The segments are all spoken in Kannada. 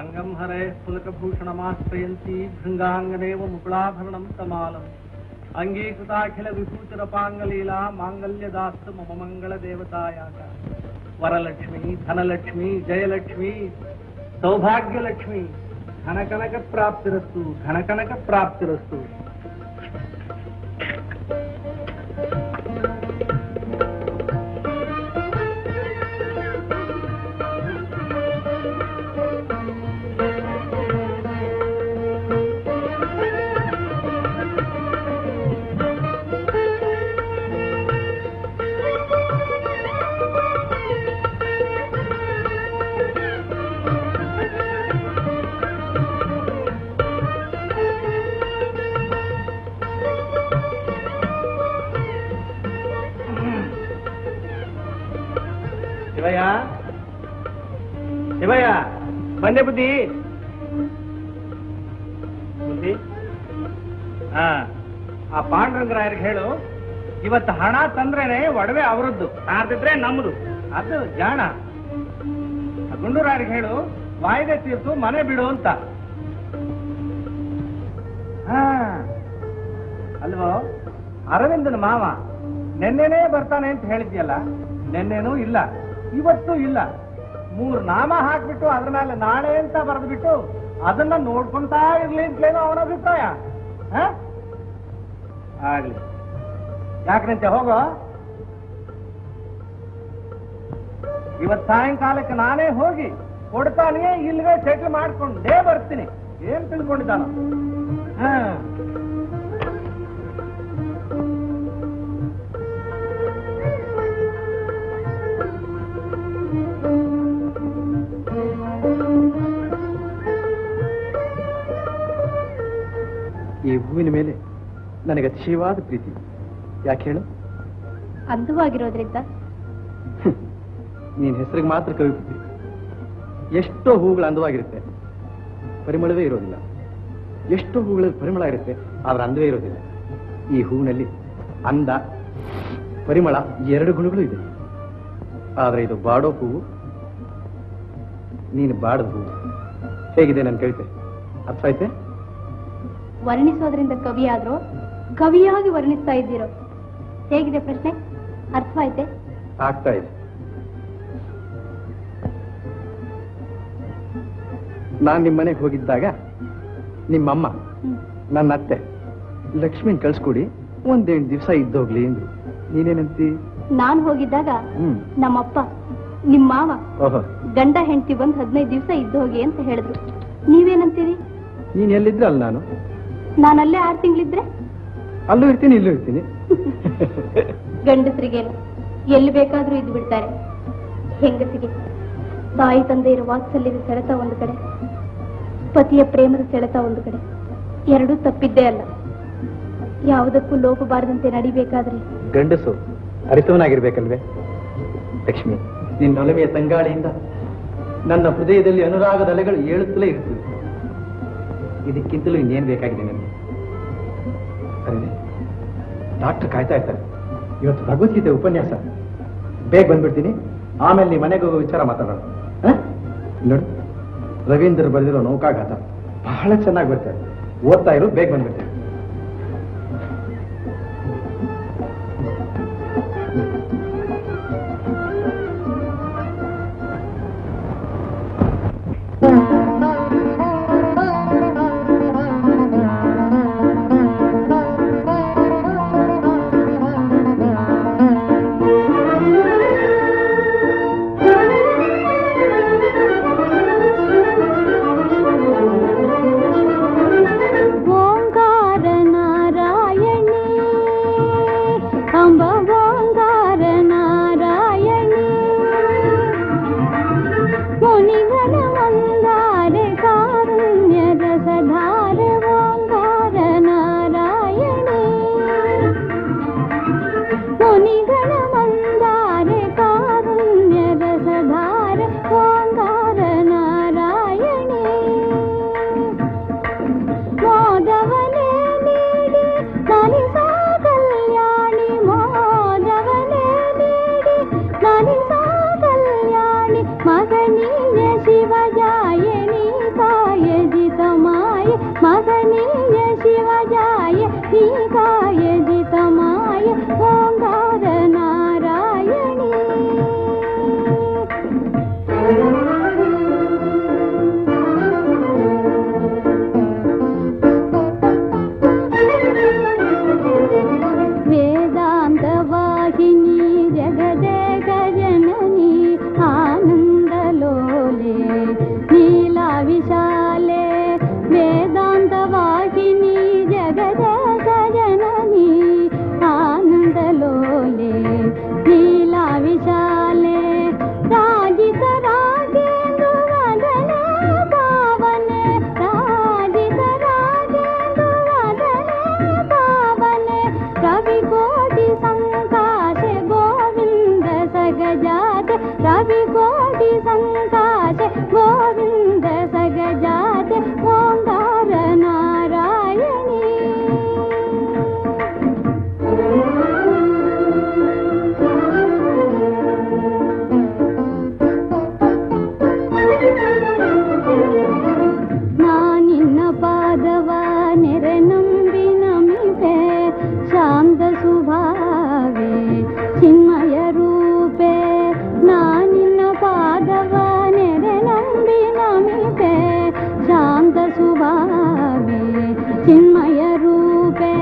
अंगम हरे पुलकभूषणमाश्रयन्ती भृंगांगनेव मुकुलाभरणं तमालम् अंगीकृताखिल विभूतिरपांगलीला मांगल्यदास्तु मम मंगल देवतायाः वरलक्ष्मी धनलक्ष्मी जयलक्ष्मी सौभाग्यलक्ष्मी घनकनक प्राप्तिरस्तु घनकनक प्राप्तिरस्तु। ಶಿವಯ್ಯ ಬಂದೆ ಬುದ್ಧಿ ಬುದ್ಧಿ ಆ ಪಾಂಡುರಂಗರಾಯರಿಗೆ ಹೇಳು ಇವತ್ತು ಹಣ ತಂದ್ರೇನೆ ಒಡವೆ ಅವರದ್ದು ತಾರ್ದಿದ್ರೆ ನಮ್ಮದು ಅದು ಜಾಣ. ಗುಂಡೂರಾಯರಿಗೆ ಹೇಳು ವಾಯ್ದೆ ತೀರ್ತು ಮನೆ ಬಿಡು ಅಂತ. ಅಲ್ವೋ ಅರವಿಂದನ ಮಾವ ನೆನ್ನೆನೇ ಬರ್ತಾನೆ ಅಂತ ಹೇಳಿದ್ಯಲ್ಲ, ನೆನ್ನೆನೂ ಇಲ್ಲ ಇವತ್ತೂ ಇಲ್ಲ. 3 ನಾಮ ಹಾಕ್ಬಿಟ್ಟು ಅದ್ರ ಮೇಲೆ ನಾಳೆ ಅಂತ ಬರೆದ್ಬಿಟ್ಟು ಅದನ್ನ ನೋಡ್ಕೊಂತಾ ಇರ್ಲಿ ಅಂತಲೇನೋ ಅವನ ಅಭಿಪ್ರಾಯ. ಆಗ್ಲಿ ಯಾಕ್ರಂತೆ ಹೋಗೋ. ಇವತ್ ಸಾಯಂಕಾಲಕ್ಕೆ ನಾನೇ ಹೋಗಿ ಕೊಡ್ತಾನೆ ಇಲ್ಲಿಗೆ ಸೆಟ್ಲ್ ಮಾಡ್ಕೊಂಡೇ ಬರ್ತೀನಿ. ಏನ್ ತಿಳ್ಕೊಂಡಿದ್ದಾನ? ಈ ಹೂವಿನ ಮೇಲೆ ನನಗೆ ಅತಿಶಯವಾದ ಪ್ರೀತಿ. ಯಾಕೆ ಹೇಳು? ಅಂದವಾಗಿರೋದ್ರಿಂದ. ನೀನ್ ಹೆಸರಿಗೆ ಮಾತ್ರ ಕವಿಪುತ್ರಿ. ಎಷ್ಟೋ ಹೂಗಳು ಅಂದವಾಗಿರುತ್ತೆ, ಪರಿಮಳವೇ ಇರೋದಿಲ್ಲ. ಎಷ್ಟೋ ಹೂಗಳಲ್ಲಿ ಪರಿಮಳ ಇರುತ್ತೆ, ಆದ್ರೆ ಅಂದವೇ ಇರೋದಿಲ್ಲ. ಈ ಹೂವಿನಲ್ಲಿ ಅಂದ ಪರಿಮಳ 2 ಗುಣಗಳು ಇದೆ. ಆದ್ರೆ ಇದು ಬಾಡೋ ಹೂವು, ನೀನು ಬಾಡದ ಹೂವು. ಹೇಗಿದೆ ನನ್ನ ಕವಿತೆ? ಅರ್ಥ ಆಯ್ತೆ? ವರ್ಣಿಸೋದ್ರಿಂದ ಕವಿಯಾದ್ರೂ ಕವಿಯಾಗಿ ವರ್ಣಿಸ್ತಾ ಇದ್ದೀರೋ. ಹೇಗಿದೆ ಪ್ರಶ್ನೆ? ಅರ್ಥವಾಯ್ತೆ? ಆಗ್ತಾ ಇದೆ. ನಾನ್ ನಿಮ್ಮ ಮನೆಗೆ ಹೋಗಿದ್ದಾಗ ನಿಮ್ಮಮ್ಮ ನನ್ನ ಅತ್ತೆ ಲಕ್ಷ್ಮಿನ್ ಕಳ್ಸ್ಕೊಡಿ 1-2 ದಿವಸ ಇದ್ದೋಗ್ಲಿ ಅಂದ್ರು. ನೀನೇನಂತಿ? ನಾನ್ ಹೋಗಿದ್ದಾಗ ನಮ್ಮಪ್ಪ ನಿಮ್ಮ ಮಾವ ಗಂಡ ಹೆಂಡತಿ ಬಂದ್ 15 ದಿವಸ ಇದ್ದು ಹೋಗಿ ಅಂತ ಹೇಳಿದ್ರು. ನೀವೇನಂತೀರಿ? ನೀನ್ ಎಲ್ಲಿದ್ರೆ ಅಲ್ಲಿ ನಾನು. ನಾನಲ್ಲೇ 6 ತಿಂಗಳಿದ್ರೆ ಅಲ್ಲೂ ಇರ್ತೀನಿ, ಇಲ್ಲೂ ಇರ್ತೀನಿ. ಗಂಡಸರಿಗೇನು ಎಲ್ಲಿ ಬೇಕಾದ್ರೂ ಇದ್ದು ಬಿಡ್ತಾರೆ. ಹೆಂಗಸಿಗೆ ತಾಯಿ ತಂದೆ ಇರೋ ವಾತ್ಸಲ್ಯದ ಸೆಳೆತ ಒಂದು ಕಡೆ, ಪತಿಯ ಪ್ರೇಮದ ಸೆಳೆತ ಒಂದು ಕಡೆ. ಎರಡೂ ತಪ್ಪಿದ್ದೇ ಅಲ್ಲ. ಯಾವುದಕ್ಕೂ ಲೋಪಬಾರದಂತೆ ನಡಿಬೇಕಾದ್ರೆ ಗಂಡಸು ಅರಿತವನಾಗಿರ್ಬೇಕಲ್ವೇ? ಲಕ್ಷ್ಮಿ, ನಿನ್ನೊಲಮೆಯ ತಂಗಾಳಿಯಿಂದ ನನ್ನ ಹೃದಯದಲ್ಲಿ ಅನುರಾಗದ ಅಲೆಗಳು ಏಳುತ್ತಲೇ ಇರುತ್ತವೆ. ಇದಕ್ಕಿಂತಲೂ ಇನ್ನೇನು ಬೇಕಾಗಿದೆ ನನಗೆ? ಅದೇ ಡಾಕ್ಟರ್ ಕಾಯ್ತಾ ಇರ್ತಾರೆ. ಇವತ್ತು ಭಗವದ್ಗೀತೆ ಉಪನ್ಯಾಸ. ಬೇಗ ಬಂದ್ಬಿಡ್ತೀನಿ, ಆಮೇಲೆ ನೀ ಮನೆಗೆ ಹೋಗೋ ವಿಚಾರ ಮಾತಾಡೋಣ. ನೋಡು, ರವೀಂದ್ರ ಬರೆದಿರೋ ನೌಕಾಗಾತ ಬಹಳ ಚೆನ್ನಾಗಿ ಬರ್ತಾರೆ. ಓದ್ತಾ ಇರು, ಬೇಗ ಬಂದ್ಬಿಡ್ತೀನಿ. ಓಂಕಾರ ೀಕಾಯಜಿತಮಾಯ ಓಂಕಾರ ನಾರಾಯಣಿ ವೇದಾಂತ ವಾಹಿನಿ ಜಗದೇಕ ಜನನಿ ಆನಂದಲೋಲೆ ನೀಲಾ ವಿಶಾಲೆ ವೇದಾಂತ ವಾಹಿನಿ ಜಗದೇಕ ಜನನಿ ಆನಂದಲೋಲೆ ನೀಲಾ ವಿಶಾಲೆ ರಾಜಿತ ರಾಜೇಂದ್ರ ವದನೆ ಪಾವನೆ ರಾಜಿತ ರಾಜೇಂದ್ರ ವದನೆ ಪಾವನೆ ರವಿಕೋಟಿ ಸಂಕಾಶೆ ಗೋವಿಂದ ಸಗಜಾತೆ ರವಿಕೋಟಿ ಸಂಕಾಶೆ ಗೋವಿಂದ ಸಗಜಾತೆ ಓಂಕಾರ ನಾರಾಯಣಿ ನಾನಿನ್ನ ಪಾದವ ನೆರೆ ನಂಬಿ ನಮಿತೆ ಶಾಂತ ಸುಭಾವೆ ಚಿನ್ಮಯ ರೂಪೆ ನಾನಿನ್ನ ಪಾದವ ನೆರೆ ನಂಬಿ ನಮಿತೆ ಶಾಂತ ಸುಭಾವೆ ಚಿನ್ಮಯ ರೂಪೆ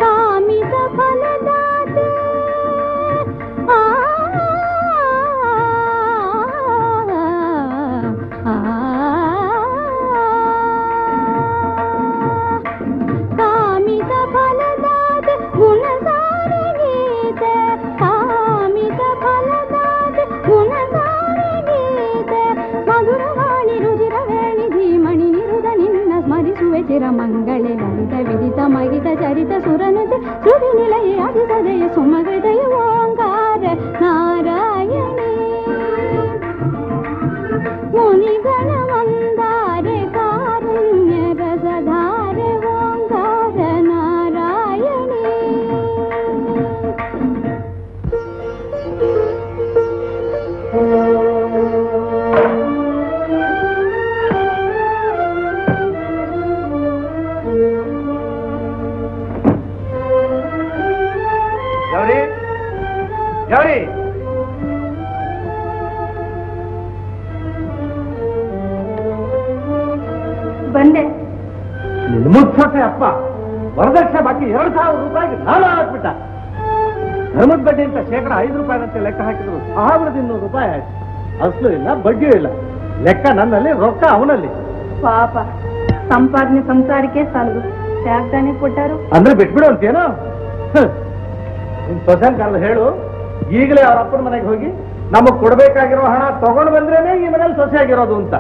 ಕಾಮಿತ ಫಲದಾತೆ ಕಾಮಿತ ಫಲದಾತ ಗುಣಸಾರ ಗೀತೆ ಕಾಮಿತ ಫಲದಾತ ಗುಣಸಾರ ಗೀತೆ ಮಧುರವಾಣಿ ರುಚಿರ ವೇಣಿ ಧೀಮಣಿ ನಿರುದ ನಿನ್ನ ಸ್ಮರಿಸುವೆ ಚಿರಮಂಗಳೆ ಲಲಿತ ವಿದಿತ ಮಗಿತ ಚರಿತ ಸುರನತೆ ಶ್ರುತಿ ನಿಲಯ ಅಧಿಸದಯ ಸುಮಗದಯ ಓಂಕಾರ ನಾರಾಯಣಿ ಮುನಿಗಣ ಮಂದಾರೆ ಕಾರುಣ್ಯ ರಸಧಾರೆ ಓಂಕಾರ ನಾರಾಯಣಿ ಗೌರಿ ಗೌರಿ ಬಂದೆ ನಿನ್ನ ಮುಚ್ಚೋಟೆ ಅಪ್ಪ ವರದಕ್ಷಿಣೆ ಬಾಕಿ 2,000 ರೂಪಾಯಿಗೆ ನಾನು ಹಾಕ್ಬಿಟ್ಟ ಧರ್ಮದ ಬಡ್ಡಿ ಅಂತ ಶೇಕಡ 5 ರೂಪಾಯಿನಂತೆ ಲೆಕ್ಕ ಹಾಕಿದ್ರು 1,200 ರೂಪಾಯಿ ಆಯ್ತು ಅಸಲು ಇಲ್ಲ ಬಡ್ಡಿಯೂ ಇಲ್ಲ ಲೆಕ್ಕ ನನ್ನಲ್ಲಿ ರೊಕ್ಕ ಅವನಲ್ಲಿ ಪಾಪ ಸಂಪಾದನೆ ಸಂಸಾರಕ್ಕೆ ಸಾಲದು ಯಾಕ್ತಾನೆ ಕೊಟ್ಟಾರು ಅಂದ್ರೆ ಬಿಟ್ಬಿಡು ಅಂತೇನೋ ನಿನ್ ಸೊಸೆನ್ ಕಾಲ ಹೇಳು ಈಗಲೇ ಅವ್ರ ಅಪ್ಪನ ಮನೆಗೆ ಹೋಗಿ ನಮಗ್ ಕೊಡ್ಬೇಕಾಗಿರೋ ಹಣ ತಗೊಂಡು ಬಂದ್ರೇನೆ ಈ ಮನೇಲಿ ಸೊಸೆ ಆಗಿರೋದು ಅಂತ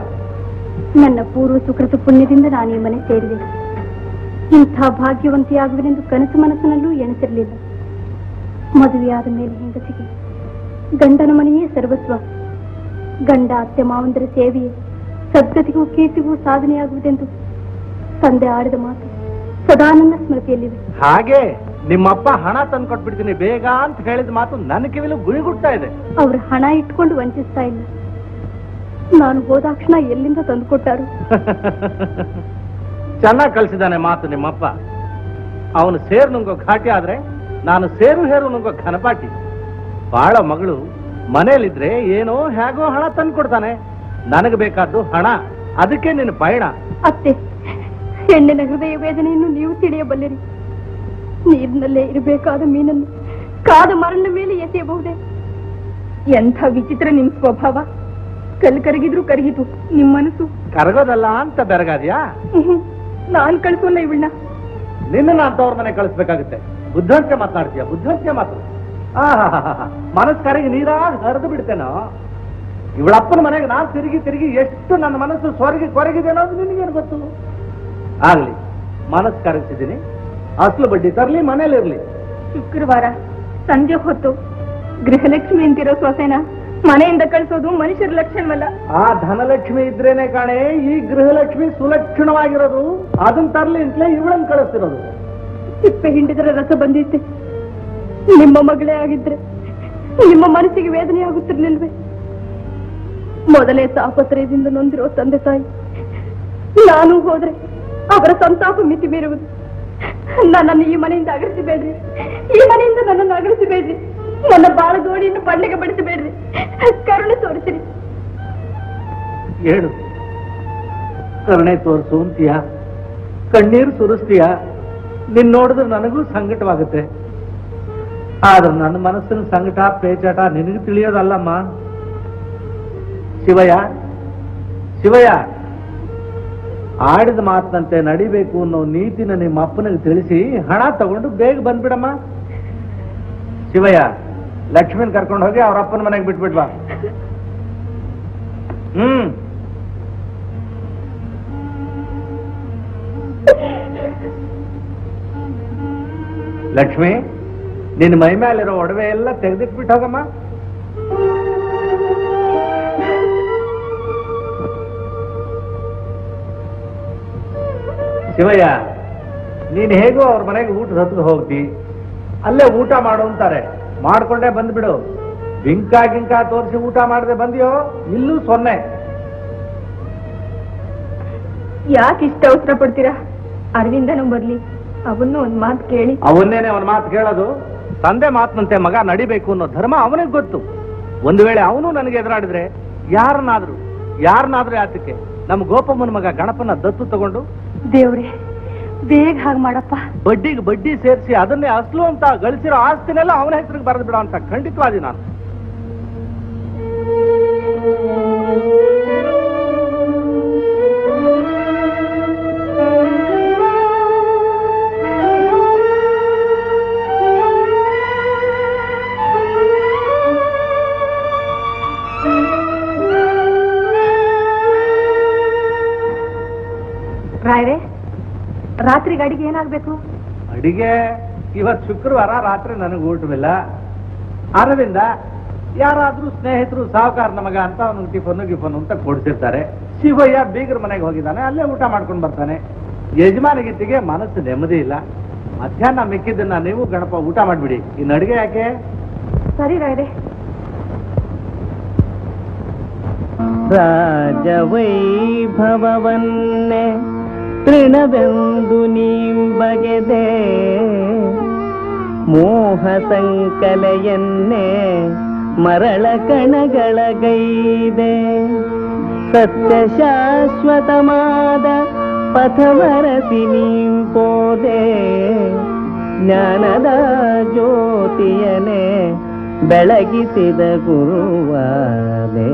ನನ್ನ ಪೂರ್ವ ಸುಕೃತ ಪುಣ್ಯದಿಂದ ನಾನು ಈ ಮನೆ ಸೇರಿದೆ ಇಂಥ ಭಾಗ್ಯವಂತಿಯಾಗುವೆನೆಂದು ಕನಸು ಮನಸ್ಸಿನಲ್ಲೂ ಎಣಿಸಿರಲಿಲ್ಲ ಮದುವೆಯಾದ ಮೇಲೆ ಹೆಂಗಸಿಗೆ ಗಂಡನ ಮನೆಯೇ ಸರ್ವಸ್ವ ಗಂಡ ಅತ್ತೆ ಮಾವಂದರ ಸೇವೆಯೇ ಸದ್ಗತಿಗೂ ಕೀರ್ತಿಗೂ ಸಾಧನೆಯಾಗುವುದೆಂದು ತಂದೆ ಆಡಿದ ಮಾತು ಸದಾ ನನ್ನ ಸ್ಮೃತಿಯಲ್ಲಿವೆ ಹಾಗೆ ನಿಮ್ಮಪ್ಪ ಹಣ ತಂದು ಕೊಟ್ಬಿಡ್ತೀನಿ ಬೇಗ ಅಂತ ಹೇಳಿದ ಮಾತು ನನ್ನ ಕಿವಿಲು ಗುಳಿಗುಡ್ತಾ ಇದೆ ಅವ್ರ ಹಣ ಇಟ್ಕೊಂಡು ವಂಚಿಸ್ತಾ ಇಲ್ಲ ನಾನು ಹೋದಾಕ್ಷಣ ಎಲ್ಲಿಂದ ತಂದು ಕೊಟ್ಟಾರು ಚೆನ್ನಾಗಿ ಕಳಿಸಿದಾನೆ ಮಾತು ನಿಮ್ಮಪ್ಪ ಅವನು ಸೇರು ನುಂಗೋ ಘಾಟಿ ಆದ್ರೆ ನಾನು ಸೇರು ಹೇರು ನುಂಗೋ ಘನಪಾಟಿ ಬಾಳ ಮಗಳು ಮನೇಲಿದ್ರೆ ಏನೋ ಹೇಗೋ ಹಣ ತಂದು ಕೊಡ್ತಾನೆ ನನಗೆ ಬೇಕಾದ್ದು ಹಣ ಅದಕ್ಕೆ ನಿನ್ನ ಪಯಣ ಅತ್ತೆ ಹೆಣ್ಣಿನ ಹೃದಯ ವೇದನೆಯನ್ನು ನೀವು ತಿಳಿಯಬಲ್ಲಿರಿ ನೀರಿನಲ್ಲೇ ಇರಬೇಕಾದ ಮೀನನ್ನು ಕಾದ ಮರಳ ಮೇಲೆ ಎಸೆಯಬಹುದೇ ಎಂಥ ವಿಚಿತ್ರ ನಿಮ್ ಸ್ವಭಾವ ಕಲ್ ಕರಗಿದ್ರು ಕರಗಿತು ನಿಮ್ ಮನಸ್ಸು ಕರಗೋದಲ್ಲ ಅಂತ ಬೆರಗಾದ್ಯಾ ನಾನ್ ಕಳ್ಸೋಲ್ಲ ಇವಳನ್ನ ನಿನ್ನ ನಾನು ತವ್ರ ಮನೆ ಕಳಿಸ್ಬೇಕಾಗುತ್ತೆ ಬುದ್ಧಂತೆ ಮಾತನಾಡ್ತೀಯ ಬುದ್ಧಂತೆ ಮಾತು ಮನಸ್ಸು ಕರಗಿ ನೀರಾಗಿ ಹರಿದು ಬಿಡ್ತೇನೋ ಇವಳಪ್ಪನ ಮನೆಗೆ ನಾನು ತಿರುಗಿ ತಿರುಗಿ ಎಷ್ಟು ನನ್ನ ಮನಸ್ಸು ಸ್ವರ್ಗಿ ಕೊರಗಿದೆ ಅನ್ನೋದು ನಿನಗೇನು ಗೊತ್ತು ಆಗ್ಲಿ ಮನಸ್ಸು ಕರಗಿಸಿದ್ದೀನಿ ಅಸಲು ಬಡ್ಡಿ ತರ್ಲಿ ಮನೇಲಿರ್ಲಿ ಶುಕ್ರವಾರ ಸಂಜೆ ಹೊತ್ತು ಗೃಹಲಕ್ಷ್ಮಿ ಅಂತಿರೋ ಸೊಸೆನ ಮನೆಯಿಂದ ಕಳಿಸೋದು ಮನುಷ್ಯರ ಲಕ್ಷಣವಲ್ಲ ಆ ಧನಲಕ್ಷ್ಮಿ ಇದ್ರೇನೆ ಕಾಣೆ ಈ ಗೃಹಲಕ್ಷ್ಮಿ ಸುಲಕ್ಷಣವಾಗಿರೋದು ಅದನ್ನ ತರ್ಲಿ ಅಂತಲೇ ಇವಳನ್ನು ಕಳಿಸ್ತಿರೋದು ಸಿಪ್ಪೆ ಹಿಂಡಿದ್ರೆ ರಸ ಬಂದಿತ್ತೆ ನಿಮ್ಮ ಮಗಳೇ ಆಗಿದ್ರೆ ನಿಮ್ಮ ಮನಸ್ಸಿಗೆ ವೇದನೆ ಆಗುತ್ತಿರ್ಲಿಲ್ವೇ ಮೊದಲೇ ತಾಪತ್ರಯದಿಂದ ನೊಂದಿರೋ ತಂದೆ ತಾಯಿ ನಾನು ಹೋದ್ರೆ ಅವರ ಸಂತಾಪ ಮಿತಿ ಮೀರುವುದು ನನ್ನನ್ನು ಈ ಮನೆಯಿಂದ ಅಗಲಿಸಬೇಡ್ರಿ, ಈ ಮನೆಯಿಂದ ನನ್ನನ್ನು ಅಗಲಿಸಬೇಡ್ರಿ. ನನ್ನ ಬಾಳ ಜೋಡಿಯನ್ನು ಪಡ್ಲಿಗೆ ಬಡಿಸಬೇಡ್ರಿ, ಕರುಣೆ ತೋರಿಸಿರಿ. ಹೇಳು, ಕರುಣೆ ತೋರಿಸು ಅಂತೀಯ, ಕಣ್ಣೀರು ಸುರಿಸ್ತೀಯ. ನಿನ್ ನೋಡಿದ್ರೆ ನನಗೂ ಸಂಕಟವಾಗುತ್ತೆ. ಆದ್ರೆ ನನ್ನ ಮನಸ್ಸಿನ ಸಂಕಟ ಪೇಚಾಟ ನಿನಗೆ ತಿಳಿಯೋದಲ್ಲಮ್ಮ. ಶಿವಯ್ಯ, ಶಿವಯ್ಯ, ಆಡಿದ ಮಾತಿನಂತೆ ನಡಿಬೇಕು ಅನ್ನೋ ನೀತಿನ ನಿಮ್ಮ ಅಪ್ಪನಿಗೆ ತಿಳಿಸಿ ಹಣ ತಗೊಂಡು ಬೇಗ ಬಂದ್ಬಿಡಮ್ಮ. ಶಿವಯ್ಯ, ಲಕ್ಷ್ಮೀನ್ ಕರ್ಕೊಂಡು ಹೋಗಿ ಅವ್ರ ಅಪ್ಪನ ಮನೆಗೆ ಬಿಟ್ಬಿಡ್ವಾ. ಲಕ್ಷ್ಮಿ, ನಿನ್ನ ಮೈ ಮೇಲಿರೋ ಒಡವೆ ಎಲ್ಲ ತೆಗೆದಿಟ್ಬಿಟ್ಟು ಹೋಗಮ್ಮ. ಶಿವಯ್ಯ, ನೀನ್ ಹೇಗೋ ಅವ್ರ ಮನೆಗೆ ಊಟದ ಹತ್ರ ಹೋಗ್ತಿ, ಅಲ್ಲೇ ಊಟ ಮಾಡು ಅಂತಾರೆ, ಮಾಡ್ಕೊಂಡೇ ಬಂದ್ಬಿಡು. ಗಿಂಕ ತೋರಿಸಿ ಊಟ ಮಾಡದೆ ಬಂದಿಯೋ ಇಲ್ಲೂ 0. ಯಾಕೆ ಇಷ್ಟ ಅವಸರ ಪಡ್ತೀರಾ? ಅರವಿಂದನೂ ಬರ್ಲಿ, ಅವನು ಒಂದ್ ಮಾತು ಕೇಳಿ. ಅವನ್ನೇನೆ ಅವನ ಮಾತು ಕೇಳೋದು. ತಂದೆ ಮಾತಿನಂತೆ ಮಗ ನಡಿಬೇಕು ಅನ್ನೋ ಧರ್ಮ ಅವನಿಗೆ ಗೊತ್ತು. ಒಂದು ವೇಳೆ ಅವನು ನನಗೆ ಎದುರಾಡಿದ್ರೆ ಯಾರನ್ನಾದ್ರೂ ಯಾತಕ್ಕೆ ನಮ್ಮ ಗೋಪಮ್ಮನ ಮಗ ಗಣಪನ ದತ್ತು ತಗೊಂಡು, ದೇವ್ರೆ ಬೇಗ ಹಾಗೆ ಮಾಡಪ್ಪ, ಬಡ್ಡಿಗೆ ಬಡ್ಡಿ ಸೇರಿಸಿ ಅದನ್ನೇ ಅಸ್ಲು ಅಂತ ಗಳಿಸಿರೋ ಆಸ್ತಿನೆಲ್ಲ ಅವನ ಹೆಸರಿಗೆ ಬರೆದು ಬಿಡೋ ಅಂತ ಖಂಡಿತವಾದಿ ನಾನು. ರಾಯ್ರೆ, ರಾತ್ರಿಗೆ ಅಡಿಗೆ ಏನಾಗ್ಬೇಕು? ಅಡಿಗೆ ಇವತ್ತು ಶುಕ್ರವಾರ, ರಾತ್ರಿ ನನಗೆ ಊಟವಿಲ್ಲ. ಅರವಿಂದ ಯಾರಾದ್ರೂ ಸ್ನೇಹಿತರು ಸಾಹುಕಾರನ ಮಗ ಅಂತ ಅವನಿಗೆ ಟಿಫನ್ ಅಂತ ಕೊಡ್ತಿರ್ತಾರೆ. ಶಿವಯ್ಯ ಬೀಗರ ಮನೆಗೆ ಹೋಗಿದ್ದಾನೆ, ಅಲ್ಲೇ ಊಟ ಮಾಡ್ಕೊಂಡು ಬರ್ತಾನೆ. ಯಜಮಾನಿಗಿತ್ತಿಗೆ ಮನಸ್ಸು ನೆಮ್ಮದಿ ಇಲ್ಲ. ಮಧ್ಯಾಹ್ನ ಮಿಕ್ಕಿದ್ದನ್ನ ನೀವು ಗಣಪ ಊಟ ಮಾಡ್ಬಿಡಿ. ಇನ್ನು ಅಡಿಗೆ ಯಾಕೆ? ಸರಿ ರಾಯ್ರೆ. ರಾಜವೈಭವವನ್ನೇ ತೃಣವೆಂದು ನೀಂಬಗೆದೆ, ಮೋಹ ಸಂಕಲೆಯನ್ನೇ ಮರಳ ಕಣಗಳಗೈದೆ. ಸತ್ಯ ಶಾಶ್ವತವಾದ ಪಥವರಸಿ ನೀಂಪೋದೆ, ಜ್ಞಾನದ ಜ್ಯೋತಿಯನೇ ಬೆಳಗಿಸಿದ ಗುರುವಾದೆ.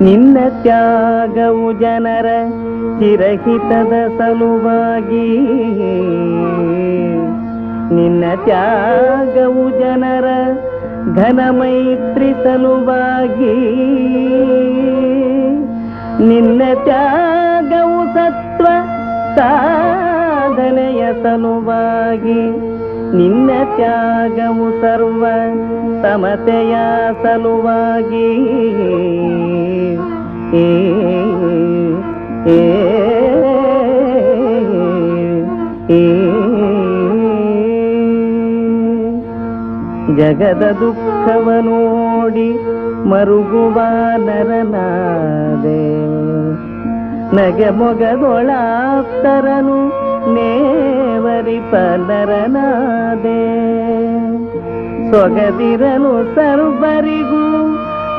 ನಿನ್ನ ತ್ಯಾಗವು ಜನರ ಚಿರಹಿತದ ಸಲುವಾಗಿ, ನಿನ್ನ ತ್ಯಾಗವು ಜನರ ಘನ ಮೈತ್ರಿ ಸಲುವಾಗಿ, ನಿನ್ನ ತ್ಯಾಗವು ಸತ್ವ ಸಾಧನೆಯ ಸಲುವಾಗಿ, ನಿನ್ನ ತ್ಯಾಗವು ಸರ್ವ ಸಮತೆಯ ಸಲುವಾಗಿ. ಜಗದ ದುಃಖವ ನೋಡಿ ಮರುಗುವ ನರನಾದೆ, ನಗೆ ಮೊಗದೊಳಾಪ್ತರನು ನೇವರಿಪ ನರನಾದೆ. ಸೊಗದಿರಲು ಸರ್ವರಿಗೂ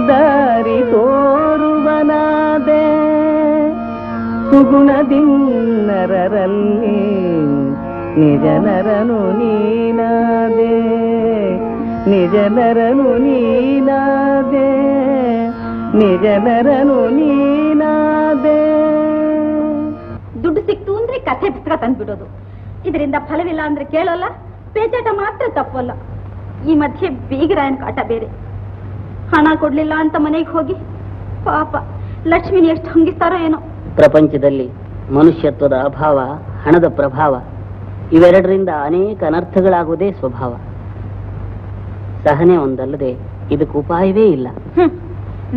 ದಾರಿ ತೋರುವನಾದೆ, ಸುಗುಣದಿನ್ನರರಲ್ಲಿ ನಿಜನರನು ನೀನಾದೆ, ನಿಜನರನು ನೀನಾದೆ, ನಿಜನರನು ನೀನಾದೆ. ದುಡ್ಡು ಸಿಕ್ತು ಅಂದ್ರೆ ಕಥೆ ಪುಸ್ತಕ ತಂದ್ಬಿಡೋದು, ಇದರಿಂದ ಫಲವಿಲ್ಲ ಅಂದ್ರೆ ಕೇಳೋಲ್ಲ, ಪೇಚಾಟ ಮಾತ್ರ ತಪ್ಪಲ್ಲ. ಈ ಮಧ್ಯೆ ಬೀಗರಾಯನ ಕಾಟ ಬೇರೆ. ಹಣ ಕೊಡ್ಲಿಲ್ಲ ಅಂತ ಮನೆಗೆ ಹೋಗಿ ಪಾಪ ಲಕ್ಷ್ಮಿನ ಎಷ್ಟು ಹಂಗಿಸ್ತಾರೋ ಏನೋ. ಪ್ರಪಂಚದಲ್ಲಿ ಮನುಷ್ಯತ್ವದ ಅಭಾವ, ಹಣದ ಪ್ರಭಾವ ಇವೆರಡರಿಂದ ಅನೇಕ ಅನರ್ಥಗಳಾಗುವುದೇ ಸ್ವಭಾವ. ಸಹನೆ ಒಂದಲ್ಲದೆ ಇದಕ್ಕೆ ಉಪಾಯವೇ ಇಲ್ಲ.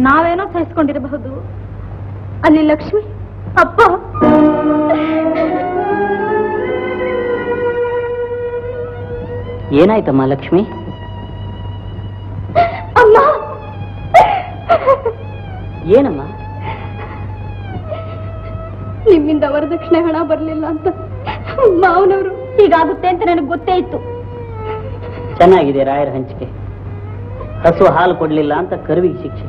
ನಾವೇನೋ ಸಹಿಸ್ಕೊಂಡಿರಬಹುದು, ಅಲ್ಲಿ ಲಕ್ಷ್ಮಿ ಅಪ್ಪ ಏನಾಯ್ತಮ್ಮ ಲಕ್ಷ್ಮಿ? ಅಮ್ಮ ಏನಮ್ಮ? ನಿಮ್ಮಿಂದ ವರದಕ್ಷಿಣೆ ಹಣ ಬರಲಿಲ್ಲ ಅಂತ ಮಾವನವರು ಹೀಗಾಗುತ್ತೆ ಅಂತ ನನಗೆ ಗೊತ್ತೇ ಇತ್ತು. ಚೆನ್ನಾಗಿದೆ ರಾಯರ ಹಂಚಿಕೆ. ಹಸು ಹಾಲು ಕೊಡ್ಲಿಲ್ಲ ಅಂತ ಕರುವಿಗೆ ಶಿಕ್ಷೆ.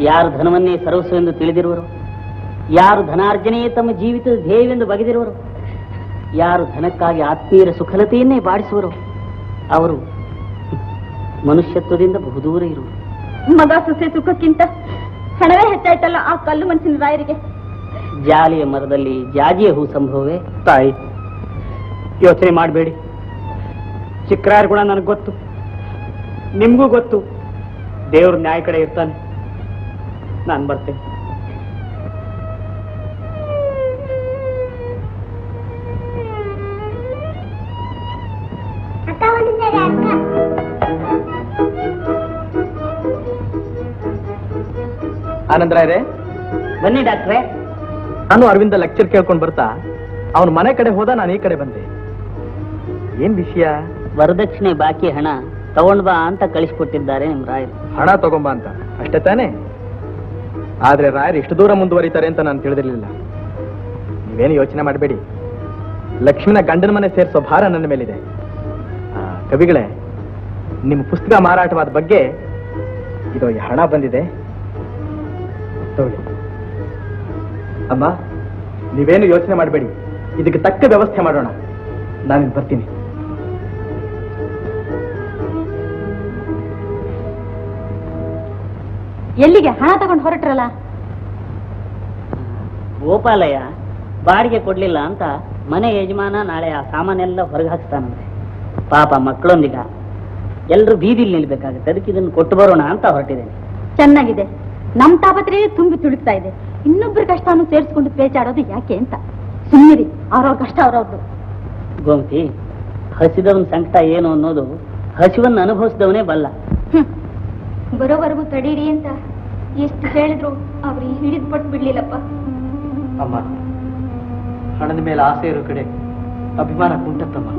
ಯಾರು ಧನವನ್ನೇ ಸರ್ವಸ್ವ ಎಂದು ತಿಳಿದಿರುವರು, ಯಾರು ಧನಾರ್ಜನೆಯೇ ತಮ್ಮ ಜೀವಿತದ ಧ್ಯೇಯವೆಂದು ಬಗೆದಿರುವರು, ಯಾರು ಧನಕ್ಕಾಗಿ ಆತ್ಮೀಯರ ಸುಖಲತೆಯನ್ನೇ ಬಾಡಿಸುವರು, ಅವರು ಮನುಷ್ಯತ್ವದಿಂದ ಬಹುದೂರ ಇರುವರು. ಮಗ ಸೊಸೆ ಸುಖಕ್ಕಿಂತ ಹಣವೇ ಹೆಚ್ಚಾಯ್ತಲ್ಲ ಆ ಕಲ್ಲು ಮನಸ್ಸಿನ ರಾಯರಿಗೆ. ಜಾಲಿಯ ಮರದಲ್ಲಿ ಜಾಜಿಯ ಹೂ ಸಂಭವವೇ? ತಾಯಿ, ಯೋಚನೆ ಮಾಡಬೇಡಿ. ಚಿಕ್ಕರಾಯರ್ ಗುಣ ನನಗೆ ಗೊತ್ತು, ನಿಮ್ಗೂ ಗೊತ್ತು. ದೇವ್ರ ನ್ಯಾಯ ಕಡೆ ಇರ್ತಾನೆ. ನಾನು ಬರ್ತೇನೆ. ಆನಂದರಾಯರೇ, ಬನ್ನಿ ಡಾಕ್ಟ್ರೇ. ನಾನು ಅರವಿಂದ ಲೆಕ್ಚರ್ ಕೇಳ್ಕೊಂಡು ಬರ್ತಾ ಅವನ ಮನೆ ಕಡೆ ಹೋದ, ನಾನು ಈ ಕಡೆ ಬಂದೆ. ಏನ್ ವಿಷಯ? ವರದಕ್ಷಿಣೆ ಬಾಕಿ ಹಣ ತಗೊಂಡ್ ಬಾ ಅಂತ ಕಳಿಸ್ಕೊಟ್ಟಿದ್ದಾರೆ ನಿಮ್ ರಾಯರು. ಹಣ ತಗೊಂಬ ಅಂತ ಅಷ್ಟೇ ತಾನೇ? ಆದ್ರೆ ರಾಯರು ಇಷ್ಟು ದೂರ ಮುಂದುವರಿತಾರೆ ಅಂತ ನಾನು ತಿಳಿದಿರ್ಲಿಲ್ಲ. ನೀವೇನು ಯೋಚನೆ ಮಾಡಬೇಡಿ. ಲಕ್ಷ್ಮಿನ ಗಂಡನ ಮನೆ ಸೇರಿಸೋ ಭಾರ ನನ್ನ ಮೇಲಿದೆ. ಕವಿಗಳೇ, ನಿಮ್ಮ ಪುಸ್ತಕ ಮಾರಾಟವಾದ ಬಗ್ಗೆ ಇದು ಹಣ ಬಂದಿದೆ, ತಗೊಳ್ಳಿ. ಅಮ್ಮ, ನೀವೇನು ಯೋಚನೆ ಮಾಡಬೇಡಿ. ಇದಕ್ಕೆ ತಕ್ಕ ವ್ಯವಸ್ಥೆ ಮಾಡೋಣ. ನಾನು ಬರ್ತೀನಿ. ಎಲ್ಲಿಗೆ? ಹಣ ತಗೊಂಡು ಹೊರಟ್ರಲ್ಲ? ಗೋಪಾಲಯ್ಯ ಬಾಡಿಗೆ ಕೊಡ್ಲಿಲ್ಲ ಅಂತ ಮನೆ ಯಜಮಾನ ನಾಳೆ ಆ ಸಾಮಾನೆಲ್ಲ ಹೊರಗೆ ಹಾಕ್ತಾನಂತೆ. ಪಾಪ ಮಕ್ಕಳೊಂದಿಗ ಎಲ್ರು ಬೀದಿಲಿ ನಿಲ್ಬೇಕಾಗುತ್ತೆ. ಅದಕ್ಕೆ ಇದನ್ನು ಕೊಟ್ಟು ಬರೋಣ ಅಂತ ಹೊರಟಿದ್ದೇನೆ. ಚೆನ್ನಾಗಿದೆ. ನಮ್ ತಾಪತ್ರೆ ತುಂಬಿ ತುಳುಕ್ತಾ ಇದೆ. ಇನ್ನೊಬ್ಬರ ಕಷ್ಟವನ್ನು ಸೇರಿಸ್ಕೊಂಡು ಪೇಚಾಡೋದು ಯಾಕೆ ಅಂತ ಸುಮ್ಮನಿರಿ. ಅವ್ರವ್ರ ಕಷ್ಟ ಅವ್ರವ್ರದ್ದು. ಗೋಮತಿ, ಹಸಿದವನ ಸಂಕಟ ಏನು ಅನ್ನೋದು ಹಸಿವನ್ನು ಅನುಭವಿಸಿದವನೇ ಬಲ್ಲ. ಬರೋವರೆಗೂ ತಡೀರಿ ಅಂತ ಎಷ್ಟು ಹೇಳಿದ್ರು ಅವ್ರು ಹಿಡಿದು ಪಟ್ಟು ಬಿಡ್ಲಿಲ್ಲಪ್ಪ. ಅಮ್ಮ, ಹಣದ ಮೇಲೆ ಆಸೆ ಇರೋ ಕಡೆ ಅಭಿಮಾನ ಕುಂಟತ್ತಮ್ಮ.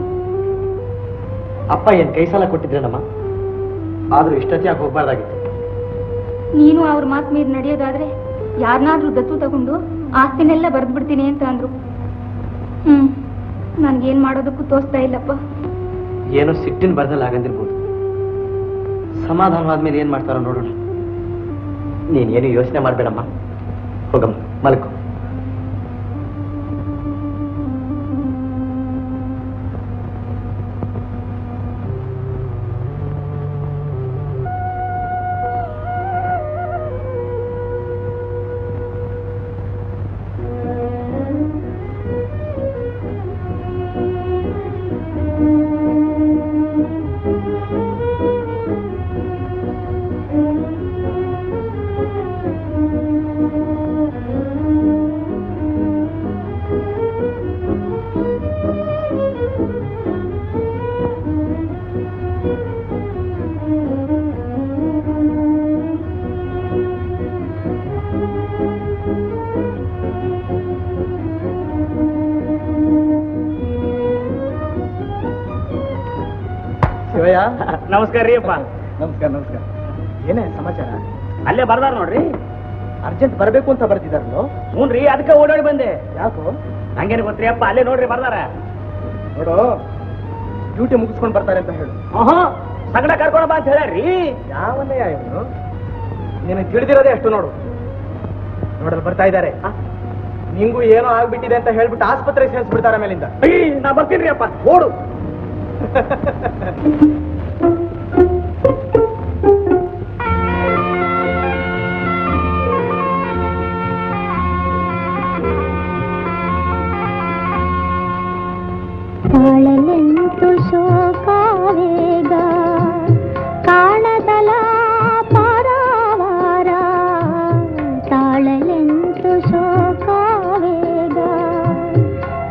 ಅಪ್ಪ ಏನ್ ಕೈ ಸಾಲ ಕೊಟ್ಟಿದ್ರೇನಮ್ಮ? ಆದ್ರೂ ಇಷ್ಟೊತ್ತಿಯಾಗಿ ಹೋಗ್ಬಾರ್ದಾಗಿತ್ತು. ನೀನು ಅವ್ರ ಮಾತು ಮೀರಿ ನಡೆಯೋದಾದ್ರೆ ಯಾರನ್ನಾದ್ರೂ ದತ್ತು ತಗೊಂಡು ಆಸ್ತಿನೆಲ್ಲ ಬರೆದು ಬಿಡ್ತೀನಿ ಅಂತ ಅಂದ್ರು. ನನ್ಗೇನ್ ಮಾಡೋದಕ್ಕೂ ತೋರಿಸ್ತಾ ಇಲ್ಲಪ್ಪ. ಏನೋ ಸಿಟ್ಟಿನ ಬರ್ದಲ್ಲಿ ಆಗಂದಿರ್ಬೋದು. ಸಮಾಧಾನವಾದ್ಮೇಲೆ ಏನ್ ಮಾಡ್ತಾರೋ ನೋಡೋಣ. ನೀನೇನು ಯೋಚನೆ ಮಾಡ್ಬೇಡಮ್ಮ. ಹೋಗಮ್ಮ, ಮಲ್ಕೋ. ನಮಸ್ಕಾರ ರೀ ಅಪ್ಪ. ನಮಸ್ಕಾರ. ನಮಸ್ಕಾರ. ಏನೇ ಸಮಾಚಾರ? ಅಲ್ಲೇ ಬರ್ದಾರ ನೋಡ್ರಿ. ಅರ್ಜೆಂಟ್ ಬರಬೇಕು ಅಂತ ಬರ್ತಿದಾರಲ್ಲೋ? ಹ್ಞೂನ್ರಿ, ಅದಕ್ಕೆ ಓಡಾಡಿ ಬಂದೆ. ಯಾಕೋ? ನಂಗೇನು ಗೊತ್ತ್ರಿ ಅಪ್ಪ, ಅಲ್ಲೇ ನೋಡ್ರಿ ಬರ್ದಾರ. ನೋಡು, ಡ್ಯೂಟಿ ಮುಗಿಸ್ಕೊಂಡು ಬರ್ತಾರೆ ಅಂತ ಹೇಳು. ಸಗಡ ಕರ್ಕೊಂಡ ಬಾ ಅಂತ ಹೇಳ್ಯಾರ್ರಿ. ಯಾವನ್ನಯ್ಯ ಇವನು? ನೀನು ತಿಳಿದಿರೋದೇ ಅಷ್ಟು. ನೋಡು, ನೋಡಲ್ ಬರ್ತಾ ಇದ್ದಾರೆ. ನಿಂಗೂ ಏನೋ ಆಗ್ಬಿಟ್ಟಿದೆ ಅಂತ ಹೇಳ್ಬಿಟ್ಟು ಆಸ್ಪತ್ರೆಗೆ ಸೇರಿಸ್ಬಿಡ್ತಾರೆ ಮೇಲಿಂದ. ನಾ ಬರ್ತೀನಿ ಅಪ್ಪ. ಓಡು. ತಾಳಲೆಂತು ಶೋಕಾವೇಗ ಕಾಣದಲ ಪಾರಾವಾರ. ತಾಳಲೆಂತು ಶೋಕಾವೇಗ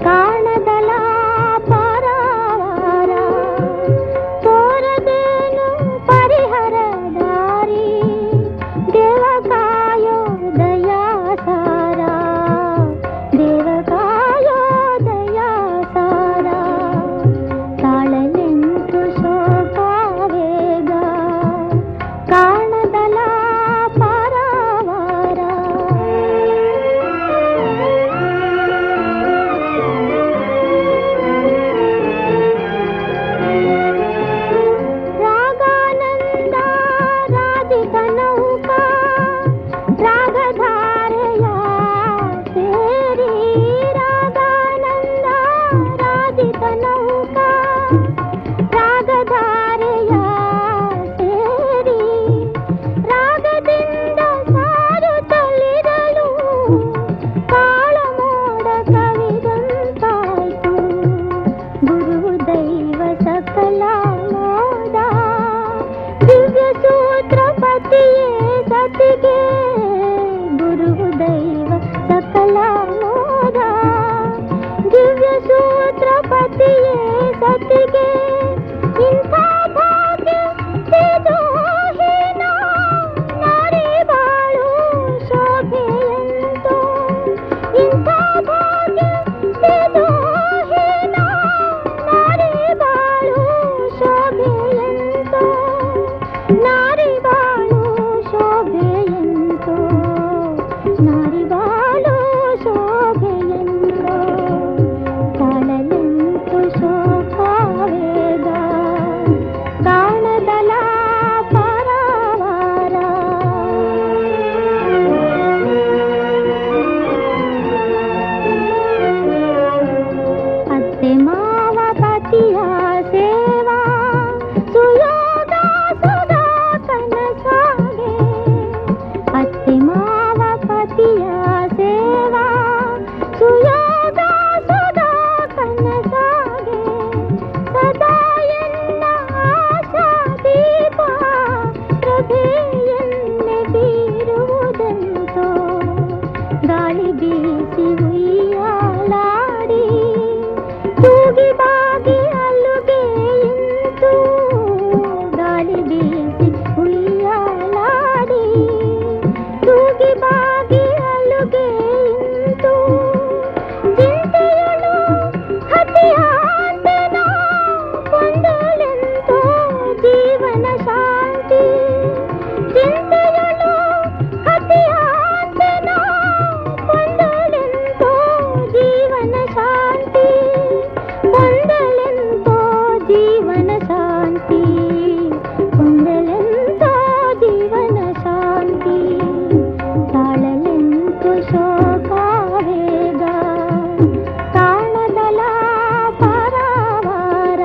ಕಾಣದಲ ಪಾರಾವಾರ. ಪತಿಯೇ ಸತಿಗೆ ಗುರು ದೈವ ಸಕಲ ಮೋದ ದಿವ್ಯ ಸೂತ್ರ ಪತಿಯೇ ಸತಿಗೆ ಇಂಥ ಭಾಗ್ಯ ಸಿದೋಹಿನ ನಾರಿ ಬಾಳು ಶೋಭೆಯಂತೋ ಇಂಥ ಭಾಗ್ಯ ಸಿದೋಹಿನ ನಾರಿ ಬಾಳು ಶೋಭೆಯಂತೋ ನಾರಿ ಬಾಳು ಶೋಭೆಯಂತೋ ನಾರಿ ಬಾಳು ಶೋಭೆಯಂತೋ ತಾಳಲೆಂತು ಶೋಕಾವೇಗ ಕಾಣದಲ ಪರವಾರ ಅತ್ತೆ ಮಾವ ಪತಿಯ ಸೇವಾ ಸುಯೋಗ ಸುಧಾ ಕನಸಾಗೆ ಅತ್ತೆ ಮಾವ ಪತಿಯ ಸೇವಾ ಸುಯೋಗ ಸುಧಾ ಕನಸಾಗೆ ಸದಾ ಎನ್ನ ಆಶಾ ದೀಪ ಪ್ರಭೆಯನ್ನೇ ಬೀರುವುದಂತೋ ಗಾಳಿ ಬೀಸಿ ಉಯ್ಯಾಲಾಡಿ ತೂಗಿ ಬಾಗಿ ಅಲ್ಲುಗೆ ಇಂತು ಗಾಳಿ ಬೀಸಿ ಉಯ್ಯಾಲಾಡಿ ತೂಗಿ ಬಾಗಿ ಅಲ್ಲುಗೆ ಇಂತು ಚಿಂತೆಯಳು ಹತಿಯಾತನ ಕೊಂಡಲೆಂತೋ ಜೀವನ ಶಾಂತಿ ಚಿಂತೆಯಳು ಹತಿಯಾತನ ಕೊಂಡಲೆಂತೋ ಜೀವನ ಶಾಂತಿ ಕೊಂಡಲೆಂತೋ ಜೀವನ ಶಾಂತಿ ಕೊಂಡಲೆಂತೋ ಜೀವನ ಶಾಂತಿ ತಾಳಲೆಂತು ಶೋಕಾವೇಗ ಕಾಣದಲ ಪರವಾರ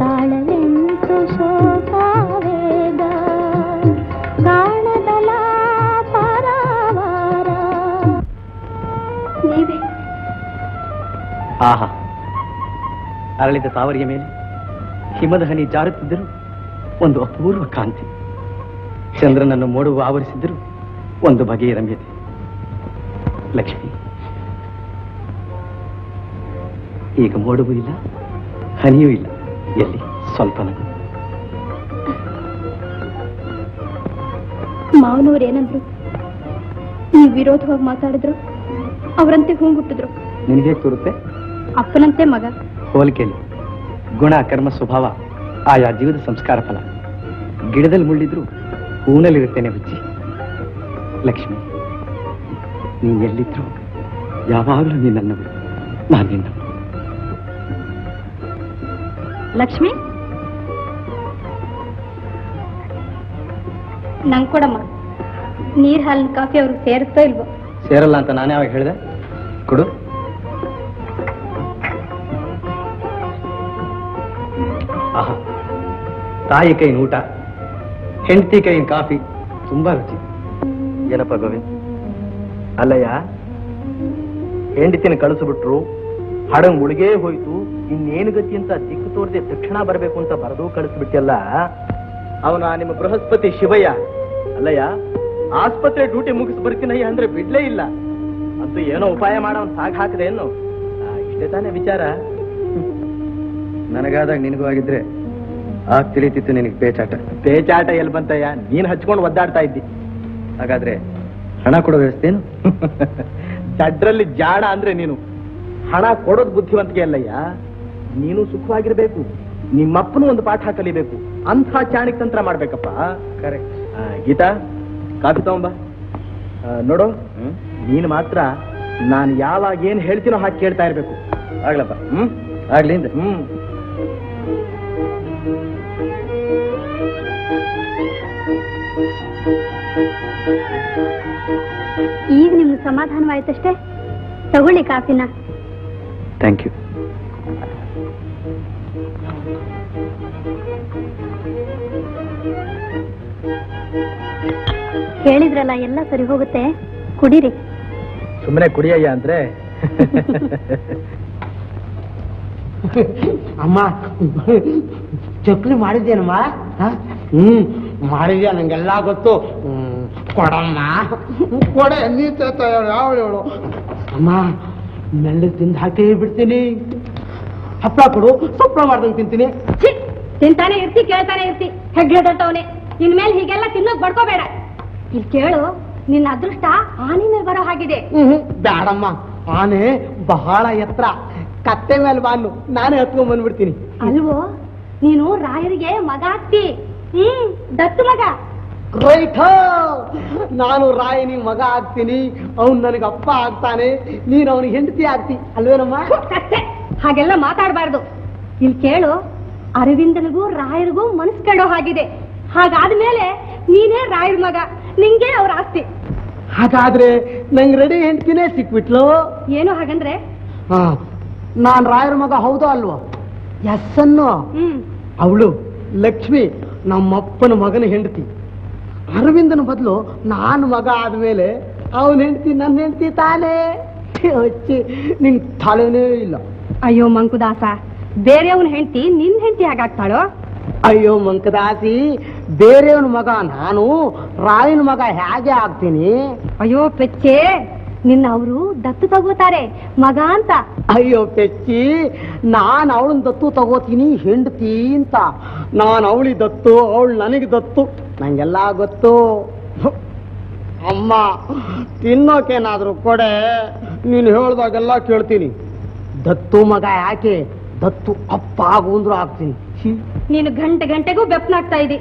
ತಾಳಲೆಂತು ಶೋಕಾವೇಗ ಕಾಣದಲ ಪರವಾರ ನೀವೇ ಆಹಾ, ಅರಳಿದ ತಾವರಿಯ ಮೇಲೆ ಹಿಮದ ಹನಿ ಜಾರುತ್ತಿದ್ದರೂ ಒಂದು ಅಪೂರ್ವ ಕಾಂತಿ, ಚಂದ್ರನನ್ನು ಮೋಡವು ಆವರಿಸಿದ್ದರೂ ಒಂದು ಬಗೆಯ ರಮ್ಯತೆ. ಲಕ್ಷ್ಮಿ, ಈಗ ಮೋಡವೂ ಇಲ್ಲ, ಹನಿಯೂ ಇಲ್ಲ, ಎಲ್ಲಿ ಸ್ವಲ್ಪ ನಗು. ಮಾವನವ್ರು ಏನಂದ್ರು? ನೀವು ವಿರೋಧವಾಗಿ ಮಾತಾಡಿದ್ರು, ಅವರಂತೆ ಹೂಗುಟ್ಟಿದ್ರು. ನಿನಗೆ ತೋರುತ್ತೆ? ಅಪ್ಪನಂತೆ ಮಗ. ಹೋಲಿಕೆಯಲ್ಲಿ ಗುಣ, ಕರ್ಮ, ಸ್ವಭಾವ ಆಯಾ ಜೀವದ ಸಂಸ್ಕಾರ ಫಲ. ಗಿಡದಲ್ಲಿ ಮುಳ್ಳಿದ್ರು ಹೂನಲ್ಲಿರುತ್ತೇನೆ ಹುಚ್ಚಿ. ಲಕ್ಷ್ಮಿ, ನೀನು ಎಲ್ಲಿದ್ರು ಯಾವಾಗಲೂ ನೀನನ್ನವರು, ನಾನು ನಿನ್ನವರು. ಲಕ್ಷ್ಮಿ, ನಂಗೆ ಕೊಡಮ್ಮ. ನೀರ್ ಹಾಲಿನ ಕಾಫಿ ಅವ್ರಿಗೆ ಸೇರುತ್ತೋ ಇಲ್ವೋ? ಸೇರಲ್ಲ ಅಂತ ನಾನೇ ಅವಾಗ ಹೇಳಿದೆ. ಕೊಡು. ಆಹಾ, ತಾಯಿ ಕೈನ ಊಟ, ಹೆಂಡತಿ ಕೈನ ಕಾಫಿ ತುಂಬಾ ರುಚಿ. ಏನಪ್ಪ ಗೋವಿಂದ್? ಅಲ್ಲಯ್ಯ, ಹೆಂಡತಿನ ಕಳಿಸ್ಬಿಟ್ರು, ಹಡಂಗ್ ಮುಳುಗೇ ಹೋಯ್ತು, ಇನ್ನೇನು ಗತಿ ಅಂತ ದಿಕ್ಕು ತೋರದೆ ತಕ್ಷಣ ಬರಬೇಕು ಅಂತ ಬರೆದು ಕಳಿಸ್ಬಿಟ್ಟಲ್ಲ. ಅವನ ನಿಮ್ಮ ಬೃಹಸ್ಪತಿ ಶಿವಯ್ಯ ಅಲ್ಲಯ್ಯ, ಆಸ್ಪತ್ರೆ ಡ್ಯೂಟಿ ಮುಗಿಸಿ ಬರ್ತೀನಯ್ಯ ಅಂದ್ರೆ ಬಿಡ್ಲೇ ಇಲ್ಲ. ಅಂತೂ ಏನೋ ಉಪಾಯ ಮಾಡೋನ್ ಸಾಗ್ ಹಾಕದೆ ಏನು? ಇಷ್ಟೇ ತಾನೇ ವಿಚಾರ. ನನಗಾದಾಗ ನಿನಗೂ ಆಗಿದ್ರೆ ಆಗ ತಿಳಿತಿತ್ತು ನಿನಗೆ ಪೇಚಾಟ. ಪೇಚಾಟ ಎಲ್ಲಿ ಬಂತಯ್ಯ? ನೀನ್ ಹಚ್ಕೊಂಡು ಒದ್ದಾಡ್ತಾ ಇದ್ದಿ. ಹಾಗಾದ್ರೆ ಹಣ ಕೊಡೋ ವ್ಯವಸ್ಥೆ ಏನು? ದಡ್ರಲ್ಲಿ ಜಾಡ ಅಂದ್ರೆ ನೀನು. ಹಣ ಕೊಡೋದು ಬುದ್ಧಿವಂತಿಕೆ ಅಲ್ಲಯ್ಯ. ನೀನು ಸುಖವಾಗಿರ್ಬೇಕು, ನಿಮ್ಮಪ್ಪನು ಒಂದು ಪಾಠ ಕಲಿಬೇಕು, ಅಂಥ ಚಾಣಿಕ್ ತಂತ್ರ ಮಾಡ್ಬೇಕಪ್ಪ. ಕರೆಕ್ಟ್. ಗೀತಾ, ಕಾಫಿ ತಗೊಂಬ. ನೋಡು, ನೀನು ಮಾತ್ರ ನಾನು ಯಾವಾಗ ಏನ್ ಹೇಳ್ತೀನೋ ಹಾಗೆ ಕೇಳ್ತಾ ಇರ್ಬೇಕು. ಆಗ್ಲಪ್ಪ. ಆಗ್ಲಿ. ಈಗ ನಿಮ್ಗೆ ಸಮಾಧಾನವಾಯ್ತಷ್ಟೇ. ತಗೊಳ್ಳಿ ಕಾಫಿನ. Thank you. ಹೇಳಿದ್ರಲ್ಲ, ಎಲ್ಲ ಸರಿ ಹೋಗುತ್ತೆ, ಕುಡೀರಿ. ಸುಮ್ಮನೆ ಕುಡಿಯಯ್ಯ ಅಂದ್ರೆ. ಅಮ್ಮ, ಚಕ್ಲಿ ಮಾಡಿದ್ದೇನಮ್ಮ? ಮಾಡಿದ್ಯಾ ನಂಗೆಲ್ಲ ಗೊತ್ತು. ಕೊಡಮ್ಮ ಕೊಡೆ ನೀತ ಯಾವಳು ಅಮ್ಮ ಮೆಲ್ಲ ತಿಂದು ಹಾಕೇ ಬಿಡ್ತೀನಿ. ಹಪ್ಪಳ ಕೊಡು, ಸಪ್ಪಳ ಮಾಡ್ದಂಗೆ ತಿಂತೀನಿ. ತಿಂತಾನೆ ಇರ್ತಿ, ಕೇಳ್ತಾನೆ ಇರ್ತಿ. ಹೆಗ್ಲೆ ದೊಡ್ಡವನೇ, ಇನ್ಮೇಲೆ ಹೀಗೆಲ್ಲ ತಿನ್ನೋಕ್ ಬಡ್ಕೋಬೇಡ. ಇಲ್ಲಿ ಕೇಳು, ನಿನ್ನ ಅದೃಷ್ಟ ಆನೆ ಮೇಲೆ ಬರೋ ಹಾಗಿದೆ. ಬ್ಯಾಡಮ್ಮ, ಆನೆ ಬಹಳ ಎತ್ತರ, ಕತ್ತೆ ಮೇಲೆ ಬಾನು, ನಾನೇ ಹತ್ಕೊಂಡ್ ಬಂದ್ಬಿಡ್ತೀನಿ. ಅಲ್ವೋ, ನೀನು ರಾಯರಿಗೆ ಮಗ ಆಗ್ತಿ. ದತ್ತು ಮಗ. ರೈಟ್, ನಾನು ರಾಯನಿ ಮಗ ಆಗ್ತೀನಿ, ಅವನು ನನಗೆ ಅಪ್ಪ ಆಗ್ತಾನೆ, ನೀನು ಅವನಿಗೆ ಹೆಂಡತಿ ಆಗ್ತಿ ಅಲ್ವೇನಮ್ಮ? ಕತ್ತೆ, ಹಾಗೆಲ್ಲ ಮಾತಾಡಬಾರ್ದು. ಇಲ್ಲಿ ಕೇಳು, ಅರವಿಂದನಿಗೂ ರಾಯರಿಗೂ ಮನಸ್ಸು ಕೆಡೋ ಹಾಗಿದೆ. ಹಾಗಾದ್ಮೇಲೆ ನೀನೇ ರಾಯರ ಮಗ, ನಿಂಗೆ ಅವ್ರ ಆಸ್ತಿ. ಹಾಗಾದ್ರೆ ನಂಗೆ ರೆಡಿ ಹೆಂಡತಿನೇ ಸಿಕ್ಬಿಟ್ಲು. ಏನು ಹಾಗಂದ್ರೆ? ನಾನ್ ರಾಯರ ಮಗ ಹೌದೋ ಅಲ್ವೋ? ಎಸ್ ಅನ್ನು. ಅವಳು ಲಕ್ಷ್ಮಿ ನಮ್ಮಪ್ಪನ ಮಗನ ಹೆಂಡತಿ. ಅರವಿಂದನ ಬದಲು ನಾನು ಮಗ ಆದ್ಮೇಲೆ ಅವನ ಹೆಂಡತಿ ನನ್ನ ಹೆಂಡತಿ ತಾನೇ. ನಿನ್ ತಲೆನೇ ಇಲ್ಲ. ಅಯ್ಯೋ ಮಂಕುದಾಸ, ಬೇರೆಯವನ ಹೆಂಡತಿ ನಿನ್ ಹೆಂಡತಿ ಹಾಗಾಗ್ತಾಳೋ? ಅಯ್ಯೋ ಮಂಕದಾಸಿ, ಬೇರೆಯವನ ಮಗ ನಾನು, ರಾಯನ ಮಗ ಹೇಗೆ ಆಗ್ತೀನಿ? ಅಯ್ಯೋ ಪೆಚ್ಚೆ, ನಿನ್ನ ಅವರು ದತ್ತು ತಗೋತಾರೆ ಮಗ ಅಂತ. ಅಯ್ಯೋ ಪೆಚ್ಚಿ, ನಾನು ಅವಳನ್ನ ದತ್ತು ತಗೋತೀನಿ ಹೆಂಡತಿ ಅಂತ. ನಾನು ಅವಳಿ ದತ್ತು, ಅವಳು ನನಗೆ ದತ್ತು, ನಂಗೆಲ್ಲ ಗೊತ್ತು. ಅಮ್ಮ ತಿನ್ನೋಕೇನಾದ್ರೂ ಕೊಡೆ, ನೀನು ಹೇಳ್ದಾಗೆಲ್ಲ ಕೇಳ್ತೀನಿ. ದತ್ತು ಮಗ ಯಾಕೆ, ದತ್ತು ಅಪ್ಪ ಆಗು ಅಂದ್ರೂ ಆಗ್ತೀನಿ. ನೀನು ಗಂಟೆ ಗಂಟೆಗೂ ಬೆಪ್ಪನಾಗ್ತಾ ಇದ್ದಿ.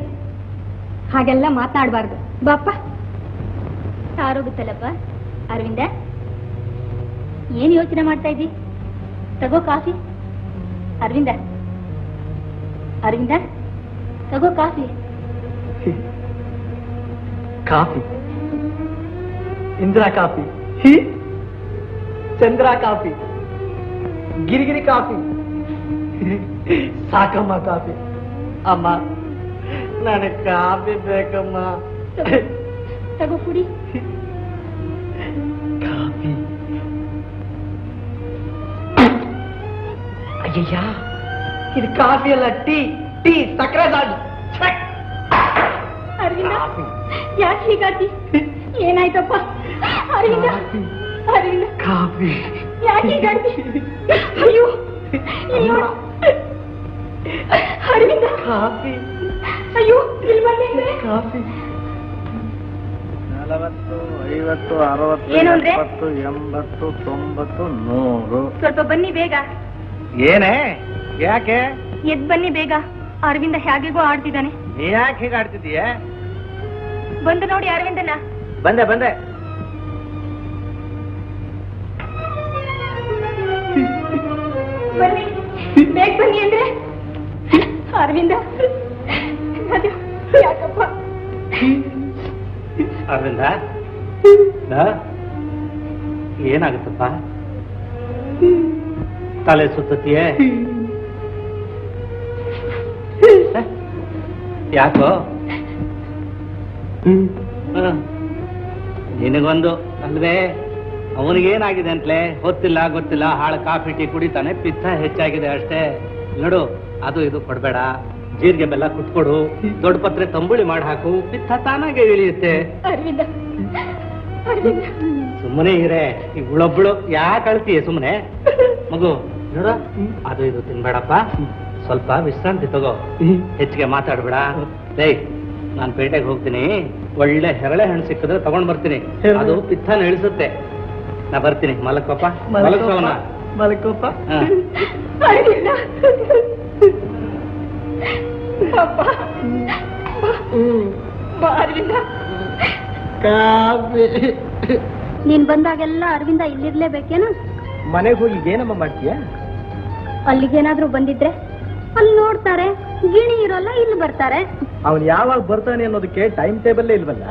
ಹಾಗೆಲ್ಲ ಮಾತನಾಡಬಾರ್ದು. ಬಾಪ್ಪ. ಸಾರೋಗುತ್ತಲ್ಲಪ್ಪ. ಅರವಿಂದ, ಏನ್ ಯೋಚನೆ ಮಾಡ್ತಾ ಇದ್ದಿ? ತಗೋ ಕಾಫಿ. ಅರವಿಂದ, ಅರವಿಂದ ತಗೋ ಕಾಫಿ. ಕಾಫಿ, ಇಂದಿರಾ ಕಾಫಿ, ಚಂದ್ರ ಕಾಫಿ, ಗಿರಿಗಿರಿ ಕಾಫಿ, ಸಾಕಮ್ಮ ಕಾಫಿ. ಅಮ್ಮ ನನಗೆ ಕಾಫಿ ಬೇಕಮ್ಮ. ತಗೋ ಕುಡಿ. ಕಾಫಿ. ಅಯ್ಯಯ್ಯ, ಇದು ಕಾಫಿ ಅಲ್ಲ, ಟೀ. ಟೀ ಸಕ್ಕರೆ ಸಾಕು. ಅರವಿಂದ, ಯಾಕೆ ಹೀಗಾತಿ? ಏನಾಯ್ತಪ್ಪ ಅರವಿಂದ? ಅರವಿಂದ ಕಾಫಿ ಯಾಕೆ ಹೀಗಾತಿ? ಅಯ್ಯೋ ಇಲ್ಲ ಅರವಿಂದ. ಕಾಫಿ. ಅಯ್ಯೋ ಇಲ್ಲಿ ಬಂದೆ. ಕಾಫಿ. 40, 50, 60, ಏನು ಅಂದ್ರೆ? 70, 80, 90, 100. ಸ್ವಲ್ಪ ಬನ್ನಿ ಬೇಗ. ಏನೇ, ಯಾಕೆ? ಎದ್ ಬನ್ನಿ ಬೇಗ. ಅರವಿಂದ ಹೇಗೆಗೋ ಆಡ್ತಿದ್ದಾನೆ. ನೀ ಯಾಕೆ ಹೀಗೆ ಆಡ್ತಿದ್ದೀಯ? ಬಂದು ನೋಡಿ ಅರವಿಂದನ. ಬಂದೆ ಬಂದೆ. ಬನ್ನಿ, ಬೇಗ ಬನ್ನಿ ಅಂದ್ರೆ. ಅರವಿಂದ, ಅದು ಯಾಕಪ್ಪ? ಅರವಿಂದ, ಏನಾಗುತ್ತಪ್ಪ? ತಲೆ ಸುತ್ತತಿಯೇ? ಯಾಕೋ? ನಿನಗೊಂದು ಅಲ್ವೇ, ಅವನಿಗೇನಾಗಿದೆ ಅಂತಲೇ ಗೊತ್ತಿಲ್ಲ ಗೊತ್ತಿಲ್ಲ. ಹಾಳು ಕಾಫಿ ಟೀ ಕುಡಿತಾನೆ, ಪಿತ್ತ ಹೆಚ್ಚಾಗಿದೆ ಅಷ್ಟೇ. ನೋಡು, ಅದು ಇದು ಕೊಡ್ಬೇಡ. ಜೀರಿಗೆ ಬೆಲ್ಲ ಕುಟ್ಕೊಡು, ದೊಡ್ಡ ಪತ್ರೆ ತಂಬುಳಿ ಮಾಡಿ ಹಾಕು, ಪಿತ್ತ ತಾನಾಗೆ ಇಳಿಯುತ್ತೆ. ಅರವಿಂದ, ಅರವಿಂದ ಸುಮ್ಮನೆ ಇರೇ. ಇವಳೊಬ್ಳು ಯಾಕೆ ಅಳ್ತೀಯ ಸುಮ್ಮನೆ? ಮಗು ನೋಡ, ಅದು ಇದು ತಿನ್ಬೇಡಪ್ಪ, ಸ್ವಲ್ಪ ವಿಶ್ರಾಂತಿ ತಗೋ, ಹೆಚ್ಚಿಗೆ ಮಾತಾಡ್ಬೇಡ. ಲೇ, ನಾನು ಪೇಟೆಗೆ ಹೋಗ್ತೀನಿ, ಒಳ್ಳೆ ಹೆರಳೆ ಹಣ್ಣು ಸಿಕ್ಕಿದ್ರೆ ತಗೊಂಡ್ ಬರ್ತೀನಿ, ಅದು ಪಿತ್ತನ ಇಳಿಸುತ್ತೆ. ನಾ ಬರ್ತೀನಿ. ಮಲಕೋಪ, ಮಲಕೋನ ಮಲಕೋಪ. ಅರವಿಂದ, ಅಪ್ಪ ಬಾ ಅರವಿಂದ. ಕಾಫಿ. ನೀನ್ ಬಂದಾಗೆಲ್ಲ ಅರವಿಂದ ಇಲ್ಲಿರ್ಲೇಬೇಕೇನು? ಮನೆಗೆ ಹೋಗಿ ಏನಮ್ಮ ಮಾಡ್ತೀಯ? ಅಲ್ಲಿಗೇನಾದ್ರೂ ಬಂದಿದ್ರೆ ಅಲ್ಲಿ ನೋಡ್ತಾರೆ, ಗಿಣಿ ಇರೋಲ್ಲ, ಇಲ್ಲಿ ಬರ್ತಾರೆ. ಅವನು ಯಾವಾಗ ಬರ್ತಾನೆ ಅನ್ನೋದಕ್ಕೆ ಟೈಮ್ ಟೇಬಲ್ ಇಲ್ವಲ್ಲ.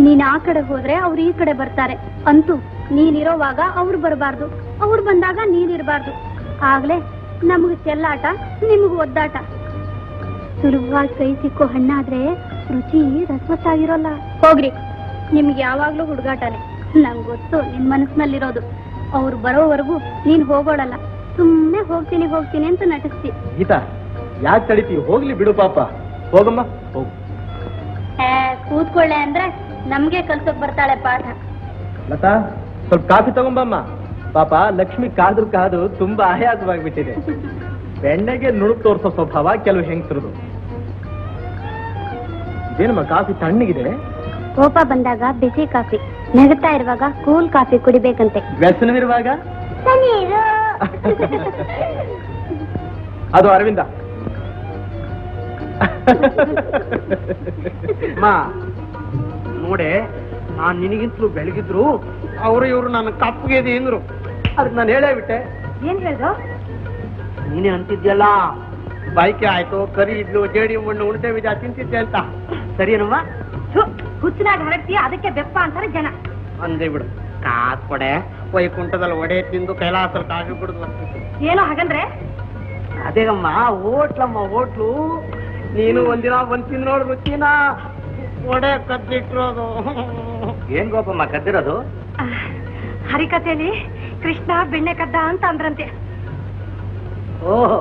ನೀನ್ ಆ ಕಡೆ ಹೋದ್ರೆ ಅವ್ರು ಈ ಕಡೆ ಬರ್ತಾರೆ. ಅಂತೂ ನೀನಿರೋವಾಗ ಅವ್ರು ಬರಬಾರ್ದು, ಅವ್ರು ಬಂದಾಗ ನೀನಿರ್ಬಾರ್ದು. ಆಗ್ಲೇ ನಮಗ್ ಚೆಲ್ಲಾಟ, ನಿಮಗ್ ಒದ್ದಾಟ. ಸುಲಭವಾಗಿ ಕೈ ಸಿಕ್ಕೋ ಹಣ್ಣಾದ್ರೆ ರುಚಿ ರಸವತ್ತಾಗಿರೋಲ್ಲ. ಹೋಗ್ರಿ, ನಿಮ್ಗೆ ಯಾವಾಗ್ಲೂ ಹುಡುಗಾಟನೆ. ನಂಗೆ ಗೊತ್ತು ನಿನ್ ಮನಸ್ಸಿನಲ್ಲಿರೋದು. ಅವ್ರು ಬರೋವರೆಗೂ ನೀನ್ ಹೋಗೋಳಲ್ಲ, ಸುಮ್ಮನೆ ಹೋಗ್ತೀನಿ ಹೋಗ್ತೀನಿ ಅಂತ ನಟಿಸ್ತಿ. ಗೀತಾ, ಯಾಕೆ ತಡಿತೀವಿ? ಹೋಗ್ಲಿ ಬಿಡು ಪಾಪ. ಹೋಗಮ್ಮ ಹೋಗು. ಕೂತ್ಕೊಳ್ಳೆ ಅಂದ್ರೆ ನಮ್ಗೆ ಕಲ್ಸೋಕ್ ಬರ್ತಾಳೆ ಪಾಠ. ಲತಾ ಸ್ವಲ್ಪ ಕಾಫಿ ತಗೊಂಬಮ್ಮ. ಪಾಪ ಲಕ್ಷ್ಮಿ ಕಾದು ಕಾದು ತುಂಬಾ ಆಯಾಸವಾಗಿಬಿಟ್ಟಿದೆ. ಬೆಣ್ಣೆಗೆ ನುಣುಗ್ ತೋರಿಸೋ ಸ್ವಭಾವ ಕೆಲವು ಹೆಂಗಸರದು. ಇದೇನಮ್ಮ ಕಾಫಿ ತಣ್ಣಗಿದೆ? ಕೋಪ ಬಂದಾಗ ಬಿಸಿ ಕಾಫಿ, ನಗುತ್ತಾ ಇರುವಾಗ ಕೂಲ್ ಕಾಫಿ ಕುಡಿಬೇಕಂತೆ. ವ್ಯಸನವಿರುವಾಗ ಅದು ಅರವಿಂದ. ನೋಡೆ, ನಾನ್ ನಿನಗಿಂತಲೂ ಬೆಳಗಿದ್ರು ಅವರು ಇವರು ನನ್ನ ಕಪ್ಪಗೆ ಅಂದ್ರು. ಅದಕ್ಕೆ ನಾನು ಹೇಳೇ ಬಿಟ್ಟೆ. ಏನ್ ಹೇಳ್ದು? ನೀನೇ ಅಂತಿದ್ಯಲ್ಲ, ಬೈಕೆ ಆಯ್ತು, ಕರಿ ಇದ್ಲು, ಜೇಡಿ ಮಣ್ಣು, ಉಣತೆ ಬೀಜ ತಿಂತಿದ್ದೆ ಅಂತ. ಸರಿಯೇನಮ್ಮ? ಹುಚ್ಚನಾಗ ಹರಡ್ತೀಯ, ಅದಕ್ಕೆ ಬೆಪ್ಪ ಅಂತಾರೆ ಜನ. ಅಂದೇ ಬಿಡು. ಕಾಸ್ ಕೊಡೆ, ವೈಕುಂಠದಲ್ಲಿ ಒಡೆ ತಿಂದು ಕೈಲಾಸಲ್ಲಿ ಕಾಫಿ ಬಿಡುದು. ಏನೋ ಹಾಗಂದ್ರೆ? ಅದೇಗಮ್ಮ, ಹೋಟ್ಲಮ್ಮ ಹೋಟ್ಲು. ನೀನು ಒಂದಿನ ಬಂದ್ ತಿಂದು ನೋಡು ರುಚಿನ. ಒಡೆ ಕದ್ದಿಟ್ಟಿರೋದು. ಏನ್ ಗೋಪಮ್ಮ ಕದ್ದಿರೋದು? ಹರಿಕಥೆಯಲ್ಲಿ ಕೃಷ್ಣ ಬೆಣ್ಣೆ ಕದ್ದ ಅಂತ ಅಂದ್ರಂತೆ. ಓಹ್,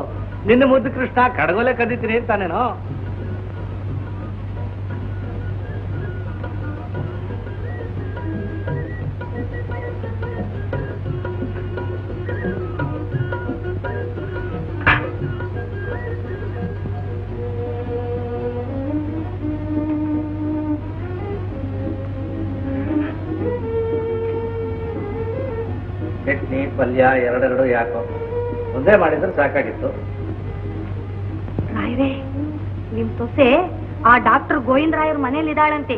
ನಿನ್ನ ಮುದ್ದು ಕೃಷ್ಣ ಕಡಗೋಲೆ ಕದ್ದಿದ್ದೀನಿ ಅಂತಾನೇನೋ? ಚಟ್ನಿ ಪಲ್ಯ ಎರಡೆರಡು ಯಾಕೋ ಒಂದೇ ಮಾಡಿದ್ರೆ ಸಾಕಾಗಿತ್ತು. ರಾಯರೇ, ನಿಮ್ ಸೊಸೆ ಆ ಡಾಕ್ಟರ್ ಗೋವಿಂದರಾಯರ್ ಮನೇಲಿ ಇದ್ದಾಳಂತೆ.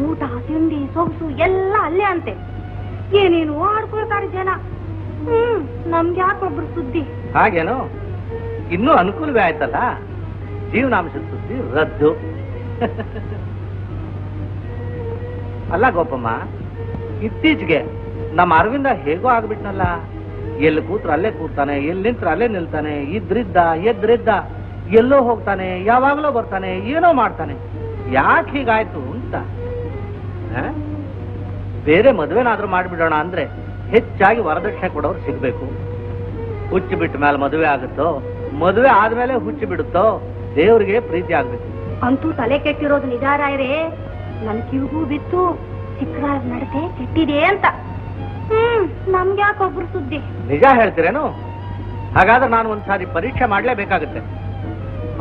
ಊಟ ತಿಂಡಿ ಸೊಗಸು ಎಲ್ಲ ಅಲ್ಲೇ ಅಂತೆ. ಏನೇನು ಆಡ್ಕೊಳ್ತಾರೆ ಜನ. ನಮ್ಗೆ ಯಾಕೊಬ್ರು ಸುದ್ದಿ? ಹಾಗೇನು? ಇನ್ನೂ ಅನುಕೂಲವೇ ಆಯ್ತಲ್ಲ. ಜೀವನಾಂಶದ ಸುದ್ದಿ ರದ್ದು. ಅಲ್ಲ ಗೋಪಮ್ಮ, ಇತ್ತೀಚೆಗೆ ನಮ್ಮ ಅರವಿಂದ ಹೇಗೋ ಆಗ್ಬಿಟ್ನಲ್ಲ. ಎಲ್ಲಿ ಕೂತ್ರ ಅಲ್ಲೇ ಕೂರ್ತಾನೆ, ಎಲ್ಲಿ ನಿಂತ್ರ ಅಲ್ಲೇ ನಿಲ್ತಾನೆ, ಇದ್ರಿದ್ದ ಎದ್ರಿದ್ದ, ಎಲ್ಲೋ ಹೋಗ್ತಾನೆ, ಯಾವಾಗಲೋ ಬರ್ತಾನೆ, ಏನೋ ಮಾಡ್ತಾನೆ. ಯಾಕೆ ಹೀಗಾಯ್ತು ಅಂತ. ಬೇರೆ ಮದುವೆನಾದ್ರೂ ಮಾಡ್ಬಿಡೋಣ ಅಂದ್ರೆ ಹೆಚ್ಚಾಗಿ ವರದಕ್ಷಿಣೆ ಕೊಡೋರು ಸಿಗ್ಬೇಕು. ಹುಚ್ಚು ಬಿಟ್ಟ ಮೇಲೆ ಮದುವೆ ಆಗುತ್ತೋ, ಮದುವೆ ಆದ್ಮೇಲೆ ಹುಚ್ಚು ಬಿಡುತ್ತೋ, ದೇವ್ರಿಗೆ ಪ್ರೀತಿ ಆಗ್ಬೇಕು. ಅಂತೂ ತಲೆ ಕೆಟ್ಟಿರೋದು ನಿಜ ರಾಯರೇ. ನನ್ ಕಿವಿಗೂ ಬಿತ್ತು ಚಿಕ್ಕರಾಯ ನಡತೆ ಕೆಟ್ಟಿದೆ ಅಂತ. ನಮ್ಗೆ ಯಾಕೊಬ್ರು ಸುದ್ದಿ? ನಿಜ ಹೇಳ್ತೀರೇನು? ಹಾಗಾದ್ರೆ ನಾನು ಒಂದ್ಸಾರಿ ಪರೀಕ್ಷೆ ಮಾಡ್ಲೇಬೇಕಾಗುತ್ತೆ.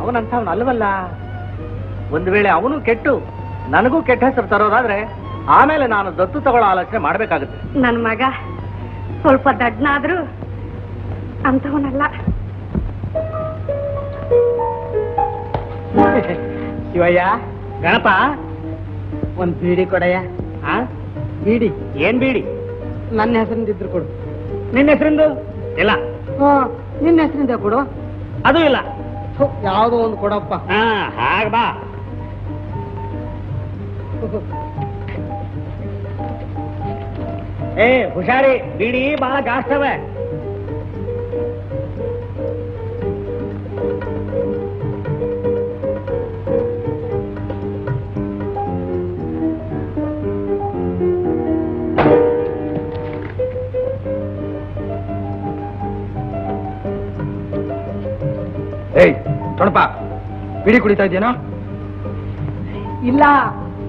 ಅವನಂಥವ್ನು ಅಲ್ವಲ್ಲ. ಒಂದು ವೇಳೆ ಅವನು ಕೆಟ್ಟು ನನಗೂ ಕೆಟ್ಟ ಹೆಸರು ತರೋದಾದ್ರೆ ಆಮೇಲೆ ನಾನು ದತ್ತು ತಗೊಳ್ಳೋ ಆಲೋಚನೆ ಮಾಡ್ಬೇಕಾಗುತ್ತೆ. ನನ್ ಮಗ ಸ್ವಲ್ಪ ದಡ್ಡನಾದ್ರೂ ಅಂತವನಲ್ಲ. ಶಿವಯ್ಯ, ಗಣಪ, ಒಂದ್ ಬೀಡಿ ಕೊಡಯ್ಯ. ಬೀಡಿ? ಏನ್ ಬೀಡಿ? ನನ್ನ ಹೆಸರಿಂದ ಇದ್ರು ಕೊಡು. ನಿನ್ನ ಹೆಸರಿಂದ ಇಲ್ಲ? ನಿನ್ನ ಹೆಸರಿಂದ ಕೊಡು. ಅದು ಇಲ್ಲ. ಯಾವುದೋ ಒಂದು ಕೊಡಪ್ಪ. ಹಾಗ ಬಾ. ಹುಷಾರಿ, ಬೀಡಿ ಬಹಳ ಗಾಸ್ತವೆ. ಏಯ್ ತೊಣಪ, ಬಿಡಿ ಕುಡಿತಾ ಇದೆಯೇನೋ? ಇಲ್ಲ,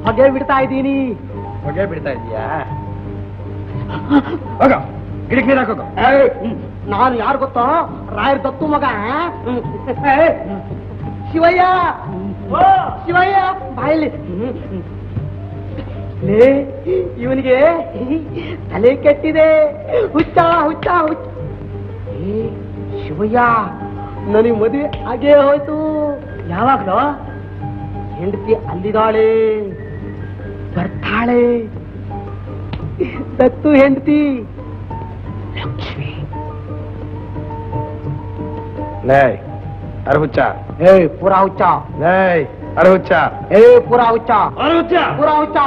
ಹೊಗೆ ಬಿಡ್ತಾ ಇದ್ದೀನಿ. ಹೊಗೆ ಬಿಡ್ತಾ ಇದೀಯಾ? ಹೋಗ, ಗಿಡಕ್ಕೆ ನೀರು ಹಾಕೋಗ. ನಾನು ಯಾರು ಗೊತ್ತೋ? ರಾಯರ್ ದತ್ತು ಮಗ ಶಿವಯ್ಯ. ಶಿವಯ್ಯ ಬಾಯಲ್ಲಿ. ಇವನಿಗೆ ತಲೆ ಕೆಟ್ಟಿದೆ. ಹುಚ್ಚ ಹುಚ್ಚ ಹುಚ್ಚ. ಶಿವಯ್ಯ, ನನಗೆ ಮದುವೆ ಹಾಗೇ ಹೋಯ್ತು. ಯಾವಾಗ್ಲೋ? ಹೆಂಡತಿ ಅಲ್ಲಿದ್ದಾಳೆ, ಬರ್ತಾಳೆ. ದತ್ತು ಹೆಂಡತಿ ಲಕ್ಷ್ಮಿ. ಲೇ ಅರಹುಚ್ಚ. ಪೂರಾ ಹುಚ್ಚ. ಅರಹುಚ್ಚ. ಪೂರಾ ಹುಚ್ಚ. ಪೂರಾ ಹುಚ್ಚ.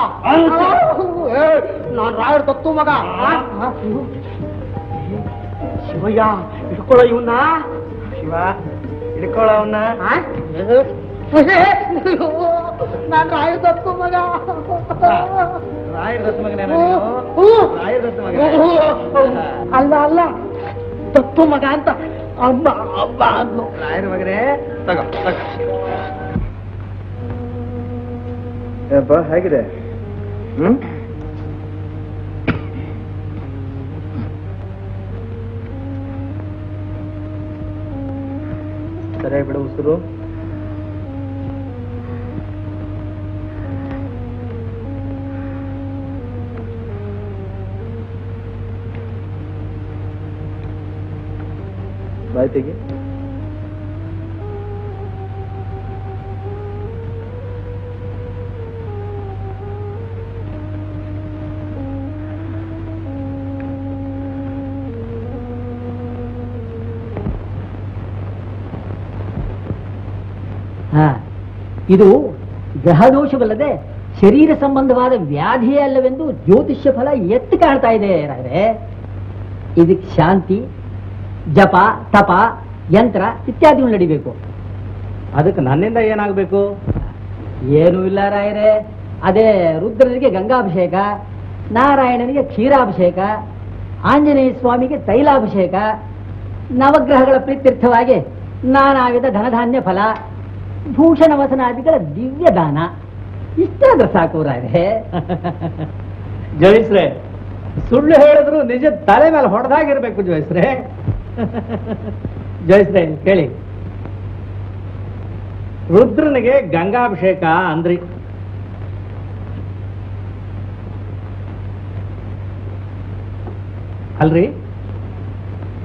ನಾನ್ ರಾಯರ್ ದತ್ತು ಮಗ. ಶಿವಯ್ಯ, ಹಿಡ್ಕೊಳ್ಳೋ ಇವನ್ನ. ಶಿವ, ಹಿಡ್ಕೊಳ್ಳೋ ಅವನ್ನ. ನಾನ್ ರಾಯರ್ ದತ್ತು ಮಗ. ರಾಯರ್ ದತ್ತು ಮಗನೇ? ರಾಯರ್ ದತ್ತು ಮಗ ಅಲ್ಲ ಅಲ್ಲ, ದತ್ತು ಮಗ ಅಂತ ಅಮ್ಮ ಅಮ್ಮ ಅಂದ್ಲು. ರಾಯರ್ ಮಗನೇ. ತಗೋ ತಗೋ. ಹೇಗಿದೆ? ಸರಿಯಾಗಿ ಬಿಡು ಉಸಿರು. ಬಾಯ್ ತೆಗಿ. ಇದು ಗ್ರಹದೋಷವಲ್ಲದೆ ಶರೀರ ಸಂಬಂಧವಾದ ವ್ಯಾಧಿಯೇ ಅಲ್ಲವೆಂದು ಜ್ಯೋತಿಷ್ಯ ಫಲ ಎತ್ತು ಕಾಣ್ತಾ ಇದೆ ರಾಯರೇ. ಇದಕ್ಕೆ ಶಾಂತಿ, ಜಪ, ತಪ, ಯಂತ್ರ ಇತ್ಯಾದಿಗಳು ನಡಿಬೇಕು. ಅದಕ್ಕೆ ನನ್ನಿಂದ ಏನಾಗಬೇಕು? ಏನೂ ಇಲ್ಲ ರಾಯರೇ. ಅದೇ ರುದ್ರನಿಗೆ ಗಂಗಾಭಿಷೇಕ, ನಾರಾಯಣನಿಗೆ ಕ್ಷೀರಾಭಿಷೇಕ, ಆಂಜನೇಯ ಸ್ವಾಮಿಗೆ ತೈಲಾಭಿಷೇಕ, ನವಗ್ರಹಗಳ ಪ್ರೀತ್ಯರ್ಥವಾಗಿ ನಾನಾ ವಿಧ ಧನಧಾನ್ಯ ಫಲ, ಭೂಷಣ ವಸನಾದಿಗಳ ದಿವ್ಯ ದಾನ. ಇಷ್ಟಾದ್ರೆ ಸಾಕು ರಾಯರೇ. ಜೋಯಿಸ್ರೆ, ಸುಳ್ಳು ಹೇಳಿದ್ರು ನಿಜ ತಲೆ ಮೇಲೆ ಹೊಡೆದಾಗಿರ್ಬೇಕು ಜೋಯಿಸ್ರೆ. ಜೋಯಿಸ್ರೆ ಕೇಳಿ, ರುದ್ರನಿಗೆ ಗಂಗಾಭಿಷೇಕ ಅಂದ್ರಿ, ಅಲ್ರಿ?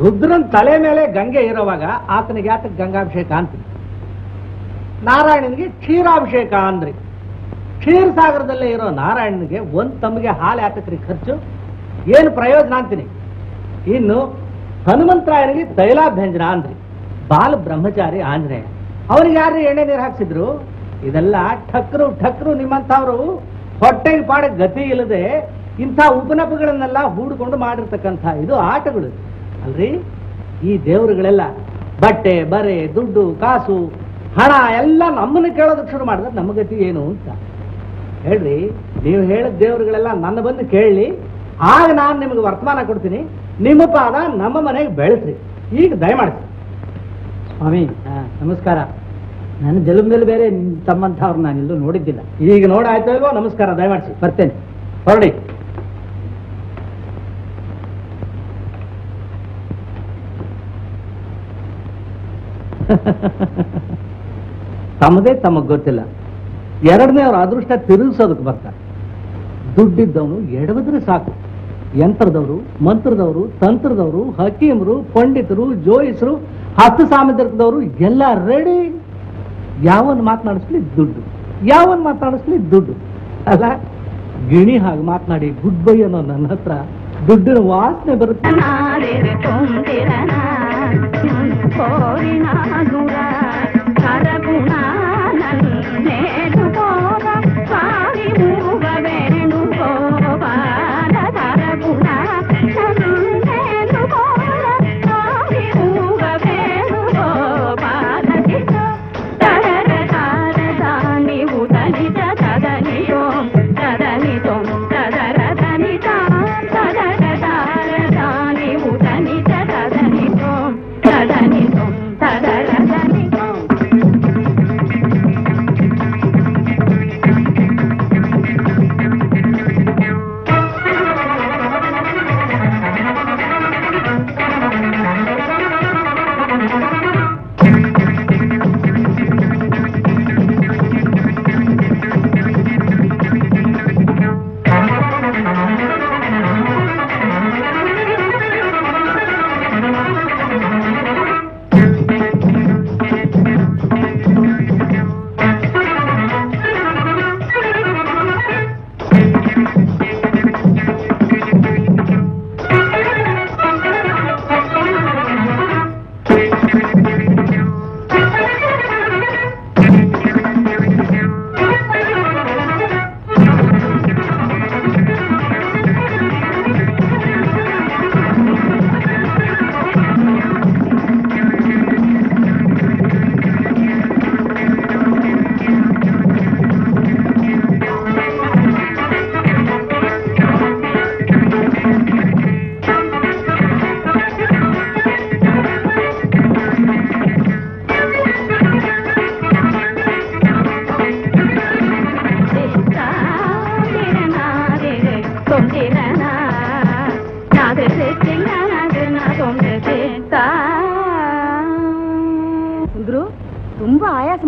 ರುದ್ರನ್ ತಲೆ ಮೇಲೆ ಗಂಗೆ ಇರೋವಾಗ ಆತನಿಗೆ ಯಾತಕ್ಕೆ ಗಂಗಾಭಿಷೇಕ ಅಂತೀರಿ? ನಾರಾಯಣನಿಗೆ ಕ್ಷೀರಾಭಿಷೇಕ ಅಂದ್ರಿ. ಕ್ಷೀರ ಸಾಗರದಲ್ಲೇ ಇರೋ ನಾರಾಯಣನಿಗೆ ಒಂದ್ ತಮ್ಮಿಗೆ ಹಾಲು ಯಾತಕ್ರಿ ಖರ್ಚು? ಏನು ಪ್ರಯೋಜನ ಅಂತೀನಿ. ಇನ್ನು ಹನುಮಂತರಾಯನಿಗೆ ತೈಲಾಭ್ಯಂಜನ ಅಂದ್ರಿ. ಬಾಲ ಬ್ರಹ್ಮಚಾರಿ ಆಂಜನೇಯ, ಅವನಿಗೆ ಯಾರು ಎಣ್ಣೆ ನೀರು ಹಾಕ್ಸಿದ್ರು? ಇದೆಲ್ಲ ಠಕ್ರು ನಿಮ್ಮಂಥವ್ರು ಹೊಟ್ಟೆಗೆ ಪಾಡ ಗತಿ ಇಲ್ಲದೆ ಇಂಥ ಉಪನಪಗಳನ್ನೆಲ್ಲ ಹೂಡ್ಕೊಂಡು ಮಾಡಿರ್ತಕ್ಕಂಥ ಇದು ಆಟಗಳು ಅಲ್ರಿ. ಈ ದೇವರುಗಳೆಲ್ಲ ಬಟ್ಟೆ, ಬರೆ, ದುಡ್ಡು, ಕಾಸು, ಹಣ ಎಲ್ಲ ನಮ್ಮನ್ನು ಕೇಳೋದಕ್ಕೆ ಶುರು ಮಾಡಿದ್ರೆ ನಮ್ಮ ಗತಿ ಏನು ಅಂತ ಹೇಳ್ರಿ. ನೀವು ಹೇಳಿದ ದೇವರುಗಳೆಲ್ಲ ನನ್ನ ಬಂದು ಕೇಳಲಿ, ಆಗ ನಾನು ನಿಮಗೆ ವರ್ತಮಾನ ಕೊಡ್ತೀನಿ. ನಿಮ್ಮ ಪಾದ ನಮ್ಮ ಮನೆಗೆ ಬೆಳೆಸ್ರಿ. ಈಗ ದಯಮಾಡಿಸಿ. ಸ್ವಾಮಿ ನಮಸ್ಕಾರ. ನನ್ನ ಜಲಮದಲ್ಲಿ ಬೇರೆ ತಮ್ಮಂಥವ್ರು ನಾನೆಲ್ಲೂ ನೋಡಿದ್ದಿಲ್ಲ. ಈಗ ನೋಡಾಯ್ತೋ ಇಲ್ವೋ? ನಮಸ್ಕಾರ, ದಯಮಾಡಿಸಿ. ಬರ್ತೇನೆ, ಹೊರಡಿ. ತಮ್ಮದೇ ತಮಗ್ ಗೊತ್ತಿಲ್ಲ. ಎರಡನೇ ಅವ್ರ ಅದೃಷ್ಟ ತಿರುಗಿಸೋದಕ್ಕೆ ಬರ್ತಾರೆ. ದುಡ್ಡಿದ್ದವನು ಎಡವಿದ್ರೆ ಸಾಕು. ಯಂತ್ರದವರು, ಮಂತ್ರದವರು, ತಂತ್ರದವರು, ಹಕೀಮರು, ಪಂಡಿತರು, ಜೋಯಿಸರು, ಹತ್ತು ಸಾಮುದ್ರಿಕದವರು ಎಲ್ಲ ರೆಡಿ. ಯಾವನ್ ಮಾತನಾಡಿಸ್ಲಿ ದುಡ್ಡು, ಯಾವನ್ ಮಾತನಾಡಿಸ್ಲಿ ದುಡ್ಡು. ಅಲ್ಲ, ಗಿಣಿ ಹಾಗೆ ಮಾತನಾಡಿ ಗುಡ್ ಬೈ ಅನ್ನೋ ನನ್ನ ಹತ್ರ ದುಡ್ಡಿನ ವಾಸನೆ ಬರುತ್ತೆ.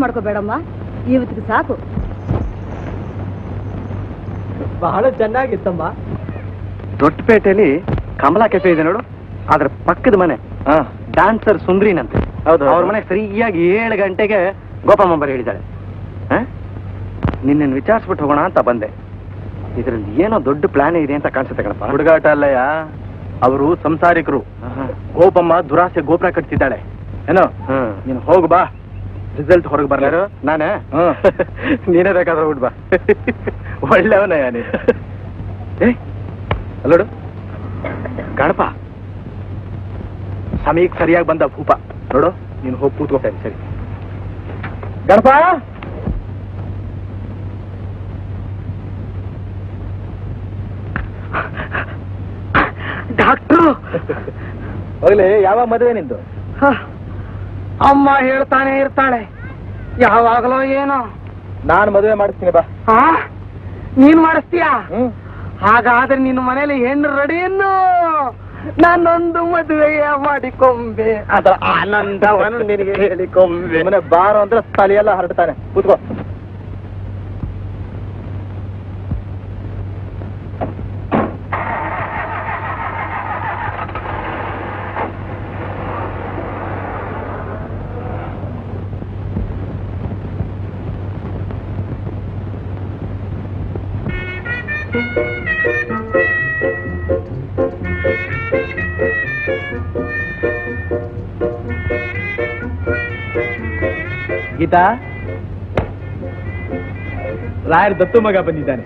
ಮಾಡ್ಕೋಬೇಡಮ್ಮ, ಇವತ್ತಿಗೆ ಸಾಕು. ಬಹಳ ಚೆನ್ನಾಗಿತ್ತಮ್ಮ. ದೊಡ್ಡಪೇಟೆಯಲ್ಲಿ ಕಮಲಾ ಕೆಫೆ ಇದೆ ನೋಡು, ಅದ್ರ ಪಕ್ಕದ ಮನೆ ಡ್ಯಾನ್ಸರ್ ಸುಂದ್ರಿನಂತೆ. ಹೌದು, ಅವ್ರ ಮನೆ ಸರಿಯಾಗಿ 7 ಗಂಟೆಗೆ ಗೋಪಮ್ಮಂಬರ್ ಹೇಳಿದ್ದಾಳೆ. ನಿನ್ನ ವಿಚಾರಿಸ್ಬಿಟ್ಟು ಹೋಗೋಣ ಅಂತ ಬಂದೆ. ಇದರಲ್ಲಿ ಏನೋ ದೊಡ್ಡ ಪ್ಲಾನ್ ಇದೆ ಅಂತ ಕಾಣಿಸುತ್ತೆ ಕಣಪ್ಪ. ಹುಡುಗಾಟ ಅಲ್ಲಯ್ಯ, ಅವರು ಸಂಸಾರಿಕರು. ಗೋಪಮ್ಮ ದುರಾಸೆ ಗೋಪುರ ಕಟ್ತಿದ್ದಾಳೆ ಏನೋ. ನೀನು ಹೋಗು ಬಾ, ರಿಸಲ್ಟ್ ಹೊರಗೆ ಬರ್ಲಾರು. ನಾನೇ ನೀನೇ ಬೇಕಾದ್ರೆ ಹುಡ್ ಬಾ. ಒಳ್ಳೆಯವನಯ್ಯ ನೀನು. ಅಲ್ಲೋಡು ಗಣಪ, ಸಮಯಕ್ಕೆ ಸರಿಯಾಗಿ ಬಂದ ಭೂಪ ನೋಡು. ನೀನು ಹೋಗಿ ಕೂತ್ಕೋ. ಸರಿ ಗಣಪ. ಡಾಕ್ಟ್ರು ಹೋಗ್ಲಿ, ಯಾವ ಮದುವೆ ನಿಂದು? ಅಮ್ಮ ಹೇಳ್ತಾನೆ ಇರ್ತಾಳೆ, ಯಾವಾಗಲೋ ಏನೋ. ನಾನು ಮದುವೆ ಮಾಡಿಸ್ತೀನಿ ಬಾ. ನೀನ್ ಮಾಡಿಸ್ತೀಯಾ? ಹಾಗಾದ್ರೆ ನಿನ್ನ ಮನೇಲಿ ಹೆಣ್ಣು ರೆಡಿಯನ್ನು ನಾನೊಂದು ಮದುವೆಯ ಮಾಡಿಕೊಂಬೆ, ಅದರ ಆನಂದವನ್ನು ನಿನಗೆ ಹೇಳಿಕೊಂಬೆ. ಮನೆ ಬಾರೋ ಅಂದ್ರೆ ತಲೆಯೆಲ್ಲ ಹರಡ್ತಾನೆ. ಕೂತ್ಕೋ. ಗೀತಾ, ರಾಯರ್ ದತ್ತು ಮಗ ಬಂದಿದ್ದಾನೆ.